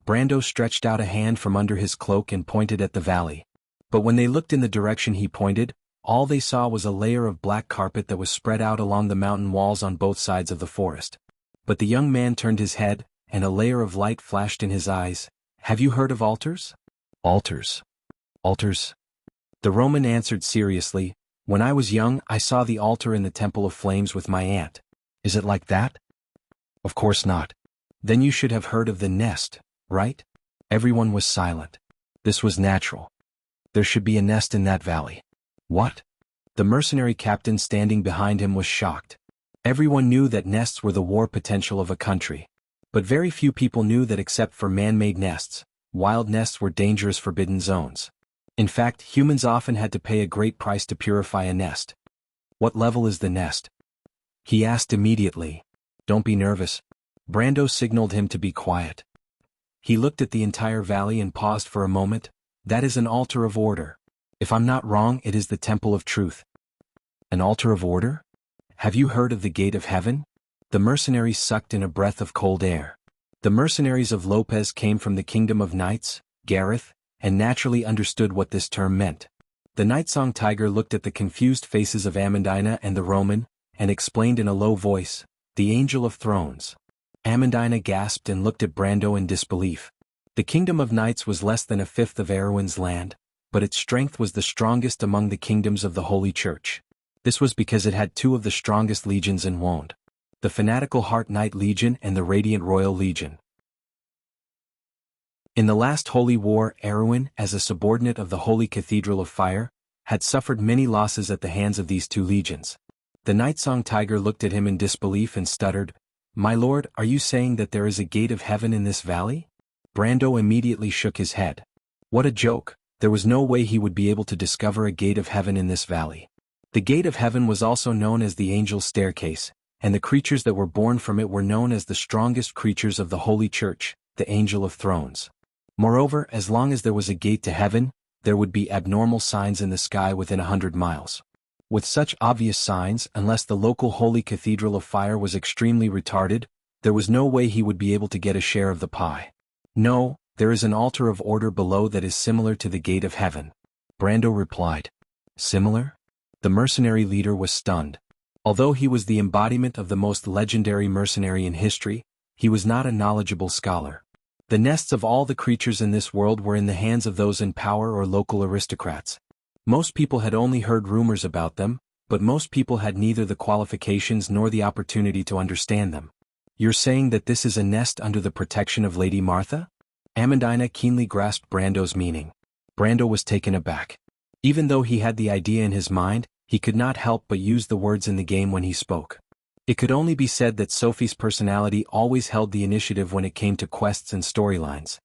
Brando stretched out a hand from under his cloak and pointed at the valley. But when they looked in the direction he pointed, all they saw was a layer of black carpet that was spread out along the mountain walls on both sides of the forest. But the young man turned his head, and a layer of light flashed in his eyes. Have you heard of altars? Altars. Altars. The Roman answered seriously. When I was young, I saw the altar in the Temple of Flames with my aunt. Is it like that? Of course not. Then you should have heard of the nest, right? Everyone was silent. This was natural. There should be a nest in that valley. What? The mercenary captain standing behind him was shocked. Everyone knew that nests were the war potential of a country. But very few people knew that except for man-made nests, wild nests were dangerous forbidden zones. In fact, humans often had to pay a great price to purify a nest. What level is the nest? He asked immediately. Don't be nervous. Brando signaled him to be quiet. He looked at the entire valley and paused for a moment. That is an altar of order. If I'm not wrong, it is the Temple of Truth. An altar of order? Have you heard of the Gate of Heaven? The mercenaries sucked in a breath of cold air. The mercenaries of Lopez came from the kingdom of knights, Gareth, and naturally understood what this term meant. The Nightsong Tiger looked at the confused faces of Amandina and the Roman, and explained in a low voice, the Angel of Thrones. Amandina gasped and looked at Brando in disbelief. The kingdom of knights was less than a fifth of Erwin's land, but its strength was the strongest among the kingdoms of the Holy Church. This was because it had two of the strongest legions in Wand. The fanatical Heart Knight Legion and the Radiant Royal Legion. In the last Holy War, Erwin, as a subordinate of the Holy Cathedral of Fire, had suffered many losses at the hands of these two legions. The Nightsong Tiger looked at him in disbelief and stuttered, My lord, are you saying that there is a gate of heaven in this valley? Brando immediately shook his head. What a joke, there was no way he would be able to discover a gate of heaven in this valley. The gate of heaven was also known as the Angel's Staircase, and the creatures that were born from it were known as the strongest creatures of the Holy Church, the Angel of Thrones. Moreover, as long as there was a gate to heaven, there would be abnormal signs in the sky within 100 miles. With such obvious signs, unless the local Holy Cathedral of Fire was extremely retarded, there was no way he would be able to get a share of the pie. No, there is an altar of order below that is similar to the gate of heaven. Brando replied. Similar? The mercenary leader was stunned. Although he was the embodiment of the most legendary mercenary in history, he was not a knowledgeable scholar. The nests of all the creatures in this world were in the hands of those in power or local aristocrats. Most people had only heard rumors about them, but most people had neither the qualifications nor the opportunity to understand them. You're saying that this is a nest under the protection of Lady Martha? Amandina keenly grasped Brando's meaning. Brando was taken aback. Even though he had the idea in his mind, he could not help but use the words in the game when he spoke. It could only be said that Sophie's personality always held the initiative when it came to quests and storylines.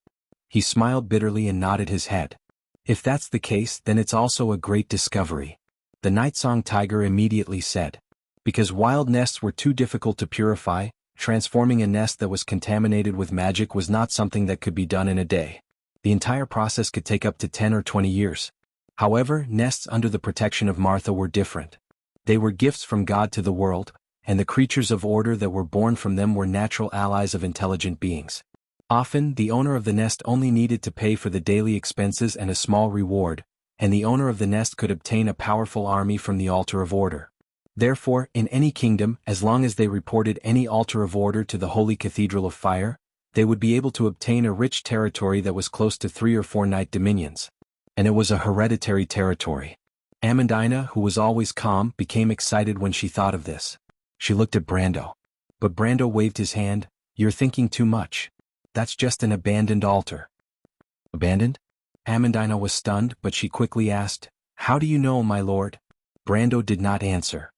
He smiled bitterly and nodded his head. If that's the case, then it's also a great discovery. The Nightsong Tiger immediately said. Because wild nests were too difficult to purify, transforming a nest that was contaminated with magic was not something that could be done in a day. The entire process could take up to 10 or 20 years. However, nests under the protection of Martha were different. They were gifts from God to the world, and the creatures of order that were born from them were natural allies of intelligent beings. Often, the owner of the nest only needed to pay for the daily expenses and a small reward, and the owner of the nest could obtain a powerful army from the altar of order. Therefore, in any kingdom, as long as they reported any altar of order to the Holy Cathedral of Fire, they would be able to obtain a rich territory that was close to 3 or 4 knight dominions. And it was a hereditary territory. Amandina, who was always calm, became excited when she thought of this. She looked at Brando. But Brando waved his hand. "You're thinking too much. That's just an abandoned altar." "Abandoned?" Amandina was stunned, but she quickly asked, "How do you know, my lord?" Brando did not answer.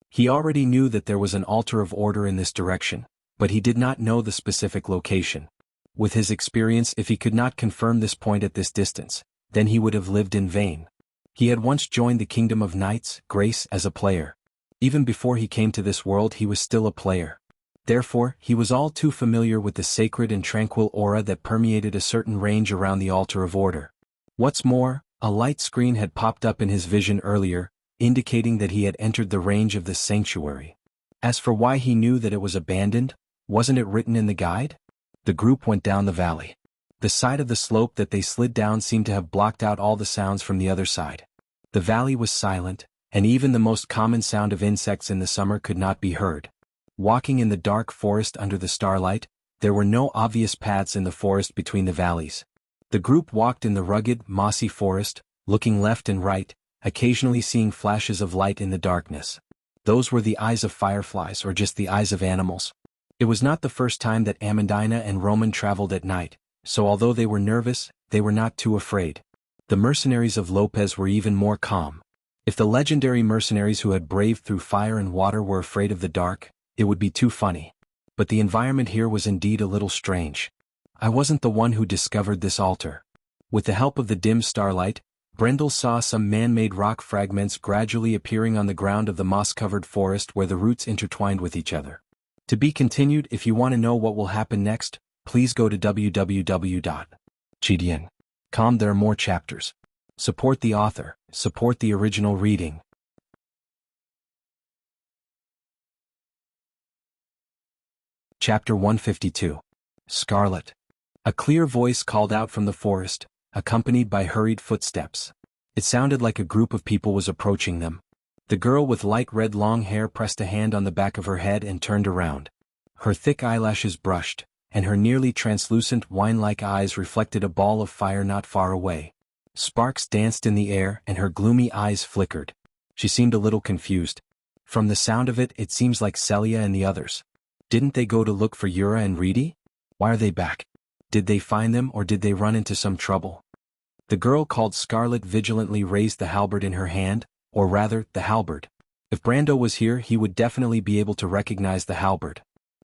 He already knew that there was an altar of order in this direction, but he did not know the specific location. With his experience, if he could not confirm this point at this distance, then he would have lived in vain. He had once joined the Kingdom of Knights, Grace, as a player. Even before he came to this world, he was still a player. Therefore, he was all too familiar with the sacred and tranquil aura that permeated a certain range around the altar of order. What's more, a light screen had popped up in his vision earlier, indicating that he had entered the range of this sanctuary. As for why he knew that it was abandoned, wasn't it written in the guide? The group went down the valley. The side of the slope that they slid down seemed to have blocked out all the sounds from the other side. The valley was silent, and even the most common sound of insects in the summer could not be heard. Walking in the dark forest under the starlight, there were no obvious paths in the forest between the valleys. The group walked in the rugged, mossy forest, looking left and right, occasionally seeing flashes of light in the darkness. Those were the eyes of fireflies or just the eyes of animals. It was not the first time that Amandina and Roman traveled at night, so although they were nervous, they were not too afraid. The mercenaries of Lopez were even more calm. If the legendary mercenaries who had braved through fire and water were afraid of the dark, it would be too funny. But the environment here was indeed a little strange. I wasn't the one who discovered this altar. With the help of the dim starlight, Brendel saw some man-made rock fragments gradually appearing on the ground of the moss-covered forest where the roots intertwined with each other. To be continued. If you want to know what will happen next, please go to www.gdn.com. There are more chapters. Support the author, support the original reading. Chapter 152. Scarlet. A clear voice called out from the forest, accompanied by hurried footsteps. It sounded like a group of people was approaching them. The girl with light red long hair pressed a hand on the back of her head and turned around. Her thick eyelashes brushed, and her nearly translucent wine-like eyes reflected a ball of fire not far away. Sparks danced in the air and her gloomy eyes flickered. She seemed a little confused. From the sound of it, it seems like Celia and the others. Didn't they go to look for Yura and Reedy? Why are they back? Did they find them or did they run into some trouble? The girl called Scarlet vigilantly raised the halberd in her hand, or rather, the halberd. If Brando was here, he would definitely be able to recognize the halberd.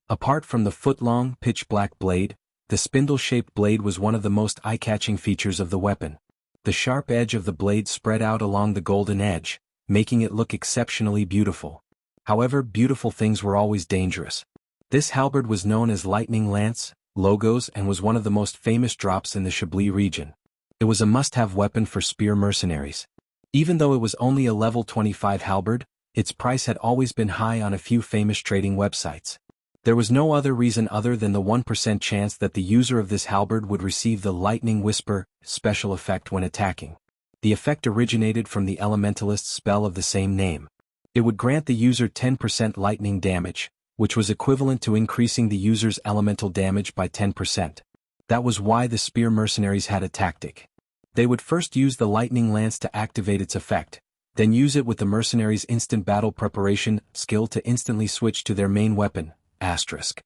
Apart from the foot-long, pitch-black blade, the spindle-shaped blade was one of the most eye-catching features of the weapon. The sharp edge of the blade spread out along the golden edge, making it look exceptionally beautiful. However, beautiful things were always dangerous. This halberd was known as Lightning Lance, Logos, and was one of the most famous drops in the Chablis region. It was a must-have weapon for spear mercenaries. Even though it was only a level 25 halberd, its price had always been high on a few famous trading websites. There was no other reason other than the 1% chance that the user of this halberd would receive the Lightning Whisper special effect when attacking. The effect originated from the elementalist's spell of the same name. It would grant the user 10% lightning damage, which was equivalent to increasing the user's elemental damage by 10%. That was why the spear mercenaries had a tactic. They would first use the lightning lance to activate its effect, then use it with the mercenaries' instant battle preparation skill to instantly switch to their main weapon, asterisk.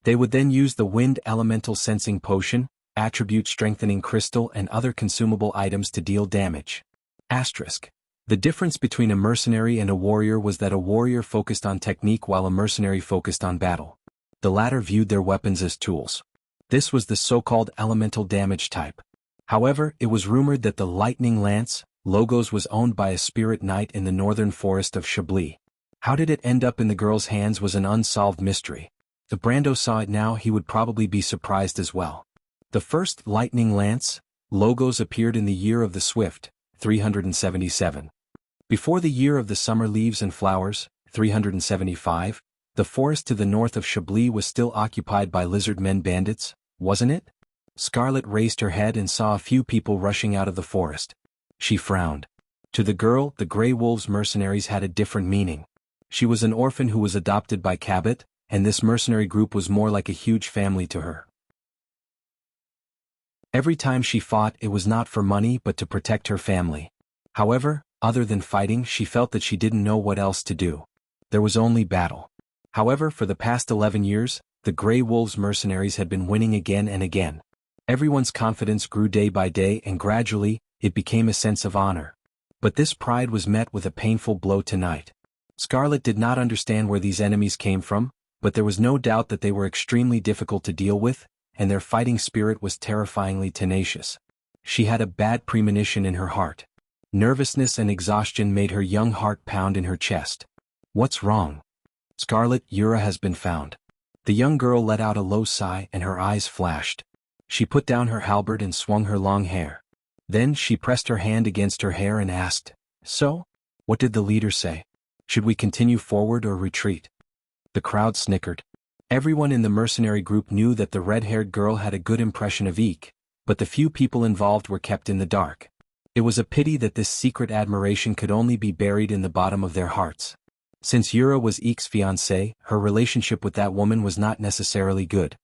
They would then use the wind elemental sensing potion, attribute strengthening crystal and other consumable items to deal damage. Asterisk. The difference between a mercenary and a warrior was that a warrior focused on technique while a mercenary focused on battle. The latter viewed their weapons as tools. This was the so-called elemental damage type. However, it was rumored that the Lightning Lance, Logos, was owned by a spirit knight in the northern forest of Chablis. How did it end up in the girl's hands was an unsolved mystery. If Brando saw it now, he would probably be surprised as well. The first Lightning Lance, Logos, appeared in the Year of the Swift, 377. Before the Year of the Summer Leaves and Flowers, 375, The forest to the north of Chablis was still occupied by lizard men bandits, wasn't it? Scarlet raised her head and saw a few people rushing out of the forest. She frowned. To the girl, the Grey Wolves mercenaries had a different meaning. She was an orphan who was adopted by Cabot, and this mercenary group was more like a huge family to her. Every time she fought, it was not for money but to protect her family. However, other than fighting, she felt that she didn't know what else to do. There was only battle. However, for the past 11 years, the Grey Wolves mercenaries had been winning again and again. Everyone's confidence grew day by day and gradually, it became a sense of honor. But this pride was met with a painful blow tonight. Scarlet did not understand where these enemies came from, but there was no doubt that they were extremely difficult to deal with, and their fighting spirit was terrifyingly tenacious. She had a bad premonition in her heart. Nervousness and exhaustion made her young heart pound in her chest. What's wrong? Scarlet, Yura has been found. The young girl let out a low sigh and her eyes flashed. She put down her halberd and swung her long hair. Then she pressed her hand against her hair and asked, "So? What did the leader say? Should we continue forward or retreat?" The crowd snickered. Everyone in the mercenary group knew that the red-haired girl had a good impression of Eek, but the few people involved were kept in the dark. It was a pity that this secret admiration could only be buried in the bottom of their hearts. Since Yura was Eek's fiancée, her relationship with that woman was not necessarily good.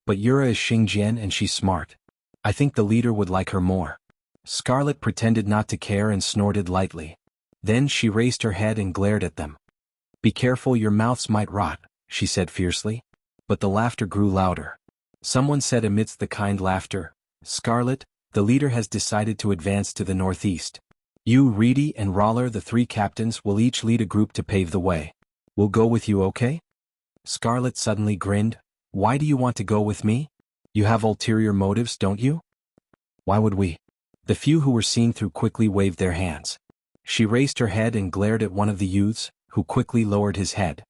But Yura is Xingjian and she's smart. I think the leader would like her more. Scarlet pretended not to care and snorted lightly. Then she raised her head and glared at them. "Be careful, your mouths might rot," she said fiercely. But the laughter grew louder. Someone said amidst the kind laughter, "Scarlet, the leader has decided to advance to the northeast. You, Reedy, and Roller, the three captains, will each lead a group to pave the way. We'll go with you, okay?" Scarlet suddenly grinned. "Why do you want to go with me? You have ulterior motives, don't you?" "Why would we?" The few who were seen through quickly waved their hands. She raised her head and glared at one of the youths, who quickly lowered his head.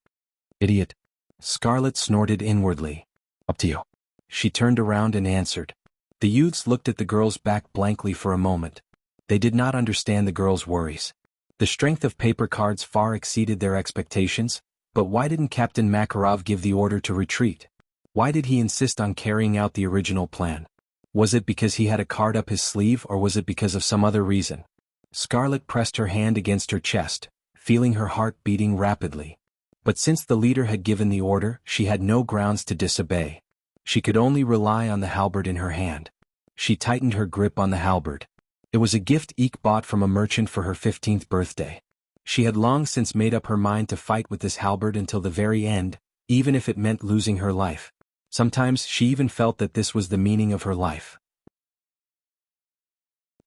"Idiot." Scarlet snorted inwardly. "Up to you." She turned around and answered. The youths looked at the girl's back blankly for a moment. They did not understand the girl's worries. The strength of paper cards far exceeded their expectations, but why didn't Captain Makarov give the order to retreat? Why did he insist on carrying out the original plan? Was it because he had a card up his sleeve or was it because of some other reason? Scarlet pressed her hand against her chest, feeling her heart beating rapidly. But since the leader had given the order, she had no grounds to disobey. She could only rely on the halberd in her hand. She tightened her grip on the halberd. It was a gift Eek bought from a merchant for her 15th birthday. She had long since made up her mind to fight with this halberd until the very end, even if it meant losing her life. Sometimes she even felt that this was the meaning of her life.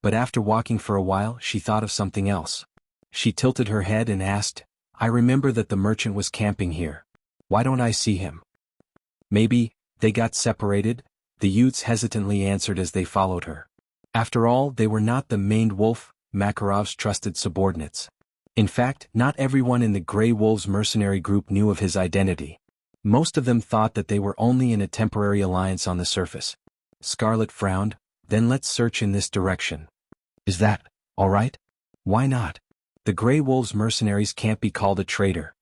But after walking for a while, she thought of something else. She tilted her head and asked, "I remember that the merchant was camping here. Why don't I see him?" "Maybe they got separated," the youths hesitantly answered as they followed her. After all, they were not the maned wolf, Makarov's trusted subordinates. In fact, not everyone in the Grey Wolves mercenary group knew of his identity. Most of them thought that they were only in a temporary alliance on the surface. Scarlet frowned. "Then let's search in this direction." "Is that all right?" "Why not? The Grey Wolves mercenaries can't be called a traitor."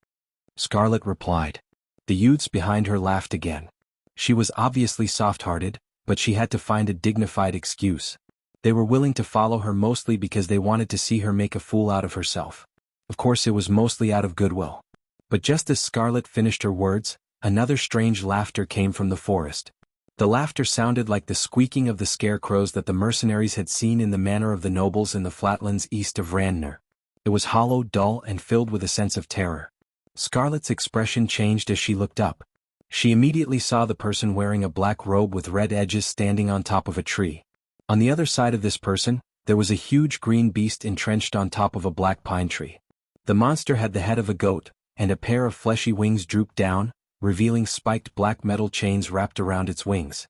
Scarlet replied. The youths behind her laughed again. She was obviously soft-hearted, but she had to find a dignified excuse. They were willing to follow her mostly because they wanted to see her make a fool out of herself. Of course, it was mostly out of goodwill. But just as Scarlet finished her words, another strange laughter came from the forest. The laughter sounded like the squeaking of the scarecrows that the mercenaries had seen in the manor of the nobles in the flatlands east of Randner. It was hollow, dull, and filled with a sense of terror. Scarlet's expression changed as she looked up. She immediately saw the person wearing a black robe with red edges standing on top of a tree. On the other side of this person, there was a huge green beast entrenched on top of a black pine tree. The monster had the head of a goat, and a pair of fleshy wings drooped down, revealing spiked black metal chains wrapped around its wings.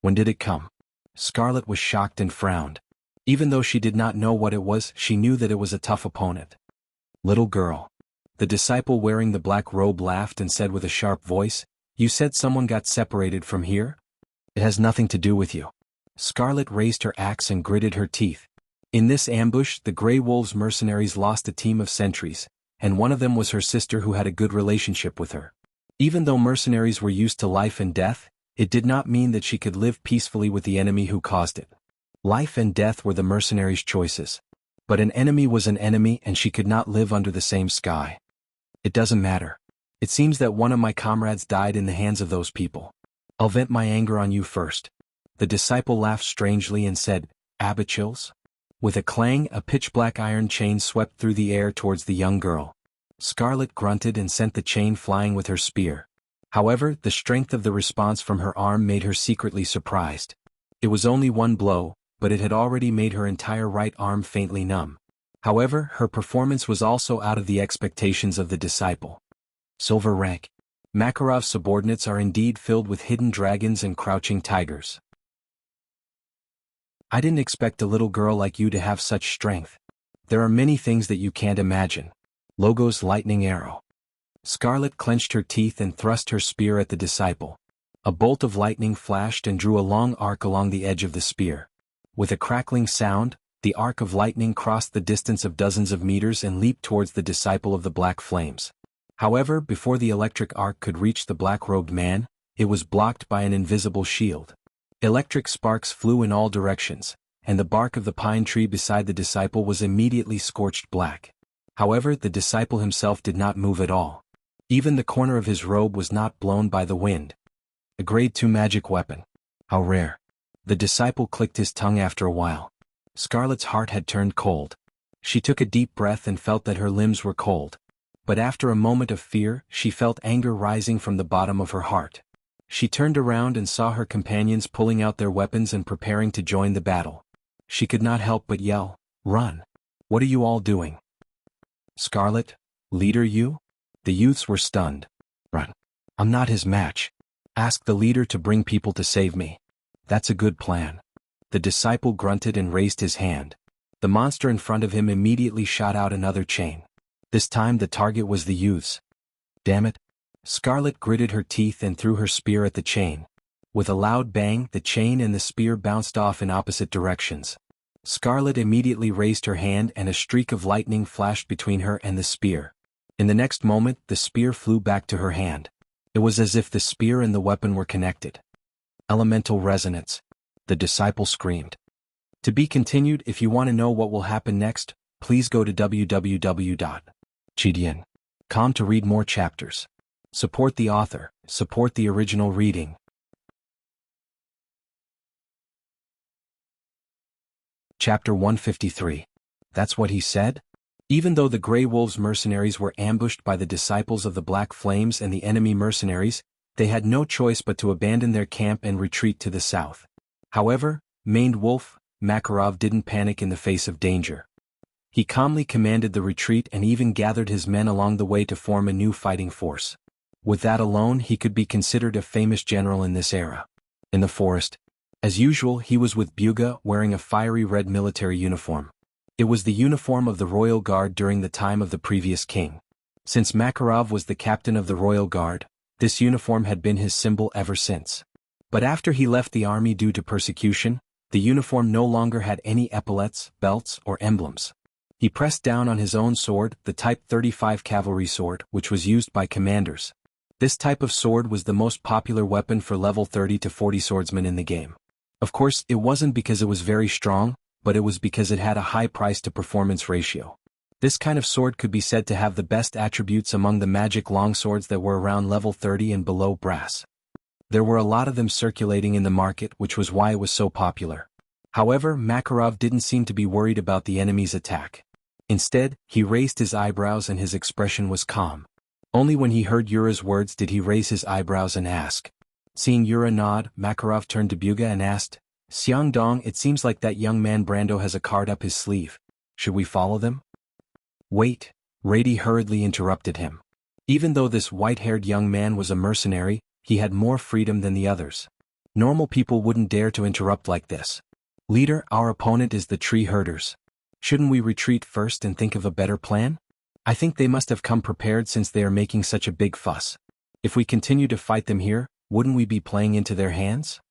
When did it come? Scarlet was shocked and frowned. Even though she did not know what it was, she knew that it was a tough opponent. "Little girl." The disciple wearing the black robe laughed and said with a sharp voice, "You said someone got separated from here? It has nothing to do with you." Scarlet raised her axe and gritted her teeth. In this ambush, the Grey Wolves mercenaries lost a team of sentries, and one of them was her sister who had a good relationship with her. Even though mercenaries were used to life and death, it did not mean that she could live peacefully with the enemy who caused it. Life and death were the mercenaries' choices. But an enemy was an enemy and she could not live under the same sky. It doesn't matter. It seems that one of my comrades died in the hands of those people. I'll vent my anger on you first. The disciple laughed strangely and said, Abachils? With a clang, a pitch-black iron chain swept through the air towards the young girl. Scarlet grunted and sent the chain flying with her spear. However, the strength of the response from her arm made her secretly surprised. It was only one blow, but it had already made her entire right arm faintly numb. However, her performance was also out of the expectations of the disciple. Silver rank. Makarov's subordinates are indeed filled with hidden dragons and crouching tigers. I didn't expect a little girl like you to have such strength. There are many things that you can't imagine. Logos lightning arrow. Scarlet clenched her teeth and thrust her spear at the disciple. A bolt of lightning flashed and drew a long arc along the edge of the spear. With a crackling sound, the arc of lightning crossed the distance of dozens of meters and leaped towards the disciple of the black flames. However, before the electric arc could reach the black-robed man, it was blocked by an invisible shield. Electric sparks flew in all directions, and the bark of the pine tree beside the disciple was immediately scorched black. However, the disciple himself did not move at all. Even the corner of his robe was not blown by the wind. A grade 2 magic weapon. How rare. The disciple clicked his tongue after a while. Scarlet's heart had turned cold. She took a deep breath and felt that her limbs were cold. But after a moment of fear, she felt anger rising from the bottom of her heart. She turned around and saw her companions pulling out their weapons and preparing to join the battle. She could not help but yell, "Run! What are you all doing?" "Scarlet, leader you?" The youths were stunned. "Run. I'm not his match. Ask the leader to bring people to save me." "That's a good plan." The disciple grunted and raised his hand. The monster in front of him immediately shot out another chain. This time the target was the youths. "Damn it." Scarlet gritted her teeth and threw her spear at the chain. With a loud bang, the chain and the spear bounced off in opposite directions. Scarlet immediately raised her hand and a streak of lightning flashed between her and the spear. In the next moment, the spear flew back to her hand. It was as if the spear and the weapon were connected. Elemental resonance. The disciple screamed. To be continued. If you want to know what will happen next, please go to www.gdn.com to read more chapters. Support the author, support the original reading. Chapter 153. That's what he said? Even though the Grey Wolves mercenaries were ambushed by the disciples of the Black Flames and the enemy mercenaries, they had no choice but to abandon their camp and retreat to the south. However, Maned Wolf, Makarov didn't panic in the face of danger. He calmly commanded the retreat and even gathered his men along the way to form a new fighting force. With that alone, he could be considered a famous general in this era. In the forest, as usual, he was with Buga wearing a fiery red military uniform. It was the uniform of the Royal Guard during the time of the previous king. Since Makarov was the captain of the Royal Guard, this uniform had been his symbol ever since. But after he left the army due to persecution, the uniform no longer had any epaulets, belts, or emblems. He pressed down on his own sword, the Type 35 cavalry sword, which was used by commanders. This type of sword was the most popular weapon for level 30 to 40 swordsmen in the game. Of course, it wasn't because it was very strong, but it was because it had a high price-to-performance ratio. This kind of sword could be said to have the best attributes among the magic longswords that were around level 30 and below brass. There were a lot of them circulating in the market, which was why it was so popular. However, Makarov didn't seem to be worried about the enemy's attack. Instead, he raised his eyebrows and his expression was calm. Only when he heard Yura's words did he raise his eyebrows and ask. Seeing Yura nod, Makarov turned to Buga and asked, "Xiangdong, it seems like that young man Brando has a card up his sleeve. Should we follow them?" "Wait," Rady hurriedly interrupted him. Even though this white-haired young man was a mercenary, he had more freedom than the others. Normal people wouldn't dare to interrupt like this. "Leader, our opponent is the tree herders. Shouldn't we retreat first and think of a better plan? I think they must have come prepared since they are making such a big fuss. If we continue to fight them here, wouldn't we be playing into their hands?"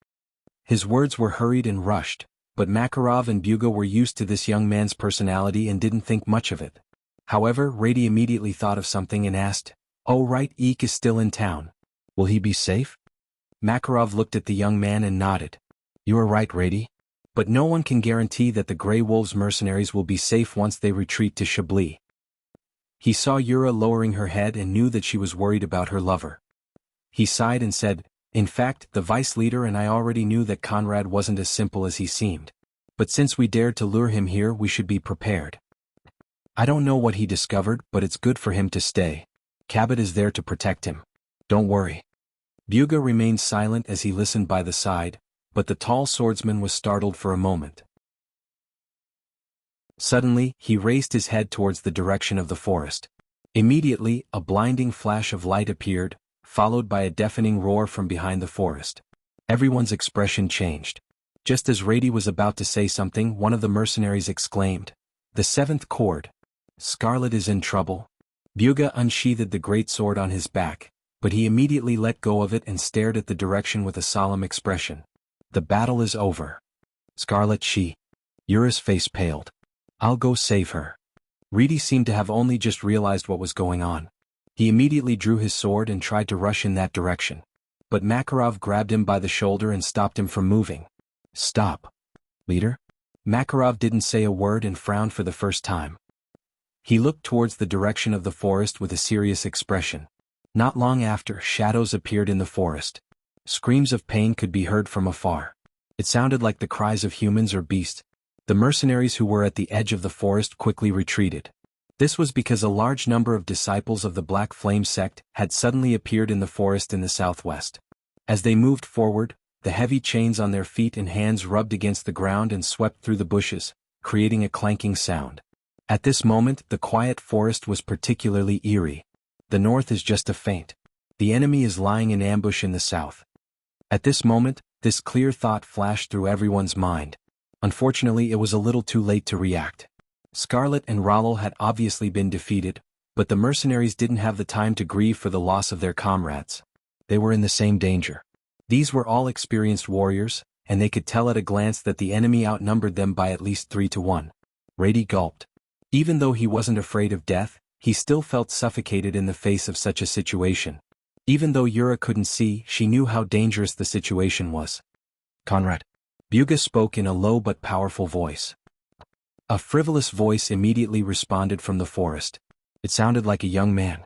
His words were hurried and rushed, but Makarov and Buga were used to this young man's personality and didn't think much of it. However, Rady immediately thought of something and asked, "Oh right, Eek is still in town. Will he be safe? Makarov looked at the young man and nodded. You are right, Rady. But no one can guarantee that the Grey Wolves mercenaries will be safe once they retreat to Chablis. He saw Yura lowering her head and knew that she was worried about her lover. He sighed and said, in fact, the vice leader and I already knew that Conrad wasn't as simple as he seemed. But since we dared to lure him here, we should be prepared. I don't know what he discovered, but it's good for him to stay. Cabot is there to protect him. Don't worry. Buga remained silent as he listened by the side, but the tall swordsman was startled for a moment. Suddenly, he raised his head towards the direction of the forest. Immediately, a blinding flash of light appeared, followed by a deafening roar from behind the forest. Everyone's expression changed. Just as Rady was about to say something, one of the mercenaries exclaimed, "The seventh cord! Scarlet is in trouble." Buga unsheathed the great sword on his back, but he immediately let go of it and stared at the direction with a solemn expression. The battle is over. Scarlet, Yura's face paled. I'll go save her. Rady seemed to have only just realized what was going on. He immediately drew his sword and tried to rush in that direction. But Makarov grabbed him by the shoulder and stopped him from moving. Stop. Leader? Makarov didn't say a word and frowned for the first time. He looked towards the direction of the forest with a serious expression. Not long after, shadows appeared in the forest. Screams of pain could be heard from afar. It sounded like the cries of humans or beasts. The mercenaries who were at the edge of the forest quickly retreated. This was because a large number of disciples of the Black Flame sect had suddenly appeared in the forest in the southwest. As they moved forward, the heavy chains on their feet and hands rubbed against the ground and swept through the bushes, creating a clanking sound. At this moment, the quiet forest was particularly eerie. The north is just a feint. The enemy is lying in ambush in the south. At this moment, this clear thought flashed through everyone's mind. Unfortunately, it was a little too late to react. Scarlet and Rallel had obviously been defeated, but the mercenaries didn't have the time to grieve for the loss of their comrades. They were in the same danger. These were all experienced warriors, and they could tell at a glance that the enemy outnumbered them by at least 3-1. Rady gulped. Even though he wasn't afraid of death, he still felt suffocated in the face of such a situation. Even though Yura couldn't see, she knew how dangerous the situation was. Conrad. Buga spoke in a low but powerful voice. A frivolous voice immediately responded from the forest. It sounded like a young man.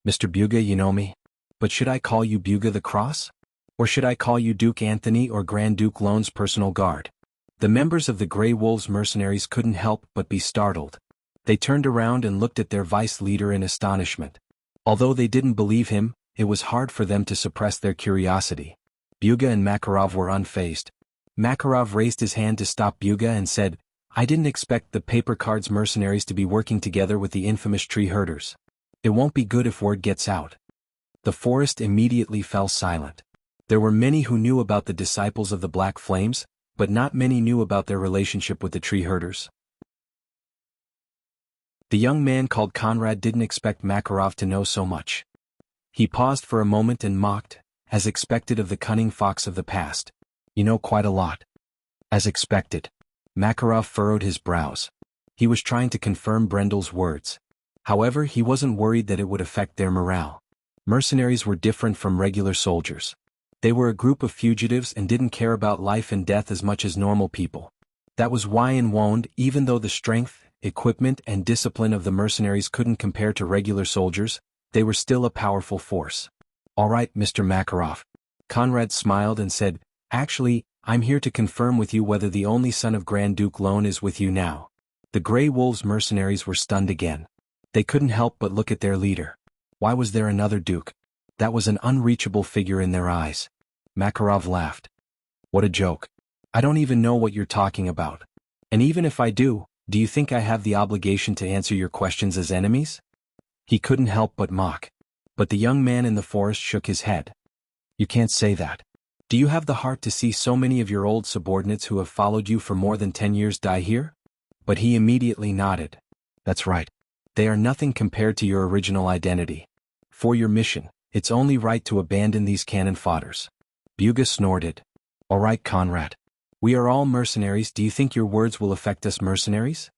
Mr. Buga, you know me? But should I call you Buga the Cross? Or should I call you Duke Anthony or Grand Duke Lone's personal guard? The members of the Grey Wolves mercenaries couldn't help but be startled. They turned around and looked at their vice leader in astonishment. Although they didn't believe him, it was hard for them to suppress their curiosity. Buga and Makarov were unfazed. Makarov raised his hand to stop Buga and said, I didn't expect the Paper Cards mercenaries to be working together with the infamous tree herders. It won't be good if word gets out. The forest immediately fell silent. There were many who knew about the disciples of the Black Flames, but not many knew about their relationship with the tree herders. The young man called Conrad didn't expect Makarov to know so much. He paused for a moment and mocked, as expected of the cunning fox of the past. You know quite a lot. As expected. Makarov furrowed his brows. He was trying to confirm Brendel's words. However, he wasn't worried that it would affect their morale. Mercenaries were different from regular soldiers. They were a group of fugitives and didn't care about life and death as much as normal people. That was why in Wond, even though the strength, equipment and discipline of the mercenaries couldn't compare to regular soldiers, they were still a powerful force. All right, Mr. Makarov. Conrad smiled and said, Actually, I'm here to confirm with you whether the only son of Grand Duke Lone is with you now. The Grey Wolves mercenaries were stunned again. They couldn't help but look at their leader. Why was there another duke? That was an unreachable figure in their eyes. Makarov laughed. What a joke. I don't even know what you're talking about. And even if I do you think I have the obligation to answer your questions as enemies? He couldn't help but mock. But the young man in the forest shook his head. You can't say that. Do you have the heart to see so many of your old subordinates who have followed you for more than 10 years die here? But he immediately nodded. That's right. They are nothing compared to your original identity. For your mission, it's only right to abandon these cannon fodders. Buga snorted. All right, Conrad. We are all mercenaries. Do you think your words will affect us mercenaries?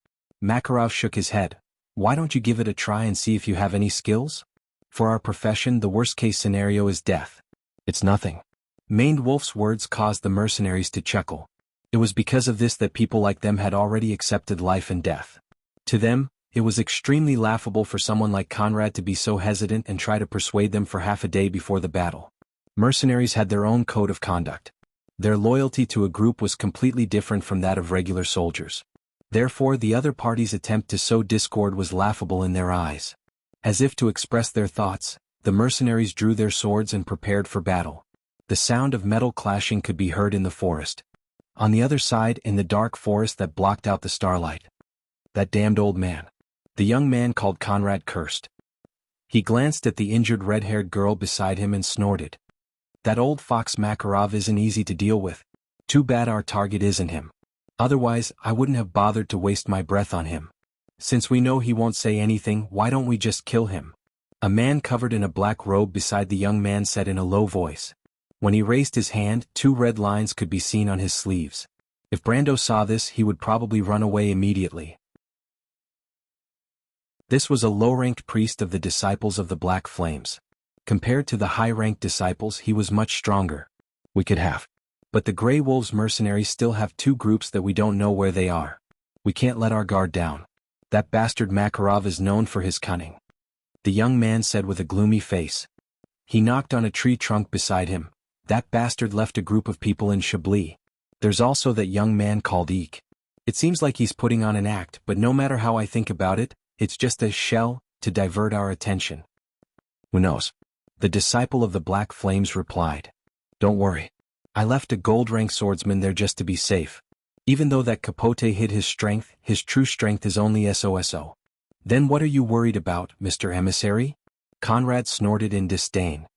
Makarov shook his head. Why don't you give it a try and see if you have any skills? For our profession, the worst-case scenario is death. It's nothing. Maned Wolf's words caused the mercenaries to chuckle. It was because of this that people like them had already accepted life and death. To them, it was extremely laughable for someone like Conrad to be so hesitant and try to persuade them for half a day before the battle. Mercenaries had their own code of conduct. Their loyalty to a group was completely different from that of regular soldiers. Therefore, the other party's attempt to sow discord was laughable in their eyes. As if to express their thoughts, the mercenaries drew their swords and prepared for battle. The sound of metal clashing could be heard in the forest. On the other side, in the dark forest that blocked out the starlight. That damned old man. The young man called Conrad cursed. He glanced at the injured red-haired girl beside him and snorted. That old fox Makarov isn't easy to deal with. Too bad our target isn't him. Otherwise, I wouldn't have bothered to waste my breath on him. Since we know he won't say anything, why don't we just kill him? A man covered in a black robe beside the young man said in a low voice. When he raised his hand, 2 red lines could be seen on his sleeves. If Brando saw this, he would probably run away immediately. This was a low-ranked priest of the disciples of the Black Flames. Compared to the high-ranked disciples, he was much stronger. We could have. But the Grey Wolves mercenaries still have 2 groups that we don't know where they are. We can't let our guard down. That bastard Makarov is known for his cunning. The young man said with a gloomy face. He knocked on a tree trunk beside him. That bastard left a group of people in Chablis. There's also that young man called Eek. It seems like he's putting on an act, but no matter how I think about it, it's just a shell to divert our attention. Who knows? The disciple of the Black Flames replied. Don't worry. I left a gold-rank swordsman there just to be safe. Even though that Capote hid his strength, his true strength is only SOSO. Then what are you worried about, Mr. Emissary? Conrad snorted in disdain.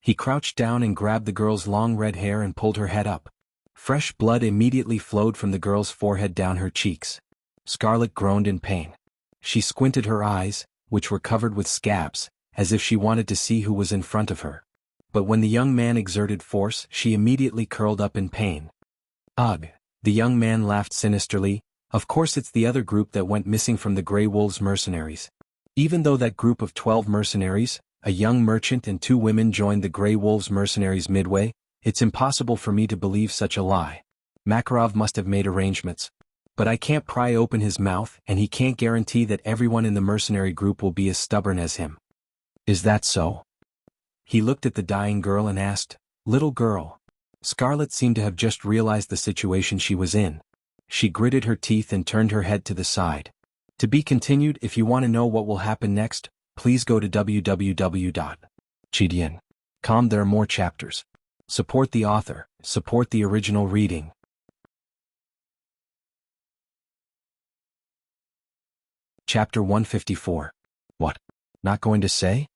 He crouched down and grabbed the girl's long red hair and pulled her head up. Fresh blood immediately flowed from the girl's forehead down her cheeks. Scarlet groaned in pain. She squinted her eyes, which were covered with scabs, as if she wanted to see who was in front of her. But when the young man exerted force, she immediately curled up in pain. Ugh! The young man laughed sinisterly. Of course it's the other group that went missing from the Grey Wolves mercenaries. Even though that group of 12 mercenaries, a young merchant and 2 women joined the Grey Wolves mercenaries midway, it's impossible for me to believe such a lie. Makarov must have made arrangements. But I can't pry open his mouth, and he can't guarantee that everyone in the mercenary group will be as stubborn as him. Is that so? He looked at the dying girl and asked, Little girl. Scarlet seemed to have just realized the situation she was in. She gritted her teeth and turned her head to the side. To be continued. If you want to know what will happen next, please go to www.chidian.com. There are more chapters. Support the author, support the original reading. Chapter 154. What? Not going to say?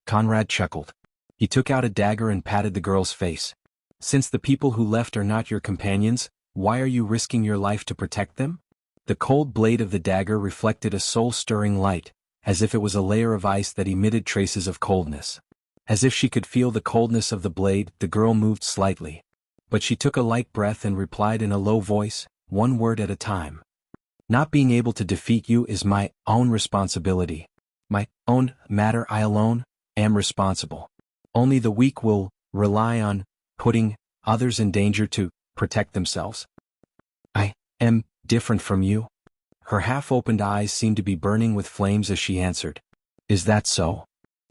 Conrad chuckled. He took out a dagger and patted the girl's face. Since the people who left are not your companions, why are you risking your life to protect them? The cold blade of the dagger reflected a soul-stirring light, as if it was a layer of ice that emitted traces of coldness. As if she could feel the coldness of the blade, the girl moved slightly. But she took a light breath and replied in a low voice, 1 word at a time. Not being able to defeat you is my own responsibility. My own matter. I alone am responsible. Only the weak will rely on putting others in danger to protect themselves. I am different from you. Her half-opened eyes seemed to be burning with flames as she answered. Is that so?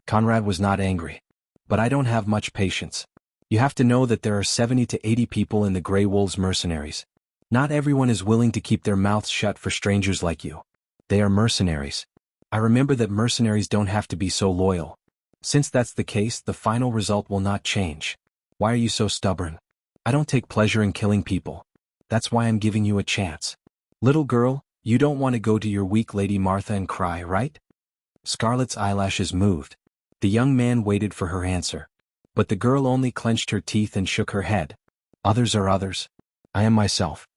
Conrad was not angry. But I don't have much patience. You have to know that there are 70 to 80 people in the Grey Wolves mercenaries. Not everyone is willing to keep their mouths shut for strangers like you. They are mercenaries. I remember that mercenaries don't have to be so loyal. Since that's the case, the final result will not change. Why are you so stubborn? I don't take pleasure in killing people. That's why I'm giving you a chance. Little girl, you don't want to go to your weak Lady Martha and cry, right? Scarlet's eyelashes moved. The young man waited for her answer. But the girl only clenched her teeth and shook her head. Others are others. I am myself.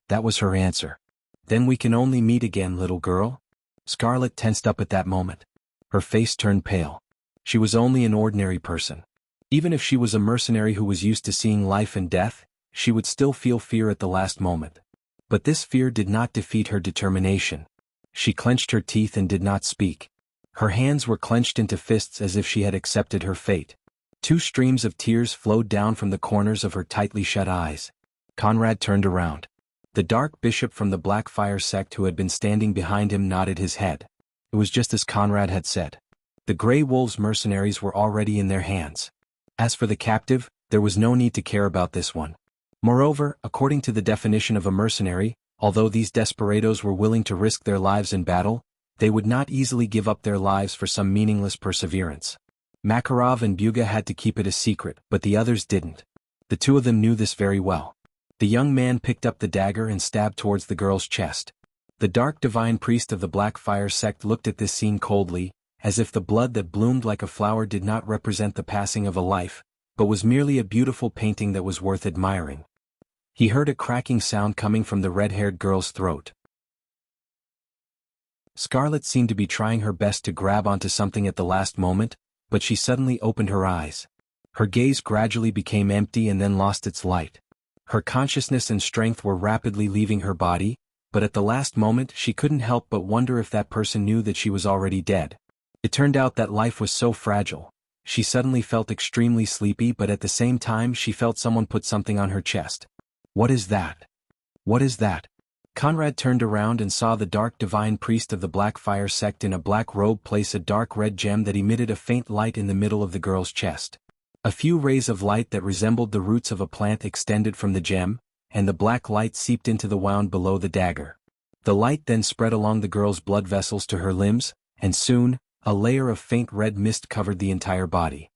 That was her answer. Then we can only meet again, little girl. Scarlet tensed up at that moment. Her face turned pale. She was only an ordinary person. Even if she was a mercenary who was used to seeing life and death, she would still feel fear at the last moment. But this fear did not defeat her determination. She clenched her teeth and did not speak. Her hands were clenched into fists as if she had accepted her fate. Two streams of tears flowed down from the corners of her tightly shut eyes. Conrad turned around. The dark bishop from the Blackfire sect who had been standing behind him nodded his head. It was just as Conrad had said. The Grey Wolves mercenaries were already in their hands. As for the captive, there was no need to care about this one. Moreover, according to the definition of a mercenary, although these desperados were willing to risk their lives in battle, they would not easily give up their lives for some meaningless perseverance. Makarov and Buga had to keep it a secret, but the others didn't. The two of them knew this very well. The young man picked up the dagger and stabbed towards the girl's chest. The dark divine priest of the Blackfire sect looked at this scene coldly, as if the blood that bloomed like a flower did not represent the passing of a life, but was merely a beautiful painting that was worth admiring. He heard a cracking sound coming from the red-haired girl's throat. Scarlet seemed to be trying her best to grab onto something at the last moment, but she suddenly opened her eyes. Her gaze gradually became empty and then lost its light. Her consciousness and strength were rapidly leaving her body, but at the last moment she couldn't help but wonder if that person knew that she was already dead. It turned out that life was so fragile. She suddenly felt extremely sleepy, but at the same time she felt someone put something on her chest. What is that? What is that? Conrad turned around and saw the dark divine priest of the Blackfire sect in a black robe place a dark red gem that emitted a faint light in the middle of the girl's chest. A few rays of light that resembled the roots of a plant extended from the gem, and the black light seeped into the wound below the dagger. The light then spread along the girl's blood vessels to her limbs, and soon, a layer of faint red mist covered the entire body.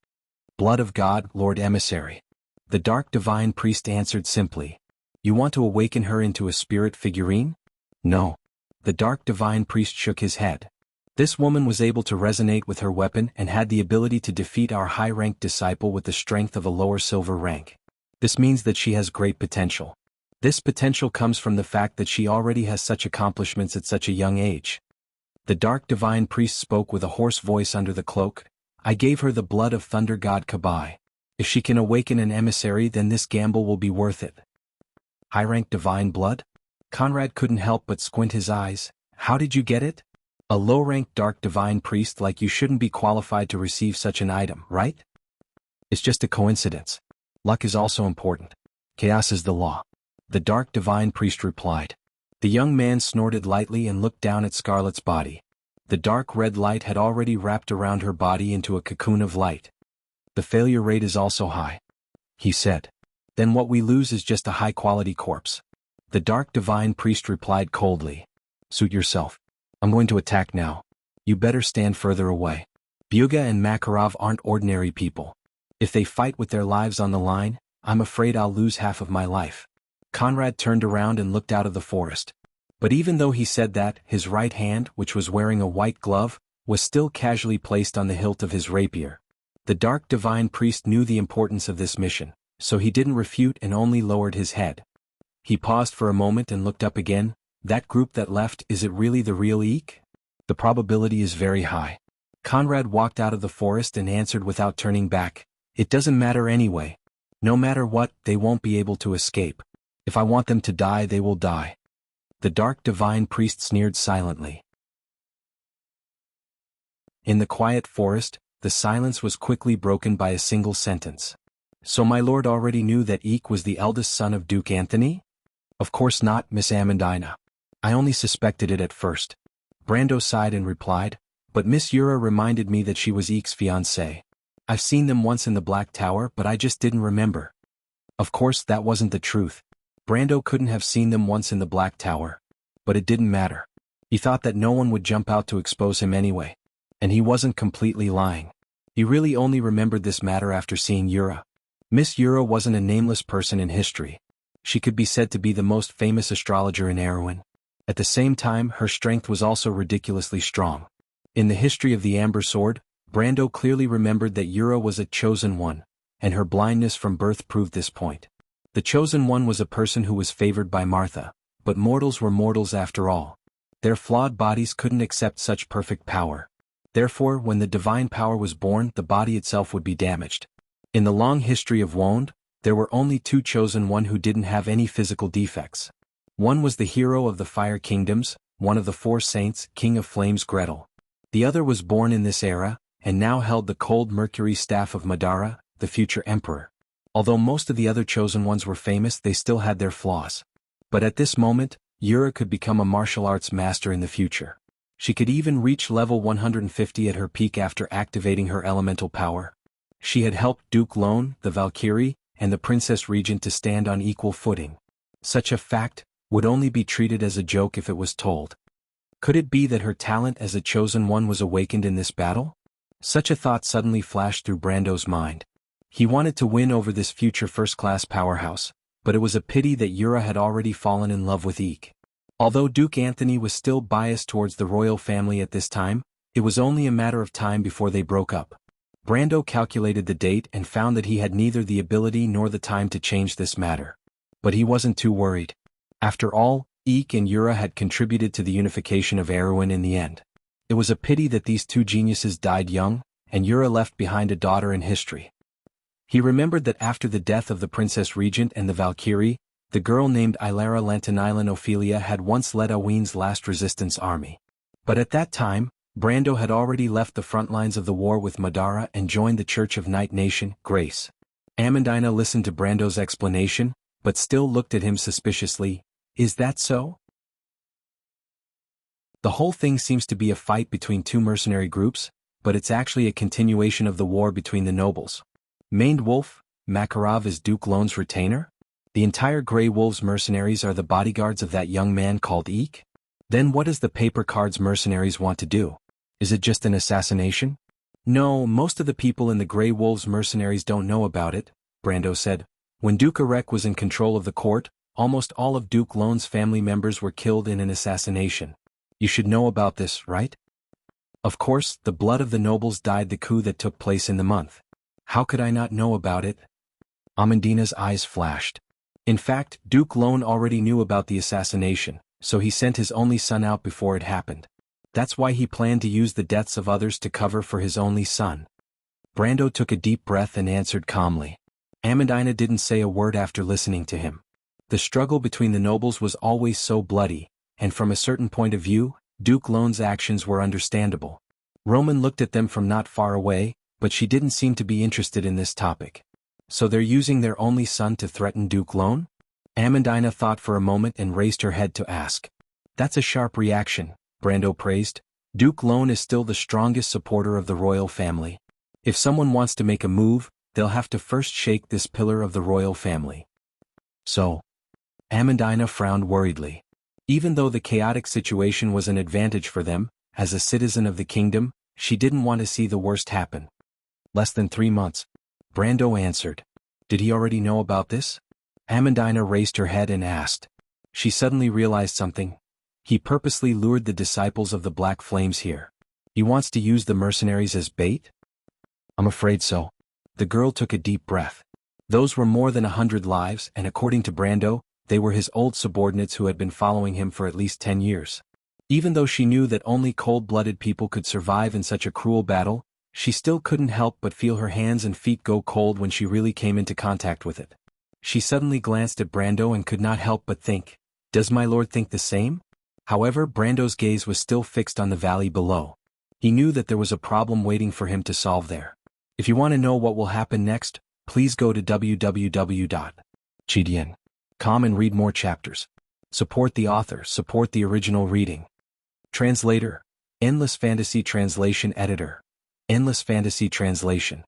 Blood of God, Lord Emissary. The dark divine priest answered simply. You want to awaken her into a spirit figurine? No. The dark divine priest shook his head. This woman was able to resonate with her weapon and had the ability to defeat our high-ranked disciple with the strength of a lower silver rank. This means that she has great potential. This potential comes from the fact that she already has such accomplishments at such a young age. The dark divine priest spoke with a hoarse voice under the cloak. I gave her the blood of thunder god Kabai. If she can awaken an emissary, then this gamble will be worth it. High-rank divine blood? Conrad couldn't help but squint his eyes. How did you get it? A low-ranked dark divine priest like you shouldn't be qualified to receive such an item, right? It's just a coincidence. Luck is also important. Chaos is the law. The dark divine priest replied. The young man snorted lightly and looked down at Scarlet's body. The dark red light had already wrapped around her body into a cocoon of light. The failure rate is also high, he said. Then what we lose is just a high-quality corpse. The dark divine priest replied coldly. Suit yourself. I'm going to attack now. You better stand further away. Buga and Makarov aren't ordinary people. If they fight with their lives on the line, I'm afraid I'll lose half of my life. Conrad turned around and looked out of the forest. But even though he said that, his right hand, which was wearing a white glove, was still casually placed on the hilt of his rapier. The dark divine priest knew the importance of this mission, so he didn't refute and only lowered his head. He paused for a moment and looked up again. That group that left, is it really the real Eek? The probability is very high. Conrad walked out of the forest and answered without turning back. It doesn't matter anyway. No matter what, they won't be able to escape. If I want them to die, they will die. The dark divine priest sneered silently. In the quiet forest, the silence was quickly broken by a single sentence. So my lord already knew that Eek was the eldest son of Duke Anthony? Of course not, Miss Amandina. I only suspected it at first. Brando sighed and replied, but Miss Yura reminded me that she was Eek's fiancée. I've seen them once in the Black Tower, but I just didn't remember. Of course that wasn't the truth. Brando couldn't have seen them once in the Black Tower. But it didn't matter. He thought that no one would jump out to expose him anyway. And he wasn't completely lying. He really only remembered this matter after seeing Yura. Miss Yura wasn't a nameless person in history. She could be said to be the most famous astrologer in Erewhon. At the same time, her strength was also ridiculously strong. In the history of the Amber Sword, Brando clearly remembered that Yura was a chosen one, and her blindness from birth proved this point. The chosen one was a person who was favored by Martha, but mortals were mortals after all. Their flawed bodies couldn't accept such perfect power. Therefore, when the divine power was born, the body itself would be damaged. In the long history of Wond, there were only two chosen one who didn't have any physical defects. One was the hero of the Fire Kingdoms, one of the four saints, King of Flames Gretel. The other was born in this era, and now held the cold mercury staff of Madara, the future emperor. Although most of the other chosen ones were famous, they still had their flaws. But at this moment, Yura could become a martial arts master in the future. She could even reach level 150 at her peak after activating her elemental power. She had helped Duke Lone, the Valkyrie, and the Princess Regent to stand on equal footing. Such a fact would only be treated as a joke if it was told. Could it be that her talent as a chosen one was awakened in this battle? Such a thought suddenly flashed through Brando's mind. He wanted to win over this future first-class powerhouse, but it was a pity that Yura had already fallen in love with Eek. Although Duke Anthony was still biased towards the royal family at this time, it was only a matter of time before they broke up. Brando calculated the date and found that he had neither the ability nor the time to change this matter. But he wasn't too worried. After all, Eek and Yura had contributed to the unification of Erewhon in the end. It was a pity that these two geniuses died young, and Yura left behind a daughter in history. He remembered that after the death of the Princess Regent and the Valkyrie, the girl named Ilara Lantanilan Ophelia had once led Aween's last resistance army. But at that time, Brando had already left the front lines of the war with Madara and joined the Church of Night Nation, Grace. Amandina listened to Brando's explanation, but still looked at him suspiciously. Is that so? The whole thing seems to be a fight between two mercenary groups, but it's actually a continuation of the war between the nobles. Maned Wolf, Makarov is Duke Lone's retainer? The entire Grey Wolves mercenaries are the bodyguards of that young man called Eek? Then what does the Paper Cards mercenaries want to do? Is it just an assassination? No, most of the people in the Grey Wolves mercenaries don't know about it, Brando said. When Duke Arek was in control of the court, almost all of Duke Lone's family members were killed in an assassination. You should know about this, right? Of course, the blood of the nobles dyed the coup that took place in the month. How could I not know about it? Amandina's eyes flashed. In fact, Duke Lone already knew about the assassination, so he sent his only son out before it happened. That's why he planned to use the deaths of others to cover for his only son. Brando took a deep breath and answered calmly. Amandina didn't say a word after listening to him. The struggle between the nobles was always so bloody, and from a certain point of view, Duke Lone's actions were understandable. Roman looked at them from not far away, but she didn't seem to be interested in this topic. So they're using their only son to threaten Duke Lone? Amandina thought for a moment and raised her head to ask. That's a sharp reaction, Brando praised. Duke Lone is still the strongest supporter of the royal family. If someone wants to make a move, they'll have to first shake this pillar of the royal family. So? Amandina frowned worriedly. Even though the chaotic situation was an advantage for them, as a citizen of the kingdom, she didn't want to see the worst happen. Less than 3 months. Brando answered. Did he already know about this? Amandina raised her head and asked. She suddenly realized something. He purposely lured the disciples of the Black Flames here. He wants to use the mercenaries as bait? I'm afraid so. The girl took a deep breath. Those were more than 100 lives, and according to Brando, they were his old subordinates who had been following him for at least 10 years. Even though she knew that only cold-blooded people could survive in such a cruel battle, she still couldn't help but feel her hands and feet go cold when she really came into contact with it. She suddenly glanced at Brando and could not help but think, does my lord think the same? However, Brando's gaze was still fixed on the valley below. He knew that there was a problem waiting for him to solve there. If you want to know what will happen next, please go to www.chidian.com and read more chapters. Support the author, support the original reading. Translator, Endless Fantasy Translation Editor, Endless Fantasy Translation.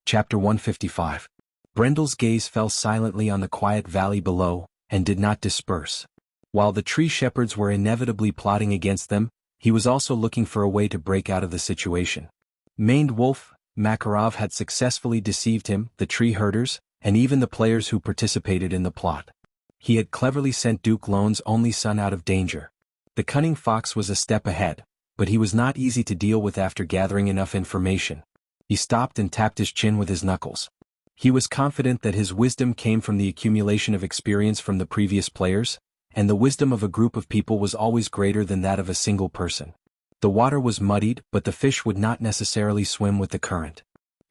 Chapter 155. Brendel's gaze fell silently on the quiet valley below, and did not disperse. While the tree shepherds were inevitably plotting against them, he was also looking for a way to break out of the situation. Maned Wolf, Makarov had successfully deceived him, the tree herders, and even the players who participated in the plot. He had cleverly sent Duke Lone's only son out of danger. The cunning fox was a step ahead, but he was not easy to deal with after gathering enough information. He stopped and tapped his chin with his knuckles. He was confident that his wisdom came from the accumulation of experience from the previous players, and the wisdom of a group of people was always greater than that of a single person. The water was muddied, but the fish would not necessarily swim with the current.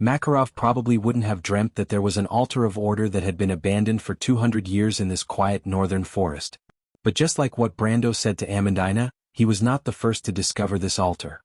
Makarov probably wouldn't have dreamt that there was an altar of order that had been abandoned for 200 years in this quiet northern forest. But just like what Brando said to Amandina, he was not the first to discover this altar.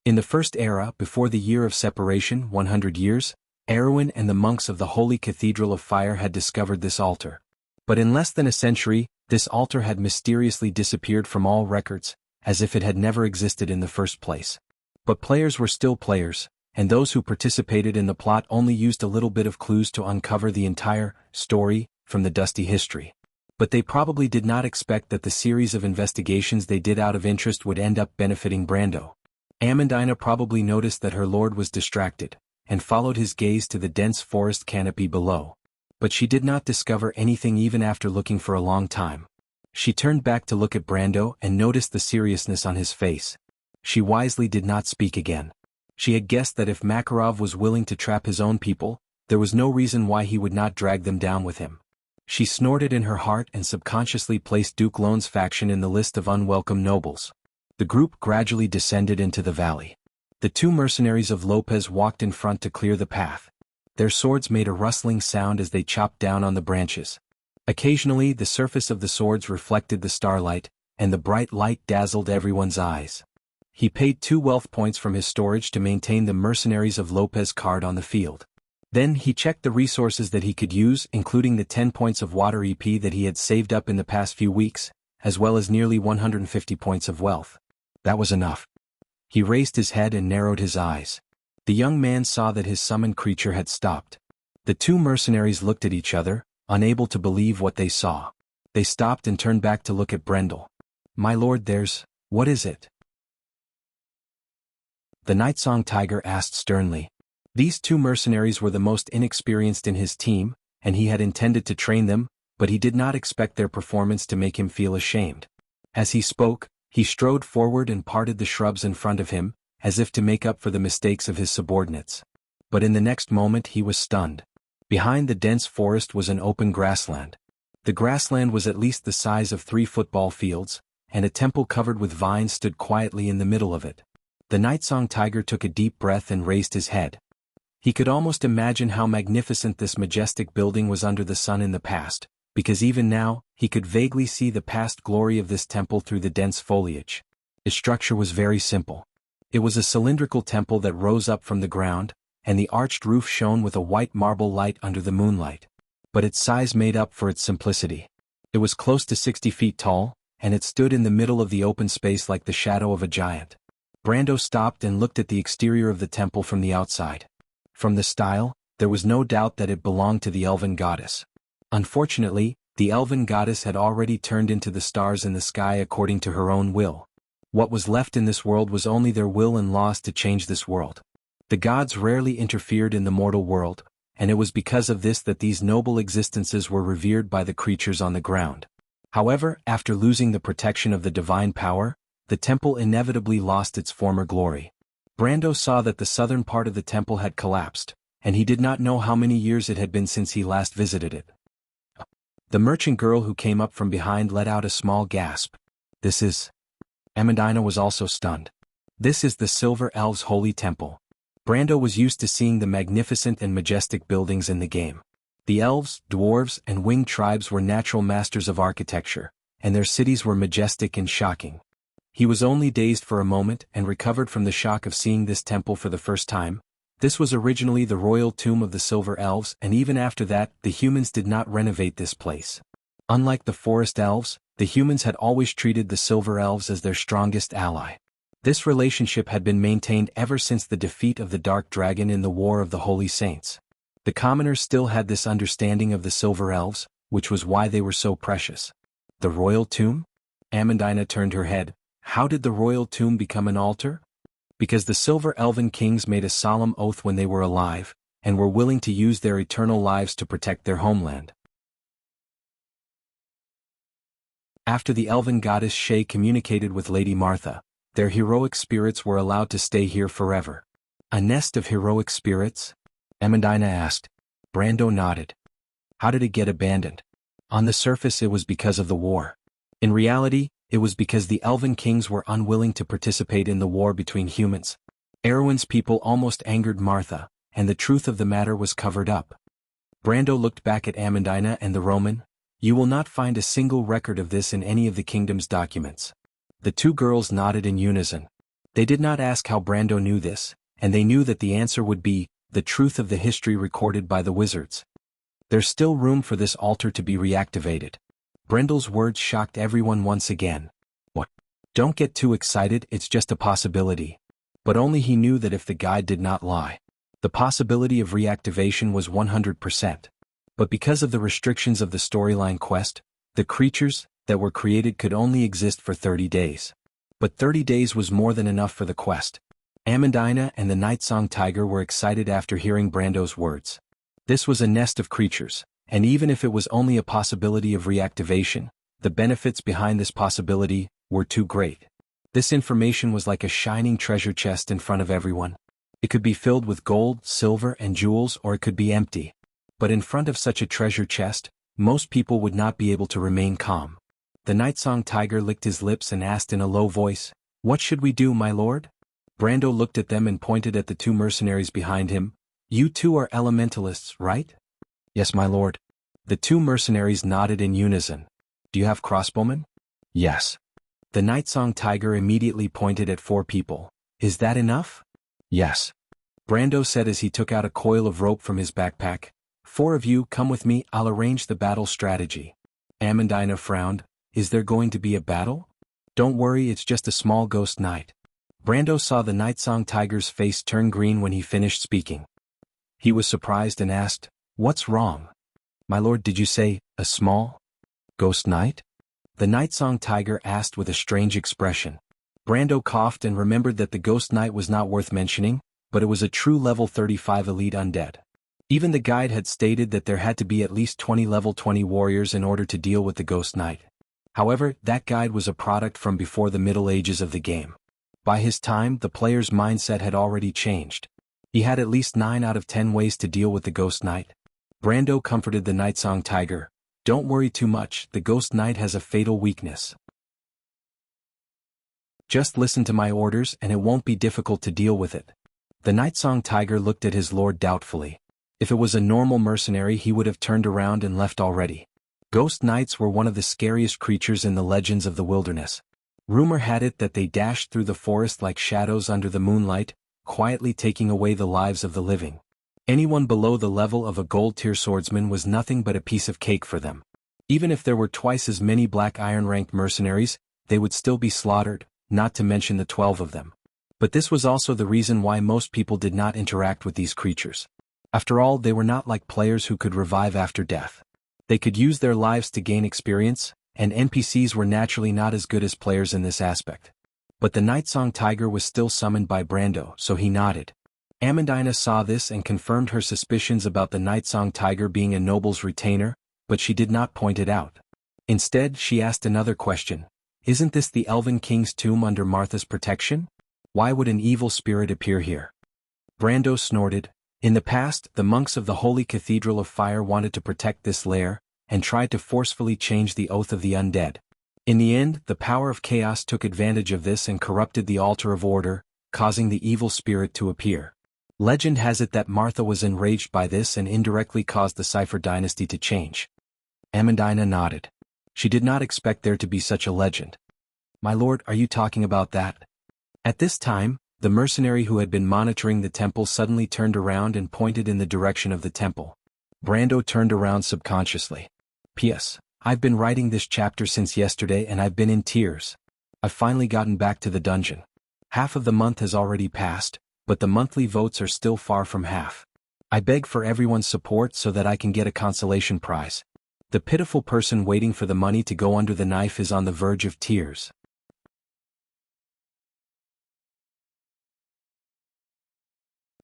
In the first era, before the year of separation, 100 years, Erwin and the monks of the Holy Cathedral of Fire had discovered this altar. But in less than a century, this altar had mysteriously disappeared from all records, as if it had never existed in the first place. But players were still players, and those who participated in the plot only used a little bit of clues to uncover the entire story from the dusty history. But they probably did not expect that the series of investigations they did out of interest would end up benefiting Brando. Amandina probably noticed that her lord was distracted, and followed his gaze to the dense forest canopy below. But she did not discover anything even after looking for a long time. She turned back to look at Brando and noticed the seriousness on his face. She wisely did not speak again. She had guessed that if Makarov was willing to trap his own people, there was no reason why he would not drag them down with him. She snorted in her heart and subconsciously placed Duke Lone's faction in the list of unwelcome nobles. The group gradually descended into the valley. The two mercenaries of Lopez walked in front to clear the path. Their swords made a rustling sound as they chopped down on the branches. Occasionally, the surface of the swords reflected the starlight, and the bright light dazzled everyone's eyes. He paid 2 wealth points from his storage to maintain the mercenaries of Lopez card on the field. Then he checked the resources that he could use, including the 10 points of water EP that he had saved up in the past few weeks, as well as nearly 150 points of wealth. That was enough. He raised his head and narrowed his eyes. The young man saw that his summoned creature had stopped. The two mercenaries looked at each other, unable to believe what they saw. They stopped and turned back to look at Brendel. "My lord, what is it?" The Nightsong Tiger asked sternly. These two mercenaries were the most inexperienced in his team, and he had intended to train them, but he did not expect their performance to make him feel ashamed. As he spoke, he strode forward and parted the shrubs in front of him, as if to make up for the mistakes of his subordinates. But in the next moment he was stunned. Behind the dense forest was an open grassland. The grassland was at least the size of 3 football fields, and a temple covered with vines stood quietly in the middle of it. The Nightsong Tiger took a deep breath and raised his head. He could almost imagine how magnificent this majestic building was under the sun in the past, because even now, he could vaguely see the past glory of this temple through the dense foliage. Its structure was very simple. It was a cylindrical temple that rose up from the ground, and the arched roof shone with a white marble light under the moonlight. But its size made up for its simplicity. It was close to 60 feet tall, and it stood in the middle of the open space like the shadow of a giant. Brando stopped and looked at the exterior of the temple from the outside. From the style, there was no doubt that it belonged to the elven goddess. Unfortunately, the elven goddess had already turned into the stars in the sky according to her own will. What was left in this world was only their will and laws to change this world. The gods rarely interfered in the mortal world, and it was because of this that these noble existences were revered by the creatures on the ground. However, after losing the protection of the divine power, the temple inevitably lost its former glory. Brando saw that the southern part of the temple had collapsed, and he did not know how many years it had been since he last visited it. The merchant girl who came up from behind let out a small gasp. "This is..." Amandina was also stunned. "This is the Silver Elves' holy temple." Brando was used to seeing the magnificent and majestic buildings in the game. The elves, dwarves, and winged tribes were natural masters of architecture, and their cities were majestic and shocking. He was only dazed for a moment and recovered from the shock of seeing this temple for the first time. This was originally the royal tomb of the Silver Elves, and even after that, the humans did not renovate this place. Unlike the Forest Elves, the humans had always treated the Silver Elves as their strongest ally. This relationship had been maintained ever since the defeat of the Dark Dragon in the War of the Holy Saints. The commoners still had this understanding of the Silver Elves, which was why they were so precious. The royal tomb? Amandina turned her head. How did the royal tomb become an altar? Because the Silver Elven kings made a solemn oath when they were alive, and were willing to use their eternal lives to protect their homeland. After the elven goddess Shay communicated with Lady Martha, their heroic spirits were allowed to stay here forever. A nest of heroic spirits? Amandina asked. Brando nodded. How did it get abandoned? On the surface it was because of the war. In reality, it was because the elven kings were unwilling to participate in the war between humans. Erwin's people almost angered Martha, and the truth of the matter was covered up. Brando looked back at Amandina and the Roman. You will not find a single record of this in any of the kingdom's documents. The two girls nodded in unison. They did not ask how Brando knew this, and they knew that the answer would be the truth of the history recorded by the wizards. There's still room for this altar to be reactivated. Brendel's words shocked everyone once again. What? Don't get too excited, it's just a possibility. But only he knew that if the guide did not lie. The possibility of reactivation was 100%. But because of the restrictions of the storyline quest, the creatures that were created could only exist for 30 days. But 30 days was more than enough for the quest. Amandina and the Nightsong Tiger were excited after hearing Brando's words. This was a nest of creatures, and even if it was only a possibility of reactivation, the benefits behind this possibility were too great. This information was like a shining treasure chest in front of everyone. It could be filled with gold, silver, and jewels, or it could be empty. But in front of such a treasure chest, most people would not be able to remain calm. The Nightsong Tiger licked his lips and asked in a low voice, "What should we do, my lord?" Brando looked at them and pointed at the two mercenaries behind him. "You two are elementalists, right?" "Yes, my lord." The two mercenaries nodded in unison. "Do you have crossbowmen?" "Yes." The Nightsong Tiger immediately pointed at 4 people. "Is that enough?" "Yes." Brando said as he took out a coil of rope from his backpack. 4 of you come with me, I'll arrange the battle strategy." Amandina frowned. "Is there going to be a battle?" "Don't worry, it's just a small ghost night." Brando saw the Nightsong Tiger's face turn green when he finished speaking. He was surprised and asked, "What's wrong?" "My lord, did you say, a small ghost night?" The Nightsong Tiger asked with a strange expression. Brando coughed and remembered that the ghost knight was not worth mentioning, but it was a true level 35 elite undead. Even the guide had stated that there had to be at least 20 level 20 warriors in order to deal with the ghost knight. However, that guide was a product from before the Middle Ages of the game. By his time, the player's mindset had already changed. He had at least 9 out of 10 ways to deal with the ghost knight. Brando comforted the Nightsong Tiger. "Don't worry too much, the ghost knight has a fatal weakness. Just listen to my orders and it won't be difficult to deal with it." The Nightsong Tiger looked at his lord doubtfully. If it was a normal mercenary he would have turned around and left already. Ghost knights were one of the scariest creatures in the legends of the wilderness. Rumor had it that they dashed through the forest like shadows under the moonlight, quietly taking away the lives of the living. Anyone below the level of a gold-tier swordsman was nothing but a piece of cake for them. Even if there were twice as many black iron-ranked mercenaries, they would still be slaughtered, not to mention the 12 of them. But this was also the reason why most people did not interact with these creatures. After all, they were not like players who could revive after death. They could use their lives to gain experience, and NPCs were naturally not as good as players in this aspect. But the Nightsong Tiger was still summoned by Brando, so he nodded. Amandina saw this and confirmed her suspicions about the Nightsong Tiger being a noble's retainer, but she did not point it out. Instead, she asked another question. "Isn't this the Elven King's tomb under Martha's protection? Why would an evil spirit appear here?" Brando snorted. "In the past, the monks of the Holy Cathedral of Fire wanted to protect this lair, and tried to forcefully change the oath of the undead. In the end, the power of chaos took advantage of this and corrupted the altar of order, causing the evil spirit to appear. Legend has it that Martha was enraged by this and indirectly caused the Cipher dynasty to change." Amandina nodded. She did not expect there to be such a legend. "My lord, are you talking about that?" At this time, the mercenary who had been monitoring the temple suddenly turned around and pointed in the direction of the temple. Brando turned around subconsciously. "P.S. I've been writing this chapter since yesterday and I've been in tears. I've finally gotten back to the dungeon. Half of the month has already passed, but the monthly votes are still far from half. I beg for everyone's support so that I can get a consolation prize. The pitiful person waiting for the money to go under the knife is on the verge of tears."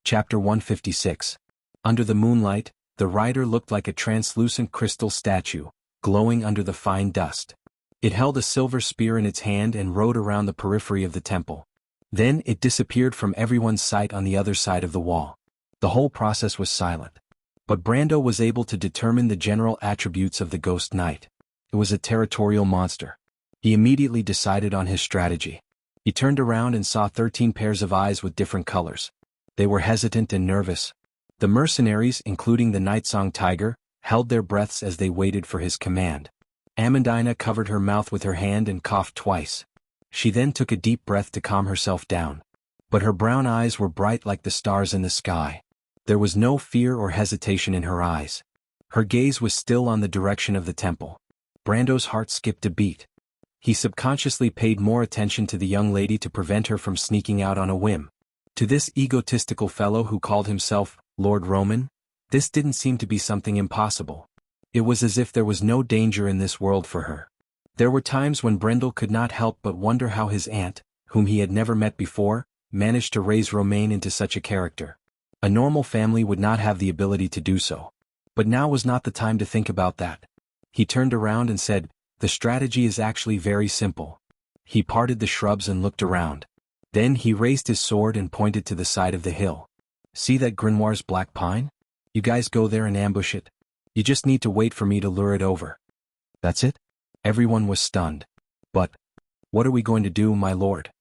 Chapter 156. Under the moonlight, the rider looked like a translucent crystal statue, glowing under the fine dust. It held a silver spear in its hand and rode around the periphery of the temple. Then it disappeared from everyone's sight on the other side of the wall. The whole process was silent. But Brando was able to determine the general attributes of the Ghost Knight. It was a territorial monster. He immediately decided on his strategy. He turned around and saw 13 pairs of eyes with different colors. They were hesitant and nervous. The mercenaries, including the Nightsong Tiger, held their breaths as they waited for his command. Amandina covered her mouth with her hand and coughed twice. She then took a deep breath to calm herself down. But her brown eyes were bright like the stars in the sky. There was no fear or hesitation in her eyes. Her gaze was still on the direction of the temple. Brando's heart skipped a beat. He subconsciously paid more attention to the young lady to prevent her from sneaking out on a whim. To this egotistical fellow who called himself Lord Roman, this didn't seem to be something impossible. It was as if there was no danger in this world for her. There were times when Brendel could not help but wonder how his aunt, whom he had never met before, managed to raise Romain into such a character. A normal family would not have the ability to do so. But now was not the time to think about that. He turned around and said, "The strategy is actually very simple." He parted the shrubs and looked around. Then he raised his sword and pointed to the side of the hill. "See that Grimoire's black pine? You guys go there and ambush it. You just need to wait for me to lure it over." "That's it?" Everyone was stunned. "But what are we going to do, my lord?"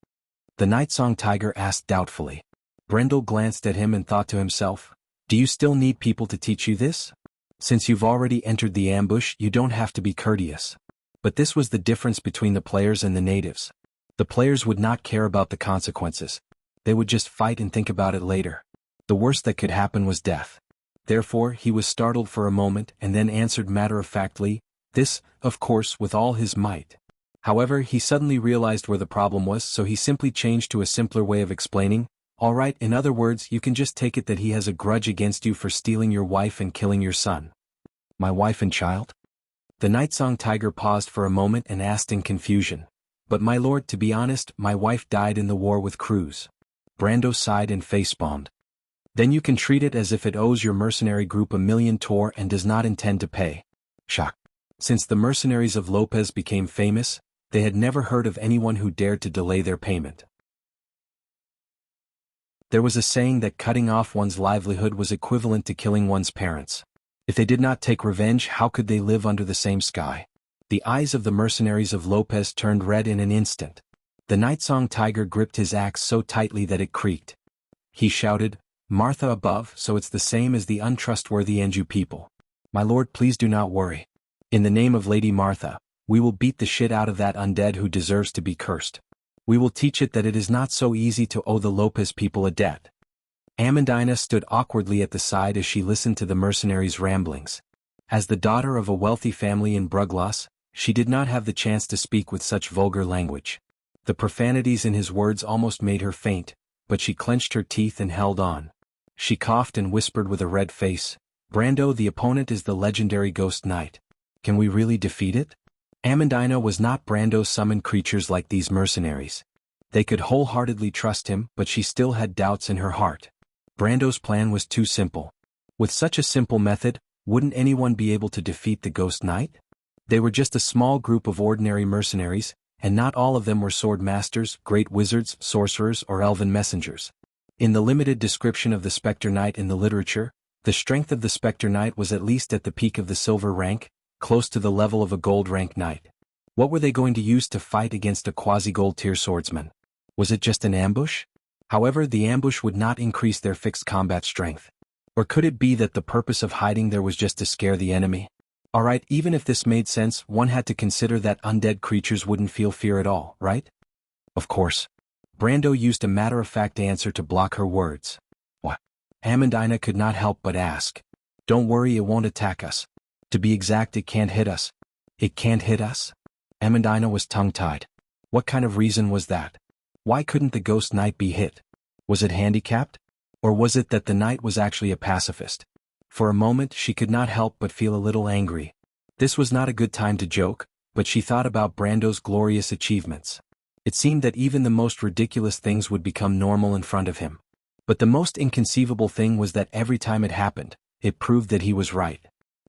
The Nightsong Tiger asked doubtfully. Brendel glanced at him and thought to himself, "Do you still need people to teach you this? Since you've already entered the ambush, you don't have to be courteous." But this was the difference between the players and the natives. The players would not care about the consequences. They would just fight and think about it later. The worst that could happen was death. Therefore, he was startled for a moment and then answered matter-of-factly, this, of course, with all his might. However, he suddenly realized where the problem was, so he simply changed to a simpler way of explaining. "All right, in other words, you can just take it that he has a grudge against you for stealing your wife and killing your son." "My wife and child?" The Nightsong Tiger paused for a moment and asked in confusion. "But my lord, to be honest, my wife died in the war with Cruz." Brando sighed and facepalmed. "Then you can treat it as if it owes your mercenary group 1,000,000 tor and does not intend to pay." Shock. Since the mercenaries of Lopez became famous, they had never heard of anyone who dared to delay their payment. There was a saying that cutting off one's livelihood was equivalent to killing one's parents. If they did not take revenge, how could they live under the same sky? The eyes of the mercenaries of Lopez turned red in an instant. The Nightsong Tiger gripped his axe so tightly that it creaked. He shouted, "Martha above, so it's the same as the untrustworthy Anju people. My lord, please do not worry. In the name of Lady Martha, we will beat the shit out of that undead who deserves to be cursed. We will teach it that it is not so easy to owe the Lopez people a debt." Amandina stood awkwardly at the side as she listened to the mercenaries' ramblings. As the daughter of a wealthy family in Bruglas, she did not have the chance to speak with such vulgar language. The profanities in his words almost made her faint, but she clenched her teeth and held on. She coughed and whispered with a red face, "Brando, the opponent is the legendary Ghost Knight. Can we really defeat it?" Amandina was not Brando's summoned creatures like these mercenaries. They could wholeheartedly trust him, but she still had doubts in her heart. Brando's plan was too simple. With such a simple method, wouldn't anyone be able to defeat the Ghost Knight? They were just a small group of ordinary mercenaries, and not all of them were sword masters, great wizards, sorcerers, or elven messengers. In the limited description of the Spectre Knight in the literature, the strength of the Spectre Knight was at least at the peak of the silver rank, close to the level of a gold rank knight. What were they going to use to fight against a quasi-gold tier swordsman? Was it just an ambush? However, the ambush would not increase their fixed combat strength. Or could it be that the purpose of hiding there was just to scare the enemy? Alright, even if this made sense, one had to consider that undead creatures wouldn't feel fear at all, right? Of course. Brando used a matter-of-fact answer to block her words. What? Amandina could not help but ask. "Don't worry, it won't attack us. To be exact, it can't hit us." "It can't hit us?" Amandina was tongue-tied. What kind of reason was that? Why couldn't the Ghost Knight be hit? Was it handicapped? Or was it that the knight was actually a pacifist? For a moment she could not help but feel a little angry. This was not a good time to joke, but she thought about Brando's glorious achievements. It seemed that even the most ridiculous things would become normal in front of him. But the most inconceivable thing was that every time it happened, it proved that he was right.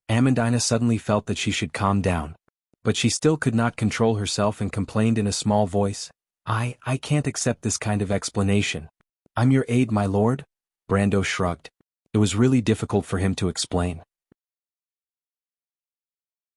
Amandina suddenly felt that she should calm down. But she still could not control herself and complained in a small voice, I can't accept this kind of explanation." "I'm your aide, my lord." Brando shrugged. It was really difficult for him to explain.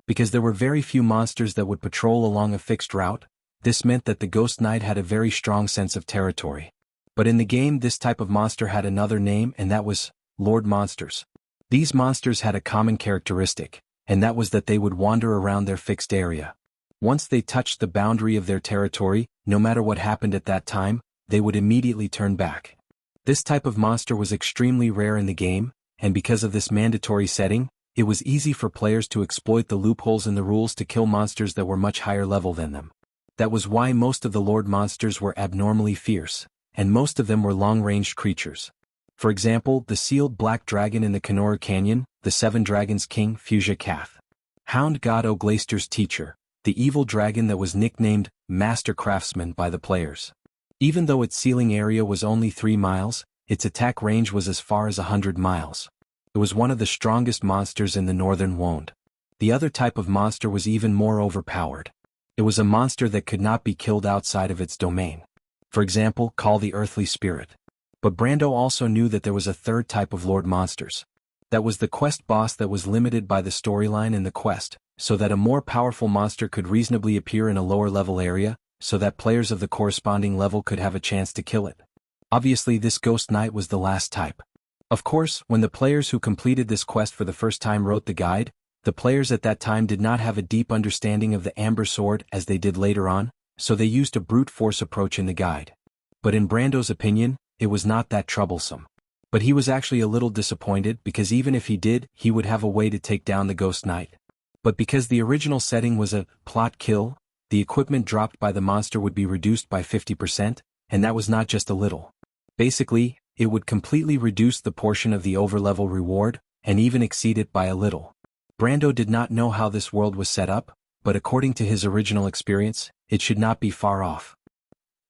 Because there were very few monsters that would patrol along a fixed route, this meant that the Ghost Knight had a very strong sense of territory. But in the game, this type of monster had another name, and that was Lord Monsters. These monsters had a common characteristic, and that was that they would wander around their fixed area. Once they touched the boundary of their territory, no matter what happened at that time, they would immediately turn back. This type of monster was extremely rare in the game, and because of this mandatory setting, it was easy for players to exploit the loopholes in the rules to kill monsters that were much higher level than them. That was why most of the Lord monsters were abnormally fierce, and most of them were long-ranged creatures. For example, the sealed black dragon in the Kenora Canyon, the Seven Dragons King Fuchsia Cath. Hound God Ogleister's teacher, the evil dragon that was nicknamed Master Craftsman by the players. Even though its ceiling area was only 3 miles, its attack range was as far as 100 miles. It was one of the strongest monsters in the Northern Wound. The other type of monster was even more overpowered. It was a monster that could not be killed outside of its domain. For example, call the Earthly Spirit. But Brando also knew that there was a third type of Lord monsters. That was the quest boss that was limited by the storyline in the quest, so that a more powerful monster could reasonably appear in a lower level area, so that players of the corresponding level could have a chance to kill it. Obviously, this Ghost Knight was the last type. Of course, when the players who completed this quest for the first time wrote the guide, the players at that time did not have a deep understanding of the Amber Sword as they did later on, so they used a brute force approach in the guide. But in Brando's opinion, it was not that troublesome. But he was actually a little disappointed because even if he did, he would have a way to take down the Ghost Knight. But because the original setting was a plot kill, the equipment dropped by the monster would be reduced by 50%, and that was not just a little. Basically, it would completely reduce the portion of the overlevel reward, and even exceed it by a little. Brando did not know how this world was set up, but according to his original experience, it should not be far off.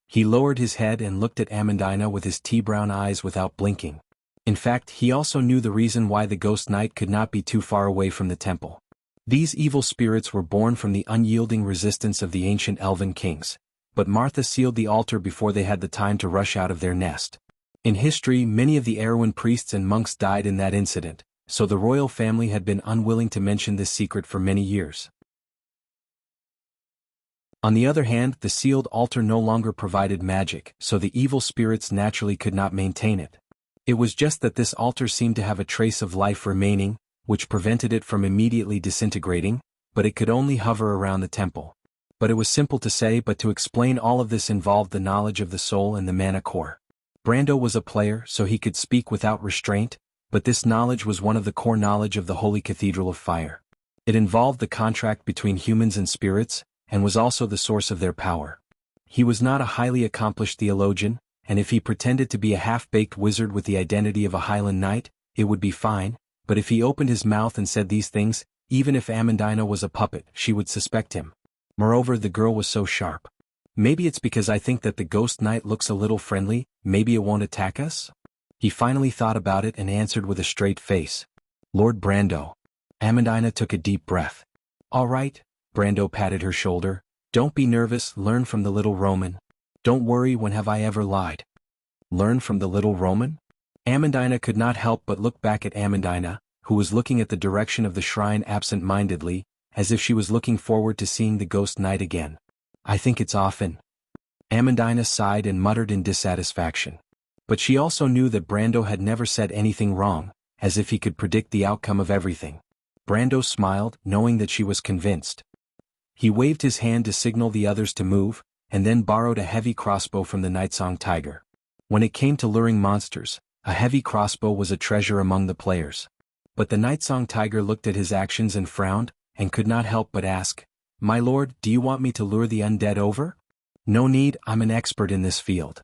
He lowered his head and looked at Amandina with his tea-brown eyes without blinking. In fact, he also knew the reason why the Ghost Knight could not be too far away from the temple. These evil spirits were born from the unyielding resistance of the ancient elven kings, but Martha sealed the altar before they had the time to rush out of their nest. In history, many of the Erewhon priests and monks died in that incident, so the royal family had been unwilling to mention this secret for many years. On the other hand, the sealed altar no longer provided magic, so the evil spirits naturally could not maintain it. It was just that this altar seemed to have a trace of life remaining, which prevented it from immediately disintegrating, but it could only hover around the temple. But it was simple to say, but to explain all of this involved the knowledge of the soul and the mana core. Brando was a player, so he could speak without restraint, but this knowledge was one of the core knowledge of the Holy Cathedral of Fire. It involved the contract between humans and spirits, and was also the source of their power. He was not a highly accomplished theologian, and if he pretended to be a half-baked wizard with the identity of a Highland knight, it would be fine, but if he opened his mouth and said these things, even if Amandina was a puppet, she would suspect him. Moreover, the girl was so sharp. Maybe it's because I think that the Ghost Knight looks a little friendly, maybe it won't attack us? He finally thought about it and answered with a straight face. Lord Brando. Amandina took a deep breath. All right, Brando patted her shoulder. Don't be nervous, learn from the little Roman. Don't worry, when have I ever lied? Learn from the little Roman? Amandina could not help but look back at Amandina, who was looking at the direction of the shrine absent-mindedly, as if she was looking forward to seeing the Ghost Knight again. I think it's often. Amandina sighed and muttered in dissatisfaction. But she also knew that Brando had never said anything wrong, as if he could predict the outcome of everything. Brando smiled, knowing that she was convinced. He waved his hand to signal the others to move, and then borrowed a heavy crossbow from the Nightsong Tiger. When it came to luring monsters, a heavy crossbow was a treasure among the players. But the Nightsong Tiger looked at his actions and frowned, and could not help but ask, My lord, do you want me to lure the undead over? No need, I'm an expert in this field.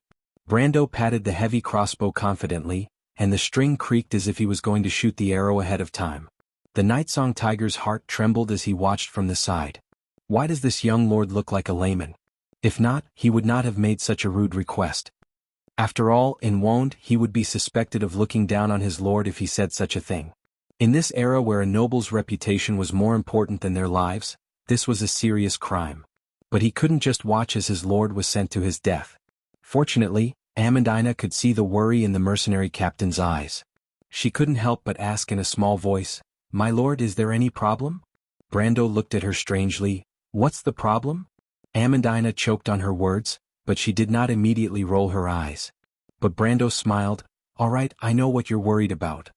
Brando patted the heavy crossbow confidently, and the string creaked as if he was going to shoot the arrow ahead of time. The Nightsong Tiger's heart trembled as he watched from the side. Why does this young lord look like a layman? If not, he would not have made such a rude request. After all, in Wound, he would be suspected of looking down on his lord if he said such a thing. In this era where a noble's reputation was more important than their lives, this was a serious crime. But he couldn't just watch as his lord was sent to his death. Fortunately, Amandina could see the worry in the mercenary captain's eyes. She couldn't help but ask in a small voice, My lord, is there any problem? Brando looked at her strangely. What's the problem? Amandina choked on her words, but she did not immediately roll her eyes. But Brando smiled. All right, I know what you're worried about.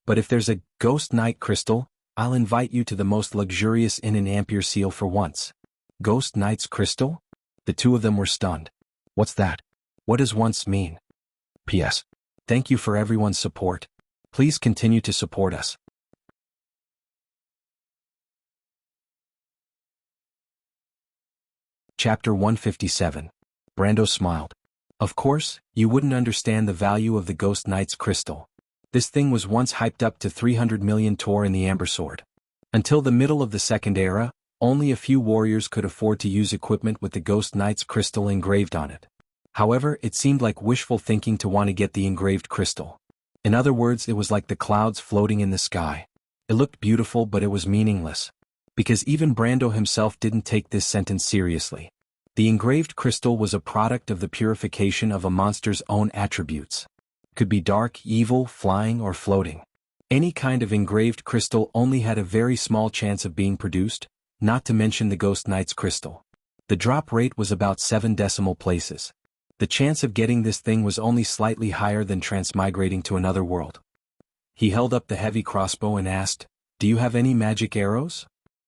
But if there's a Ghost Knight crystal, I'll invite you to the most luxurious inn in Ampere Seal for once. Ghost Knight's Crystal? The two of them were stunned. What's that? What does once mean? P.S. Thank you for everyone's support. Please continue to support us. Chapter 157. Brando smiled. Of course, you wouldn't understand the value of the Ghost Knight's Crystal. This thing was once hyped up to 300 million tor in the Amber Sword. Until the middle of the Second Era, only a few warriors could afford to use equipment with the Ghost Knight's Crystal engraved on it. However, it seemed like wishful thinking to want to get the engraved crystal. In other words, it was like the clouds floating in the sky. It looked beautiful, but it was meaningless. Because even Brando himself didn't take this sentence seriously. The engraved crystal was a product of the purification of a monster's own attributes. It could be dark, evil, flying, or floating. Any kind of engraved crystal only had a very small chance of being produced, not to mention the Ghost Knight's Crystal. The drop rate was about 7 decimal places. The chance of getting this thing was only slightly higher than transmigrating to another world. He held up the heavy crossbow and asked, "Do you have any magic arrows?"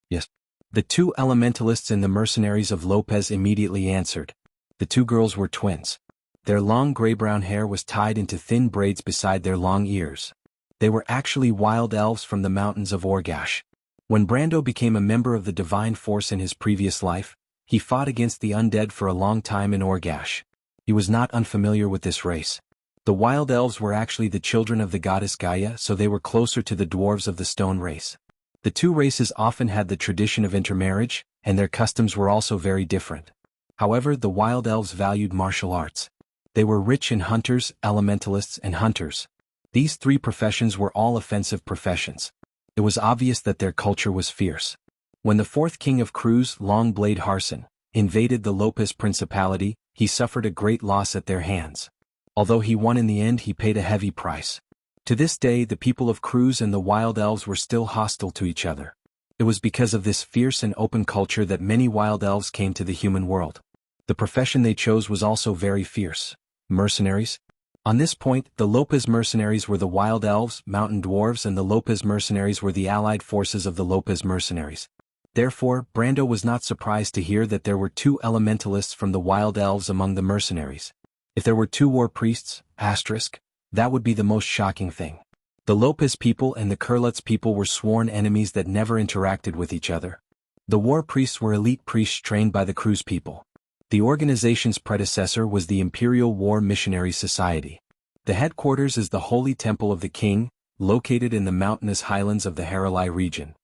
"Yes." The two elementalists and the mercenaries of Lopez immediately answered. The two girls were twins. Their long gray-brown hair was tied into thin braids beside their long ears. They were actually wild elves from the mountains of Orgash. When Brando became a member of the Divine Force in his previous life, he fought against the undead for a long time in Orgash. He was not unfamiliar with this race. The wild elves were actually the children of the goddess Gaia, so they were closer to the dwarves of the stone race. The two races often had the tradition of intermarriage, and their customs were also very different. However, the wild elves valued martial arts. They were rich in hunters, elementalists, and hunters. These three professions were all offensive professions. It was obvious that their culture was fierce. When the fourth king of Cruz, Longblade Harson, invaded the Lopez Principality, he suffered a great loss at their hands. Although he won in the end, he paid a heavy price. To this day, the people of Cruz and the Wild Elves were still hostile to each other. It was because of this fierce and open culture that many Wild Elves came to the human world. The profession they chose was also very fierce. Mercenaries. On this point, the Lopez mercenaries were the Wild Elves, mountain dwarves, and the Lopez mercenaries were the allied forces of the Lopez mercenaries. Therefore, Brando was not surprised to hear that there were 2 elementalists from the Wild Elves among the mercenaries. If there were 2 war priests, that would be the most shocking thing. The Lopez people and the Curlutz people were sworn enemies that never interacted with each other. The war priests were elite priests trained by the Cruz people. The organization's predecessor was the Imperial War Missionary Society. The headquarters is the Holy Temple of the King, located in the mountainous highlands of the Haralai region.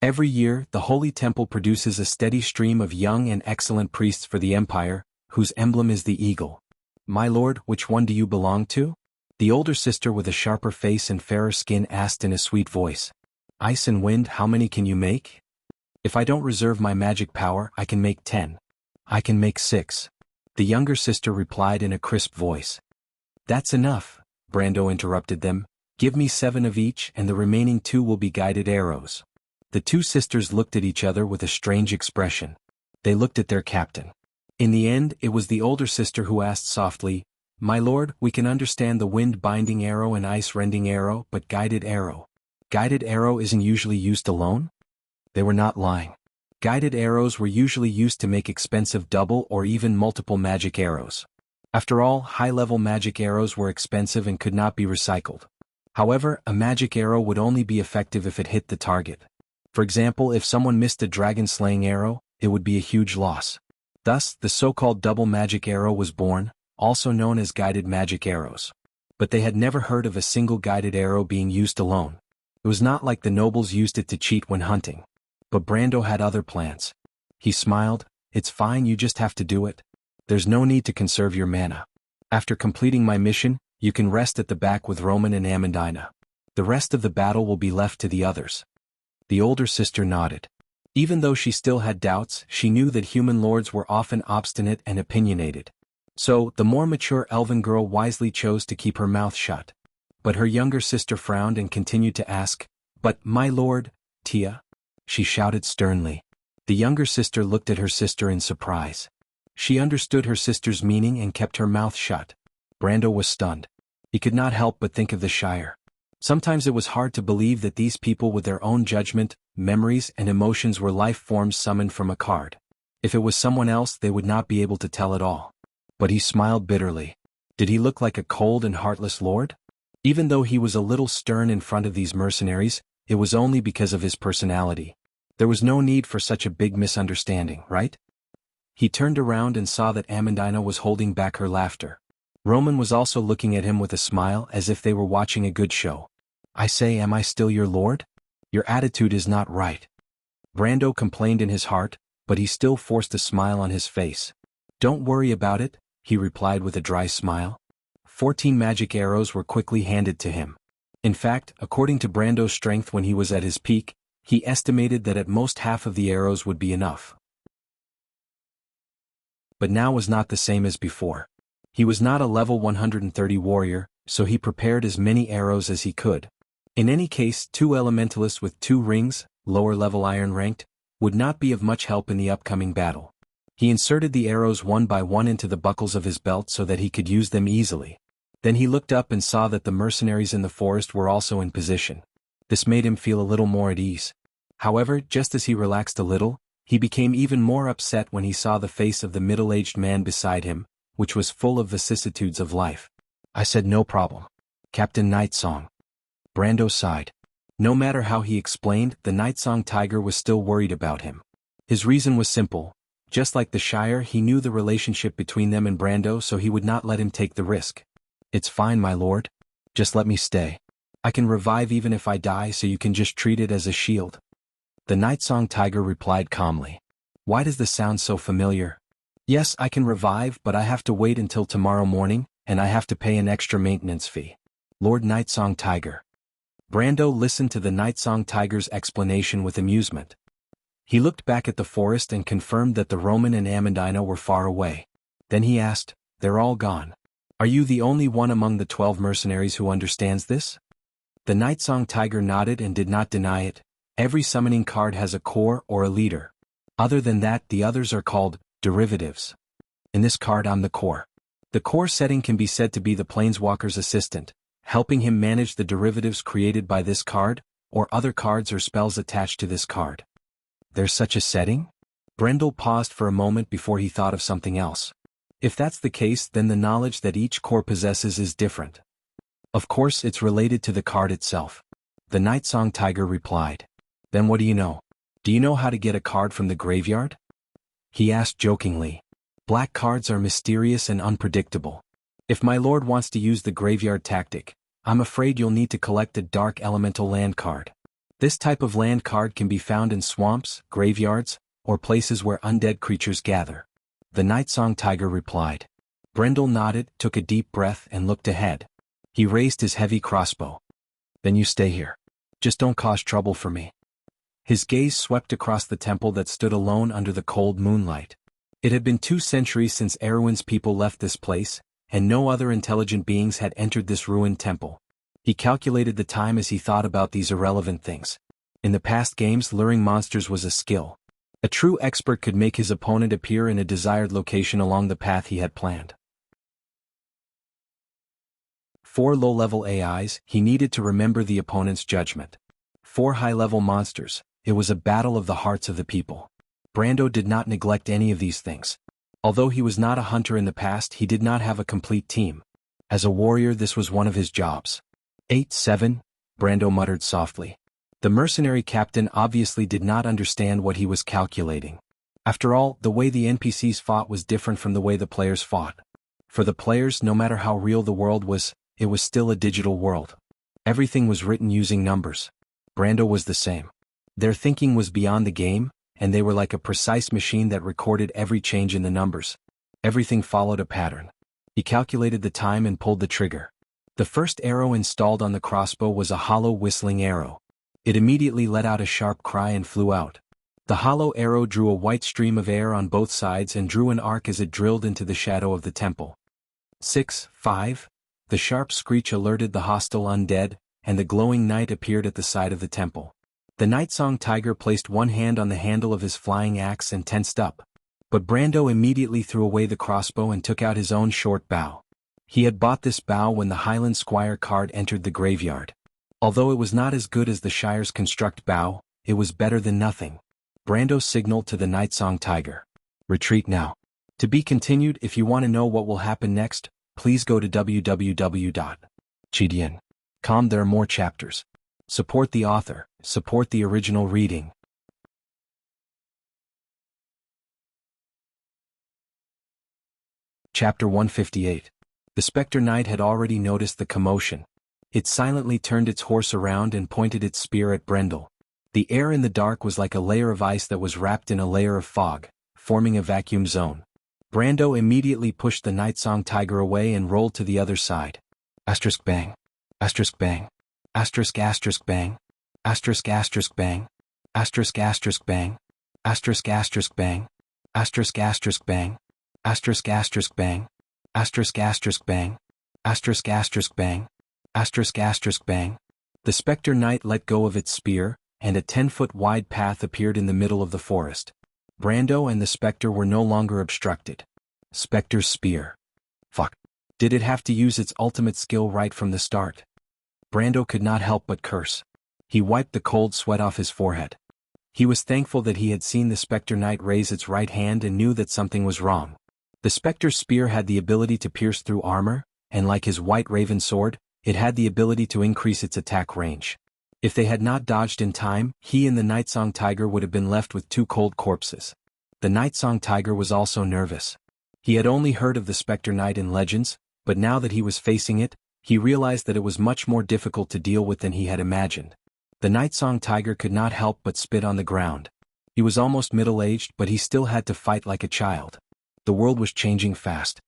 Every year, the Holy Temple produces a steady stream of young and excellent priests for the Empire, whose emblem is the eagle. "My lord, which one do you belong to?" The older sister with a sharper face and fairer skin asked in a sweet voice. "Ice and wind, how many can you make?" "If I don't reserve my magic power, I can make 10. "I can make 6. The younger sister replied in a crisp voice. "That's enough," Brando interrupted them. "Give me 7 of each and the remaining 2 will be guided arrows." The 2 sisters looked at each other with a strange expression. They looked at their captain. In the end, it was the older sister who asked softly, "My lord, we can understand the wind-binding arrow and ice-rending arrow, but guided arrow. Guided arrow isn't usually used alone?" They were not lying. Guided arrows were usually used to make expensive double or even multiple magic arrows. After all, high-level magic arrows were expensive and could not be recycled. However, a magic arrow would only be effective if it hit the target. For example, if someone missed a dragon-slaying arrow, it would be a huge loss. Thus, the so-called double magic arrow was born, also known as guided magic arrows. But they had never heard of a single guided arrow being used alone. It was not like the nobles used it to cheat when hunting. But Brando had other plans. He smiled. "It's fine, you just have to do it. There's no need to conserve your mana. After completing my mission, you can rest at the back with Roman and Amandina. The rest of the battle will be left to the others." The older sister nodded. Even though she still had doubts, she knew that human lords were often obstinate and opinionated. So, the more mature elven girl wisely chose to keep her mouth shut. But her younger sister frowned and continued to ask, "But, my lord, Tia?" She shouted sternly. The younger sister looked at her sister in surprise. She understood her sister's meaning and kept her mouth shut. Brando was stunned. He could not help but think of the Shire. Sometimes it was hard to believe that these people with their own judgment, memories and emotions were life forms summoned from a card. If it was someone else they would not be able to tell at all. But he smiled bitterly. Did he look like a cold and heartless lord? Even though he was a little stern in front of these mercenaries, it was only because of his personality. There was no need for such a big misunderstanding, right? He turned around and saw that Amandina was holding back her laughter. Roman was also looking at him with a smile as if they were watching a good show. I say, am I still your lord? Your attitude is not right. Brando complained in his heart, but he still forced a smile on his face. Don't worry about it, he replied with a dry smile. 14 magic arrows were quickly handed to him. In fact, according to Brando's strength when he was at his peak, he estimated that at most half of the arrows would be enough. But now was not the same as before. He was not a level 130 warrior, so he prepared as many arrows as he could. In any case, 2 elementalists with 2 rings, lower level iron ranked, would not be of much help in the upcoming battle. He inserted the arrows one by one into the buckles of his belt so that he could use them easily. Then he looked up and saw that the mercenaries in the forest were also in position. This made him feel a little more at ease. However, just as he relaxed a little, he became even more upset when he saw the face of the middle-aged man beside him, which was full of vicissitudes of life. I said no problem. Captain Nightsong. Brando sighed. No matter how he explained, the Nightsong Tiger was still worried about him. His reason was simple. Just like the Shire, he knew the relationship between them and Brando, so he would not let him take the risk. It's fine, my lord. Just let me stay. I can revive even if I die, so you can just treat it as a shield. The Nightsong Tiger replied calmly. Why does this sound so familiar? Yes, I can revive, but I have to wait until tomorrow morning, and I have to pay an extra maintenance fee. Lord Nightsong Tiger. Brando listened to the Nightsong Tiger's explanation with amusement. He looked back at the forest and confirmed that the Roman and Amandina were far away. Then he asked, they're all gone. Are you the only one among the 12 mercenaries who understands this? The Nightsong Tiger nodded and did not deny it. Every summoning card has a core or a leader. Other than that, the others are called derivatives. In this card, I'm the core. The core setting can be said to be the Planeswalker's assistant, helping him manage the derivatives created by this card, or other cards or spells attached to this card. There's such a setting? Brendel paused for a moment before he thought of something else. If that's the case, then the knowledge that each core possesses is different. Of course, it's related to the card itself. The Nightsong Tiger replied. Then what do you know? Do you know how to get a card from the graveyard? He asked jokingly. Black cards are mysterious and unpredictable. If my lord wants to use the graveyard tactic, I'm afraid you'll need to collect a dark elemental land card. This type of land card can be found in swamps, graveyards, or places where undead creatures gather. The Nightsong Tiger replied. Brendel nodded, took a deep breath and looked ahead. He raised his heavy crossbow. Then you stay here. Just don't cause trouble for me. His gaze swept across the temple that stood alone under the cold moonlight. It had been 2 centuries since Erwin's people left this place, and no other intelligent beings had entered this ruined temple. He calculated the time as he thought about these irrelevant things. In the past games, luring monsters was a skill. A true expert could make his opponent appear in a desired location along the path he had planned. 4 low-level AIs, he needed to remember the opponent's judgment. 4 high-level monsters, it was a battle of the hearts of the people. Brando did not neglect any of these things. Although he was not a hunter in the past, he did not have a complete team. As a warrior, this was one of his jobs. 8-7, Brando muttered softly. The mercenary captain obviously did not understand what he was calculating. After all, the way the NPCs fought was different from the way the players fought. For the players, no matter how real the world was, it was still a digital world. Everything was written using numbers. Brando was the same. Their thinking was beyond the game, and they were like a precise machine that recorded every change in the numbers. Everything followed a pattern. He calculated the time and pulled the trigger. The first arrow installed on the crossbow was a hollow whistling arrow. It immediately let out a sharp cry and flew out. The hollow arrow drew a white stream of air on both sides and drew an arc as it drilled into the shadow of the temple. 6-5, the sharp screech alerted the hostile undead, and the glowing knight appeared at the side of the temple. The Nightsong Tiger placed one hand on the handle of his flying axe and tensed up. But Brando immediately threw away the crossbow and took out his own short bow. He had bought this bow when the Highland Squire card entered the graveyard. Although it was not as good as the Shire's construct bow, it was better than nothing. Brando signaled to the Nightsong Tiger. Retreat now. To be continued. If you want to know what will happen next, please go to www.chidian.com. There are more chapters. Support the author, support the original reading. Chapter 158. The Spectre Knight had already noticed the commotion. It silently turned its horse around and pointed its spear at Brendel. The air in the dark was like a layer of ice that was wrapped in a layer of fog, forming a vacuum zone. Brando immediately pushed the Nightsong Tiger away and rolled to the other side. Asterisk bang. Asterisk bang. Asterisk asterisk bang. Asterisk asterisk bang. Asterisk asterisk bang. Asterisk asterisk bang. Asterisk asterisk bang. Asterisk asterisk bang. Asterisk asterisk bang. Asterisk asterisk bang. Asterisk asterisk bang. The Spectre Knight let go of its spear, and a 10-foot wide path appeared in the middle of the forest. Brando and the Spectre were no longer obstructed. Spectre's spear. Fuck. Did it have to use its ultimate skill right from the start? Brando could not help but curse. He wiped the cold sweat off his forehead. He was thankful that he had seen the Spectre Knight raise its right hand and knew that something was wrong. The Spectre's spear had the ability to pierce through armor, and like his White Raven sword, it had the ability to increase its attack range. If they had not dodged in time, he and the Nightsong Tiger would have been left with two cold corpses. The Nightsong Tiger was also nervous. He had only heard of the Spectre Knight in legends, but now that he was facing it, he realized that it was much more difficult to deal with than he had imagined. The Nightsong Tiger could not help but spit on the ground. He was almost middle-aged, but he still had to fight like a child. The world was changing fast.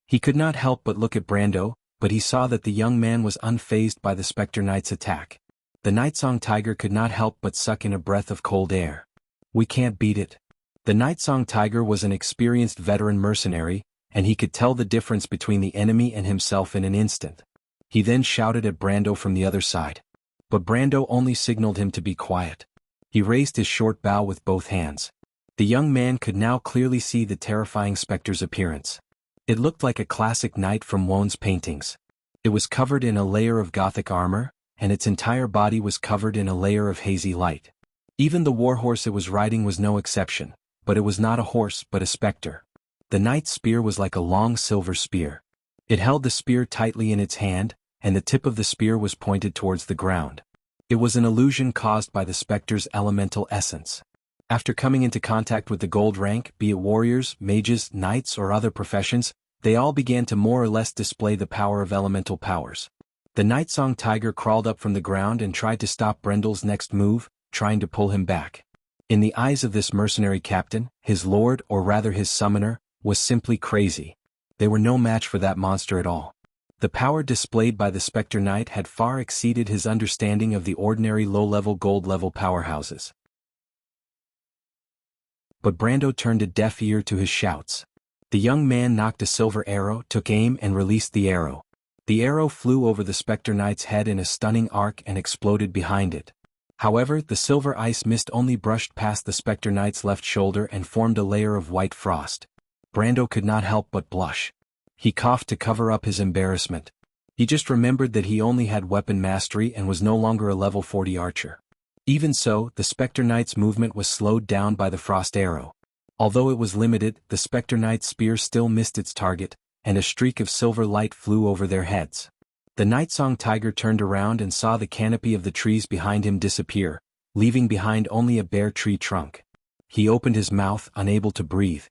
He could not help but look at Brando, but he saw that the young man was unfazed by the Spectre Knight's attack. The Nightsong Tiger could not help but suck in a breath of cold air. We can't beat it. The Nightsong Tiger was an experienced veteran mercenary, and he could tell the difference between the enemy and himself in an instant. He then shouted at Brando from the other side. But Brando only signaled him to be quiet. He raised his short bow with both hands. The young man could now clearly see the terrifying Spectre's appearance. It looked like a classic knight from Wone's paintings. It was covered in a layer of Gothic armor, and its entire body was covered in a layer of hazy light. Even the warhorse it was riding was no exception, but it was not a horse but a spectre. The knight's spear was like a long silver spear. It held the spear tightly in its hand, and the tip of the spear was pointed towards the ground. It was an illusion caused by the spectre's elemental essence. After coming into contact with the gold rank, be it warriors, mages, knights or other professions, they all began to more or less display the power of elemental powers. The Nightsong Tiger crawled up from the ground and tried to stop Brendel's next move, trying to pull him back. In the eyes of this mercenary captain, his lord, or rather his summoner, was simply crazy. They were no match for that monster at all. The power displayed by the Spectre Knight had far exceeded his understanding of the ordinary low-level gold-level powerhouses. But Brando turned a deaf ear to his shouts. The young man knocked a silver arrow, took aim and released the arrow. The arrow flew over the Spectre Knight's head in a stunning arc and exploded behind it. However, the silver ice mist only brushed past the Spectre Knight's left shoulder and formed a layer of white frost. Brando could not help but blush. He coughed to cover up his embarrassment. He just remembered that he only had weapon mastery and was no longer a level 40 archer. Even so, the Spectre Knight's movement was slowed down by the frost arrow. Although it was limited, the Spectre Knight's spear still missed its target, and a streak of silver light flew over their heads. The Nightsong Tiger turned around and saw the canopy of the trees behind him disappear, leaving behind only a bare tree trunk. He opened his mouth, unable to breathe.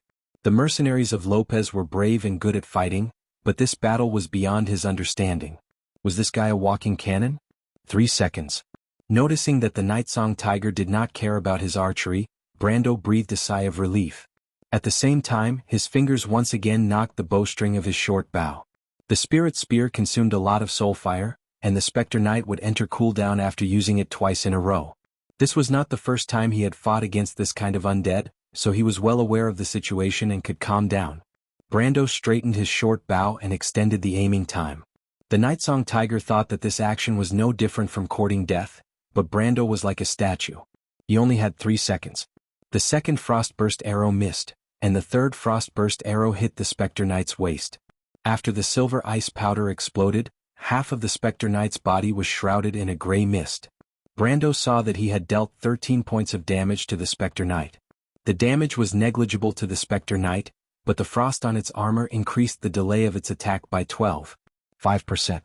The mercenaries of Lopez were brave and good at fighting, but this battle was beyond his understanding. Was this guy a walking cannon? 3 seconds. Noticing that the Nightsong Tiger did not care about his archery, Brando breathed a sigh of relief. At the same time, his fingers once again knocked the bowstring of his short bow. The spirit spear consumed a lot of soul fire, and the Spectre Knight would enter cooldown after using it twice in a row. This was not the first time he had fought against this kind of undead, so he was well aware of the situation and could calm down. Brando straightened his short bow and extended the aiming time. The Nightsong Tiger thought that this action was no different from courting death, but Brando was like a statue. He only had 3 seconds. The second frostburst arrow missed, and the third frostburst arrow hit the Spectre Knight's waist. After the silver ice powder exploded, half of the Spectre Knight's body was shrouded in a gray mist. Brando saw that he had dealt 13 points of damage to the Spectre Knight. The damage was negligible to the Spectre Knight, but the frost on its armor increased the delay of its attack by 12.5%.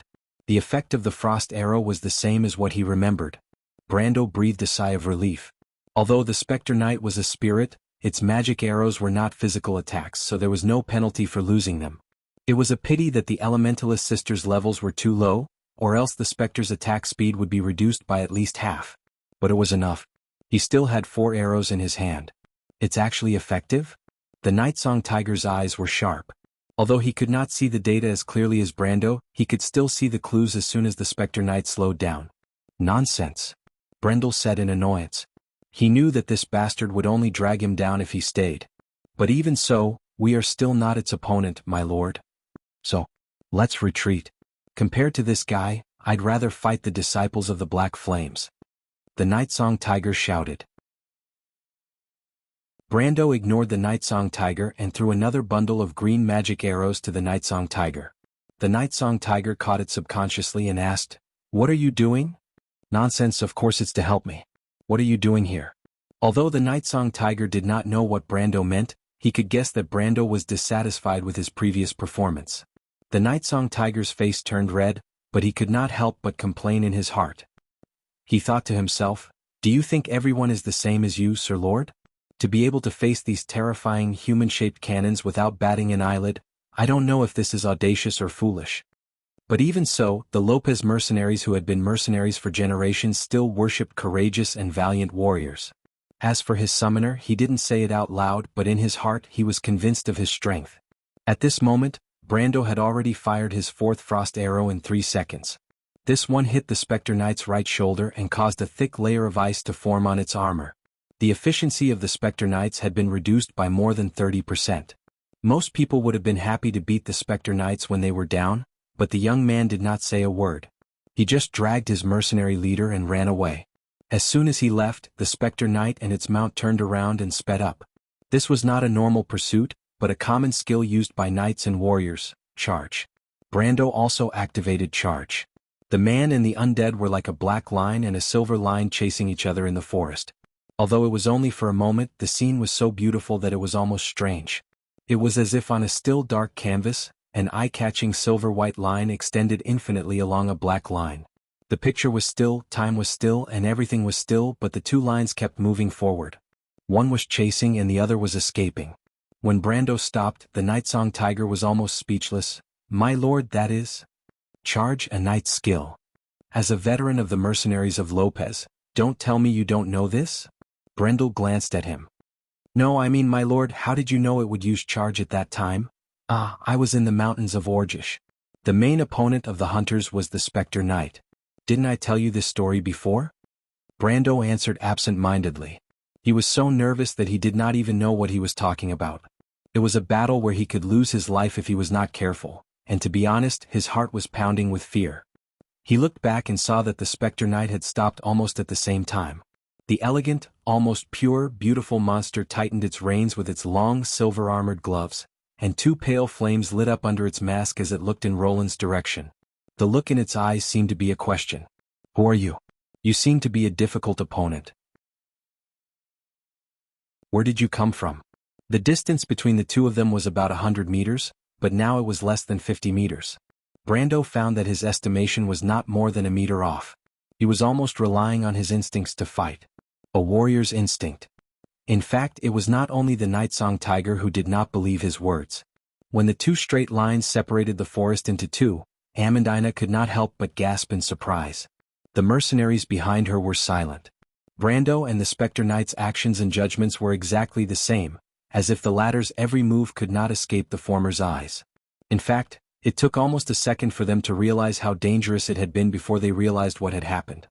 The effect of the frost arrow was the same as what he remembered. Brando breathed a sigh of relief. Although the Spectre Knight was a spirit, its magic arrows were not physical attacks, so there was no penalty for losing them. It was a pity that the Elementalist Sister's levels were too low, or else the Spectre's attack speed would be reduced by at least half. But it was enough. He still had 4 arrows in his hand. It's actually effective? The Nightsong Tiger's eyes were sharp. Although he could not see the data as clearly as Brando, he could still see the clues as soon as the Spectre Knight slowed down. Nonsense, Brendel said in annoyance. He knew that this bastard would only drag him down if he stayed. But even so, we are still not its opponent, my lord. So, let's retreat. Compared to this guy, I'd rather fight the disciples of the Black Flames. The Nightsong Tiger shouted. Brando ignored the Nightsong Tiger and threw another bundle of green magic arrows to the Nightsong Tiger. The Nightsong Tiger caught it subconsciously and asked, "What are you doing?" "Nonsense, of course it's to help me. What are you doing here?" Although the Nightsong Tiger did not know what Brando meant, he could guess that Brando was dissatisfied with his previous performance. The Nightsong Tiger's face turned red, but he could not help but complain in his heart. He thought to himself, "Do you think everyone is the same as you, Sir Lord? To be able to face these terrifying human-shaped cannons without batting an eyelid, I don't know if this is audacious or foolish." But even so, the Lopez mercenaries who had been mercenaries for generations still worshipped courageous and valiant warriors. As for his summoner, he didn't say it out loud, but in his heart he was convinced of his strength. At this moment, Brando had already fired his 4th frost arrow in 3 seconds. This one hit the Spectre Knight's right shoulder and caused a thick layer of ice to form on its armor. The efficiency of the Spectre Knights had been reduced by more than 30%. Most people would have been happy to beat the Spectre Knights when they were down, but the young man did not say a word. He just dragged his mercenary leader and ran away. As soon as he left, the Spectre Knight and its mount turned around and sped up. This was not a normal pursuit, but a common skill used by knights and warriors, charge. Brando also activated charge. The man and the undead were like a black line and a silver line chasing each other in the forest. Although it was only for a moment, the scene was so beautiful that it was almost strange. It was as if on a still dark canvas, an eye-catching silver-white line extended infinitely along a black line. The picture was still, time was still, and everything was still, but the 2 lines kept moving forward. One was chasing and the other was escaping. When Brando stopped, the Nightsong Tiger was almost speechless. "My lord, that is charge, a knight's skill. As a veteran of the mercenaries of Lopez, don't tell me you don't know this?" Brendel glanced at him. "No, I mean, my lord, how did you know it would use charge at that time?" "Ah, I was in the mountains of Orgish. The main opponent of the hunters was the Spectre Knight. Didn't I tell you this story before?" Brando answered absent-mindedly. He was so nervous that he did not even know what he was talking about. It was a battle where he could lose his life if he was not careful, and to be honest, his heart was pounding with fear. He looked back and saw that the Spectre Knight had stopped almost at the same time. The elegant, almost pure, beautiful monster tightened its reins with its long, silver-armored gloves, and 2 pale flames lit up under its mask as it looked in Roland's direction. The look in its eyes seemed to be a question. "Who are you? You seem to be a difficult opponent. Where did you come from?" The distance between the 2 of them was about 100 meters, but now it was less than 50 meters. Brando found that his estimation was not more than a meter off. He was almost relying on his instincts to fight. A warrior's instinct. In fact, it was not only the Nightsong Tiger who did not believe his words. When the 2 straight lines separated the forest into 2, Amandina could not help but gasp in surprise. The mercenaries behind her were silent. Brando and the Spectre Knight's actions and judgments were exactly the same, as if the latter's every move could not escape the former's eyes. In fact, it took almost a second for them to realize how dangerous it had been before they realized what had happened.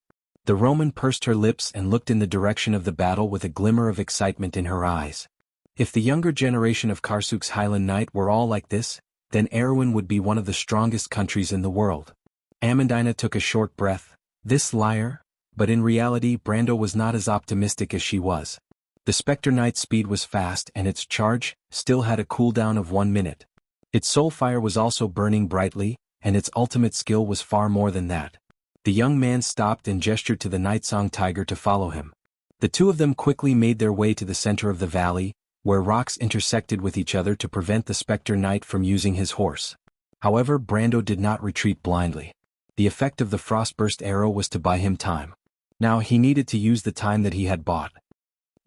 The Roman pursed her lips and looked in the direction of the battle with a glimmer of excitement in her eyes. If the younger generation of Karsuk's Highland Knight were all like this, then Erewhon would be one of the strongest countries in the world. Amandina took a short breath. This liar? But in reality, Brando was not as optimistic as she was. The Spectre Knight's speed was fast and its charge still had a cooldown of 1 minute. Its soul fire was also burning brightly, and its ultimate skill was far more than that. The young man stopped and gestured to the Nightsong Tiger to follow him. The two of them quickly made their way to the center of the valley, where rocks intersected with each other to prevent the Spectre Knight from using his horse. However, Brando did not retreat blindly. The effect of the Frostburst arrow was to buy him time. Now he needed to use the time that he had bought.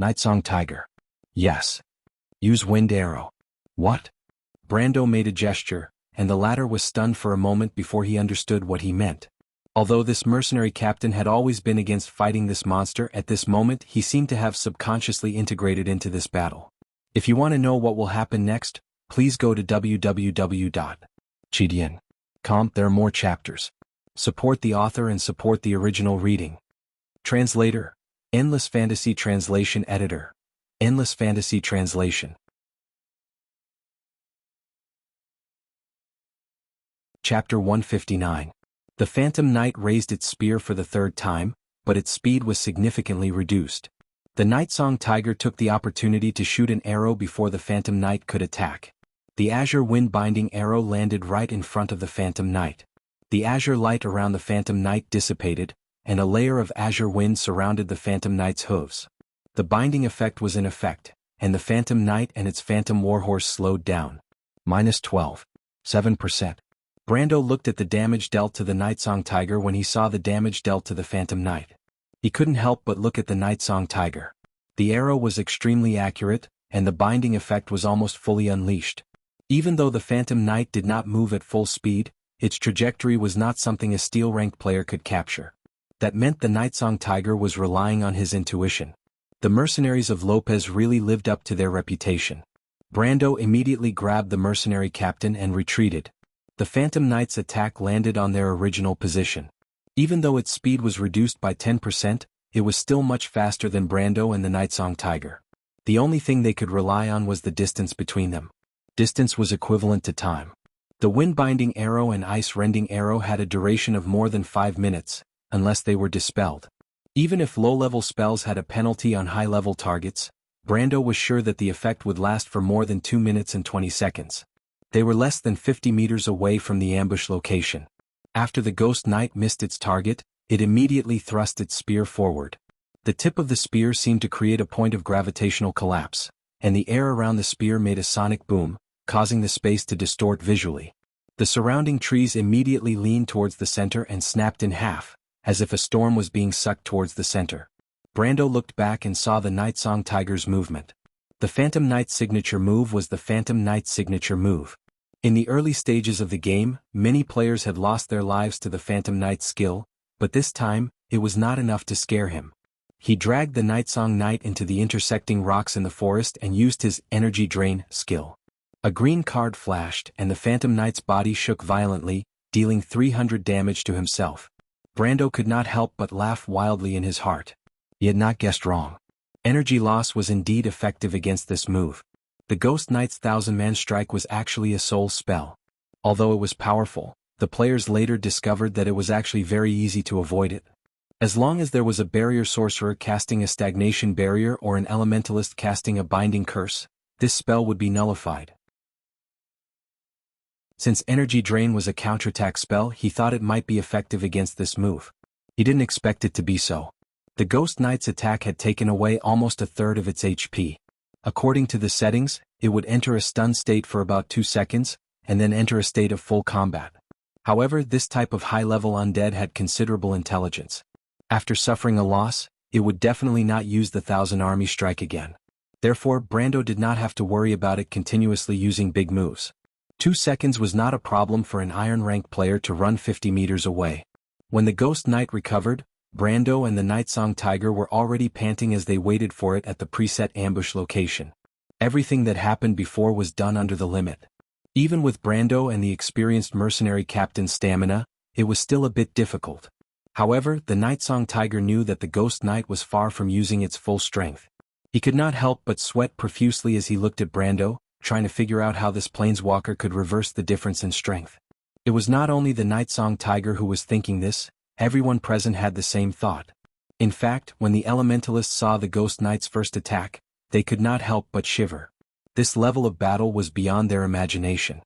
Nightsong Tiger. Yes. Use Wind Arrow. What? Brando made a gesture, and the latter was stunned for a moment before he understood what he meant. Although this mercenary captain had always been against fighting this monster, at this moment he seemed to have subconsciously integrated into this battle. If you want to know what will happen next, please go to www.chidian.com. There are more chapters. Support the author and support the original reading. Translator, Endless Fantasy Translation Editor, Endless Fantasy Translation. Chapter 159. The Phantom Knight raised its spear for the third time, but its speed was significantly reduced. The Nightsong Tiger took the opportunity to shoot an arrow before the Phantom Knight could attack. The azure wind-binding arrow landed right in front of the Phantom Knight. The azure light around the Phantom Knight dissipated, and a layer of azure wind surrounded the Phantom Knight's hooves. The binding effect was in effect, and the Phantom Knight and its Phantom Warhorse slowed down. -12.7%. Brando looked at the damage dealt to the Nightsong Tiger when he saw the damage dealt to the Phantom Knight. He couldn't help but look at the Nightsong Tiger. The arrow was extremely accurate, and the binding effect was almost fully unleashed. Even though the Phantom Knight did not move at full speed, its trajectory was not something a steel-ranked player could capture. That meant the Nightsong Tiger was relying on his intuition. The mercenaries of Lopez really lived up to their reputation. Brando immediately grabbed the mercenary captain and retreated. The Phantom Knight's attack landed on their original position. Even though its speed was reduced by 10%, it was still much faster than Brando and the Nightsong Tiger. The only thing they could rely on was the distance between them. Distance was equivalent to time. The wind-binding arrow and ice-rending arrow had a duration of more than 5 minutes, unless they were dispelled. Even if low-level spells had a penalty on high-level targets, Brando was sure that the effect would last for more than 2 minutes and 20 seconds. They were less than 50 meters away from the ambush location. After the Ghost Knight missed its target, it immediately thrust its spear forward. The tip of the spear seemed to create a point of gravitational collapse, and the air around the spear made a sonic boom, causing the space to distort visually. The surrounding trees immediately leaned towards the center and snapped in half, as if a storm was being sucked towards the center. Brando looked back and saw the Nightsong Tiger's movement. The Phantom Knight's signature move was the Phantom Knight's signature move. In the early stages of the game, many players had lost their lives to the Phantom Knight's skill, but this time, it was not enough to scare him. He dragged the Nightsong Knight into the intersecting rocks in the forest and used his Energy Drain skill. A green card flashed and the Phantom Knight's body shook violently, dealing 300 damage to himself. Brando could not help but laugh wildly in his heart. He had not guessed wrong. Energy loss was indeed effective against this move. The Ghost Knight's 1000-man strike was actually a soul spell. Although it was powerful, the players later discovered that it was actually very easy to avoid it. As long as there was a barrier sorcerer casting a stagnation barrier or an elementalist casting a binding curse, this spell would be nullified. Since Energy Drain was a counterattack spell, he thought it might be effective against this move. He didn't expect it to be so. The Ghost Knight's attack had taken away almost a third of its HP. According to the settings, it would enter a stun state for about 2 seconds, and then enter a state of full combat. However, this type of high-level undead had considerable intelligence. After suffering a loss, it would definitely not use the 1000-army strike again. Therefore, Brando did not have to worry about it continuously using big moves. 2 seconds was not a problem for an iron-rank player to run 50 meters away. When the Ghost Knight recovered, Brando and the Nightsong Tiger were already panting as they waited for it at the preset ambush location. Everything that happened before was done under the limit. Even with Brando and the experienced mercenary captain's stamina, it was still a bit difficult. However, the Nightsong Tiger knew that the Ghost Knight was far from using its full strength. He could not help but sweat profusely as he looked at Brando, trying to figure out how this planeswalker could reverse the difference in strength. It was not only the Nightsong Tiger who was thinking this, everyone present had the same thought. In fact, when the elementalists saw the Ghost Knight's first attack, they could not help but shiver. This level of battle was beyond their imagination.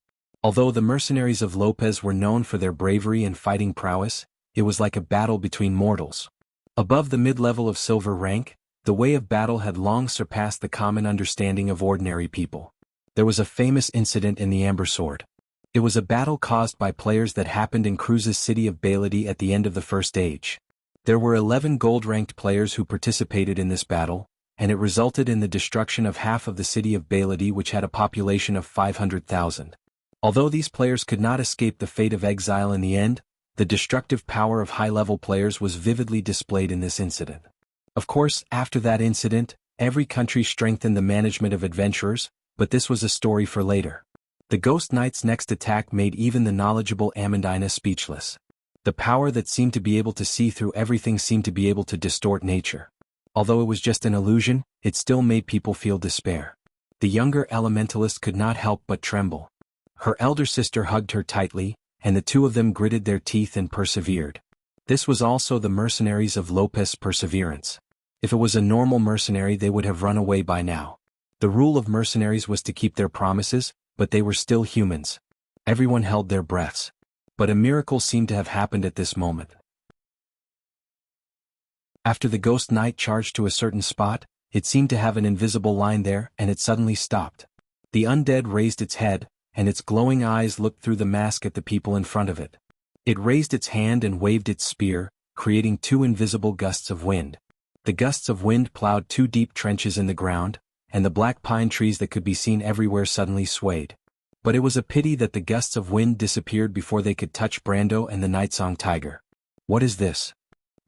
Although the mercenaries of Lopez were known for their bravery and fighting prowess, it was like a battle between mortals. Above the mid-level of silver rank, the way of battle had long surpassed the common understanding of ordinary people. There was a famous incident in the Amber Sword. It was a battle caused by players that happened in Cruz's city of Bailady at the end of the First Age. There were 11 gold-ranked players who participated in this battle, and it resulted in the destruction of half of the city of Bailady, which had a population of 500,000. Although these players could not escape the fate of exile in the end, the destructive power of high-level players was vividly displayed in this incident. Of course, after that incident, every country strengthened the management of adventurers, but this was a story for later. The Ghost Knight's next attack made even the knowledgeable Amandina speechless. The power that seemed to be able to see through everything seemed to be able to distort nature. Although it was just an illusion, it still made people feel despair. The younger elementalist could not help but tremble. Her elder sister hugged her tightly, and the two of them gritted their teeth and persevered. This was also the mercenaries of Lopez' perseverance. If it was a normal mercenary, they would have run away by now. The rule of mercenaries was to keep their promises, but they were still humans. Everyone held their breaths. But a miracle seemed to have happened at this moment. After the Ghost Knight charged to a certain spot, it seemed to have an invisible line there, and it suddenly stopped. The undead raised its head, and its glowing eyes looked through the mask at the people in front of it. It raised its hand and waved its spear, creating two invisible gusts of wind. The gusts of wind plowed two deep trenches in the ground, and the black pine trees that could be seen everywhere suddenly swayed. But it was a pity that the gusts of wind disappeared before they could touch Brando and the Nightsong Tiger. What is this?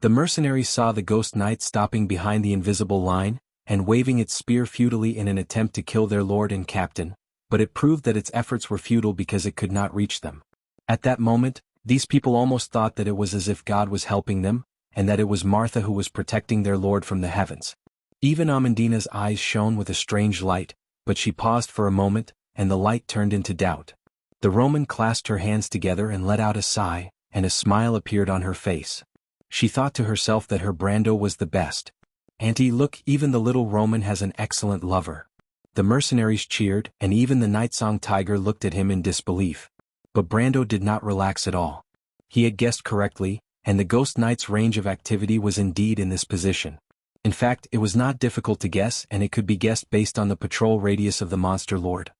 The mercenaries saw the Ghost Knight stopping behind the invisible line, and waving its spear futilely in an attempt to kill their lord and captain, but it proved that its efforts were futile because it could not reach them. At that moment, these people almost thought that it was as if God was helping them, and that it was Martha who was protecting their lord from the heavens. Even Amandina's eyes shone with a strange light, but she paused for a moment, and the light turned into doubt. The Roman clasped her hands together and let out a sigh, and a smile appeared on her face. She thought to herself that her Brando was the best. "Auntie, look, even the little Roman has an excellent lover." The mercenaries cheered, and even the Nightsong Tiger looked at him in disbelief. But Brando did not relax at all. He had guessed correctly, and the Ghost Knight's range of activity was indeed in this position. In fact, it was not difficult to guess, and it could be guessed based on the patrol radius of the monster lord.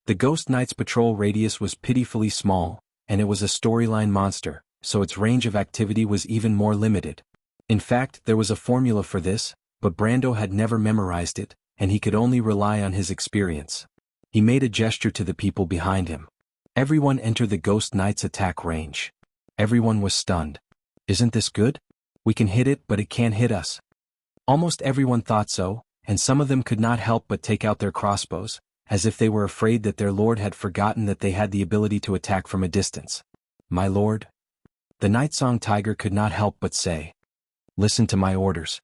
The Ghost Knight's patrol radius was pitifully small, and it was a storyline monster, so its range of activity was even more limited. In fact, there was a formula for this, but Brando had never memorized it, and he could only rely on his experience. He made a gesture to the people behind him. Everyone entered the Ghost Knight's attack range. Everyone was stunned. "Isn't this good? We can hit it, but it can't hit us." Almost everyone thought so, and some of them could not help but take out their crossbows, as if they were afraid that their lord had forgotten that they had the ability to attack from a distance. "My lord?" The Nightsong Tiger could not help but say. "Listen to my orders."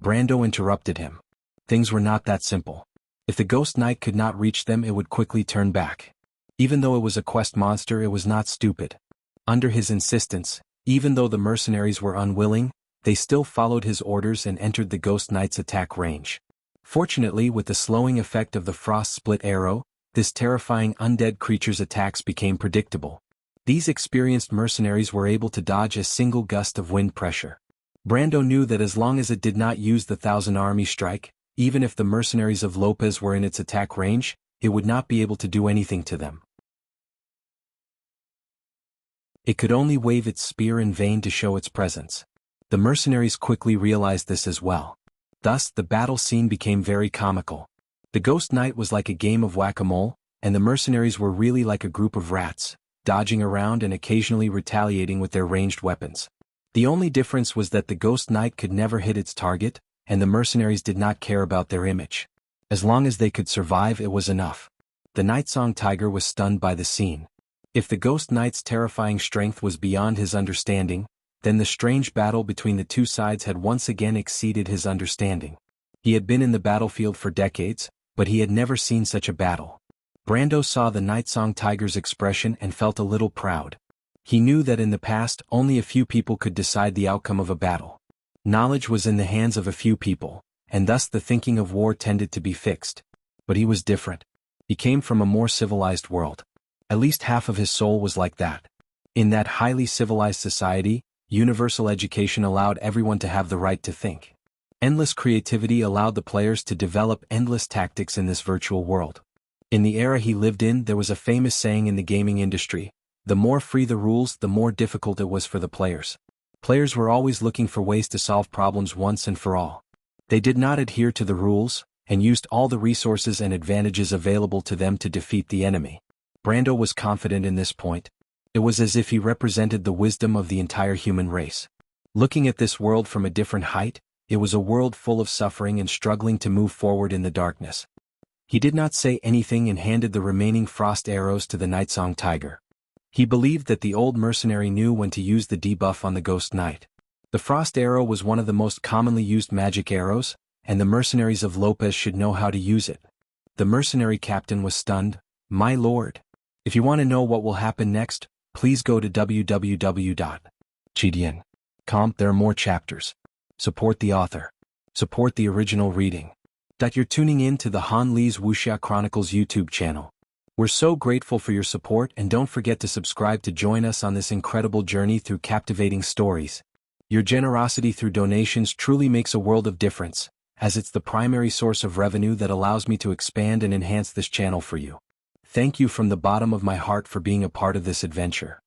Brando interrupted him. Things were not that simple. If the Ghost Knight could not reach them, it would quickly turn back. Even though it was a quest monster, it was not stupid. Under his insistence, even though the mercenaries were unwilling, they still followed his orders and entered the Ghost Knight's attack range. Fortunately, with the slowing effect of the frost split arrow, this terrifying undead creature's attacks became predictable. These experienced mercenaries were able to dodge a single gust of wind pressure. Brando knew that as long as it did not use the Thousand Army strike, even if the mercenaries of Lopez were in its attack range, it would not be able to do anything to them. It could only wave its spear in vain to show its presence. The mercenaries quickly realized this as well. Thus, the battle scene became very comical. The Ghost Knight was like a game of whack-a-mole, and the mercenaries were really like a group of rats, dodging around and occasionally retaliating with their ranged weapons. The only difference was that the Ghost Knight could never hit its target, and the mercenaries did not care about their image. As long as they could survive, it was enough. The Nightsong Tiger was stunned by the scene. If the Ghost Knight's terrifying strength was beyond his understanding, then the strange battle between the two sides had once again exceeded his understanding. He had been in the battlefield for decades, but he had never seen such a battle. Brando saw the Nightsong Tiger's expression and felt a little proud. He knew that in the past only a few people could decide the outcome of a battle. Knowledge was in the hands of a few people, and thus the thinking of war tended to be fixed. But he was different. He came from a more civilized world. At least half of his soul was like that. In that highly civilized society, universal education allowed everyone to have the right to think. Endless creativity allowed the players to develop endless tactics in this virtual world. In the era he lived in, there was a famous saying in the gaming industry: the more free the rules, the more difficult it was for the players. Players were always looking for ways to solve problems once and for all. They did not adhere to the rules, and used all the resources and advantages available to them to defeat the enemy. Brando was confident in this point. It was as if he represented the wisdom of the entire human race. Looking at this world from a different height, it was a world full of suffering and struggling to move forward in the darkness. He did not say anything and handed the remaining frost arrows to the Nightsong Tiger. He believed that the old mercenary knew when to use the debuff on the Ghost Knight. The frost arrow was one of the most commonly used magic arrows, and the mercenaries of Lopez should know how to use it. The mercenary captain was stunned. "My lord. If you want to know what will happen next, please go to www.gdn.com. There are more chapters. Support the author. Support the original reading. You're tuning in to the Han Lee's Wuxia Chronicles YouTube channel. We're so grateful for your support, and don't forget to subscribe to join us on this incredible journey through captivating stories. Your generosity through donations truly makes a world of difference, as it's the primary source of revenue that allows me to expand and enhance this channel for you. Thank you from the bottom of my heart for being a part of this adventure.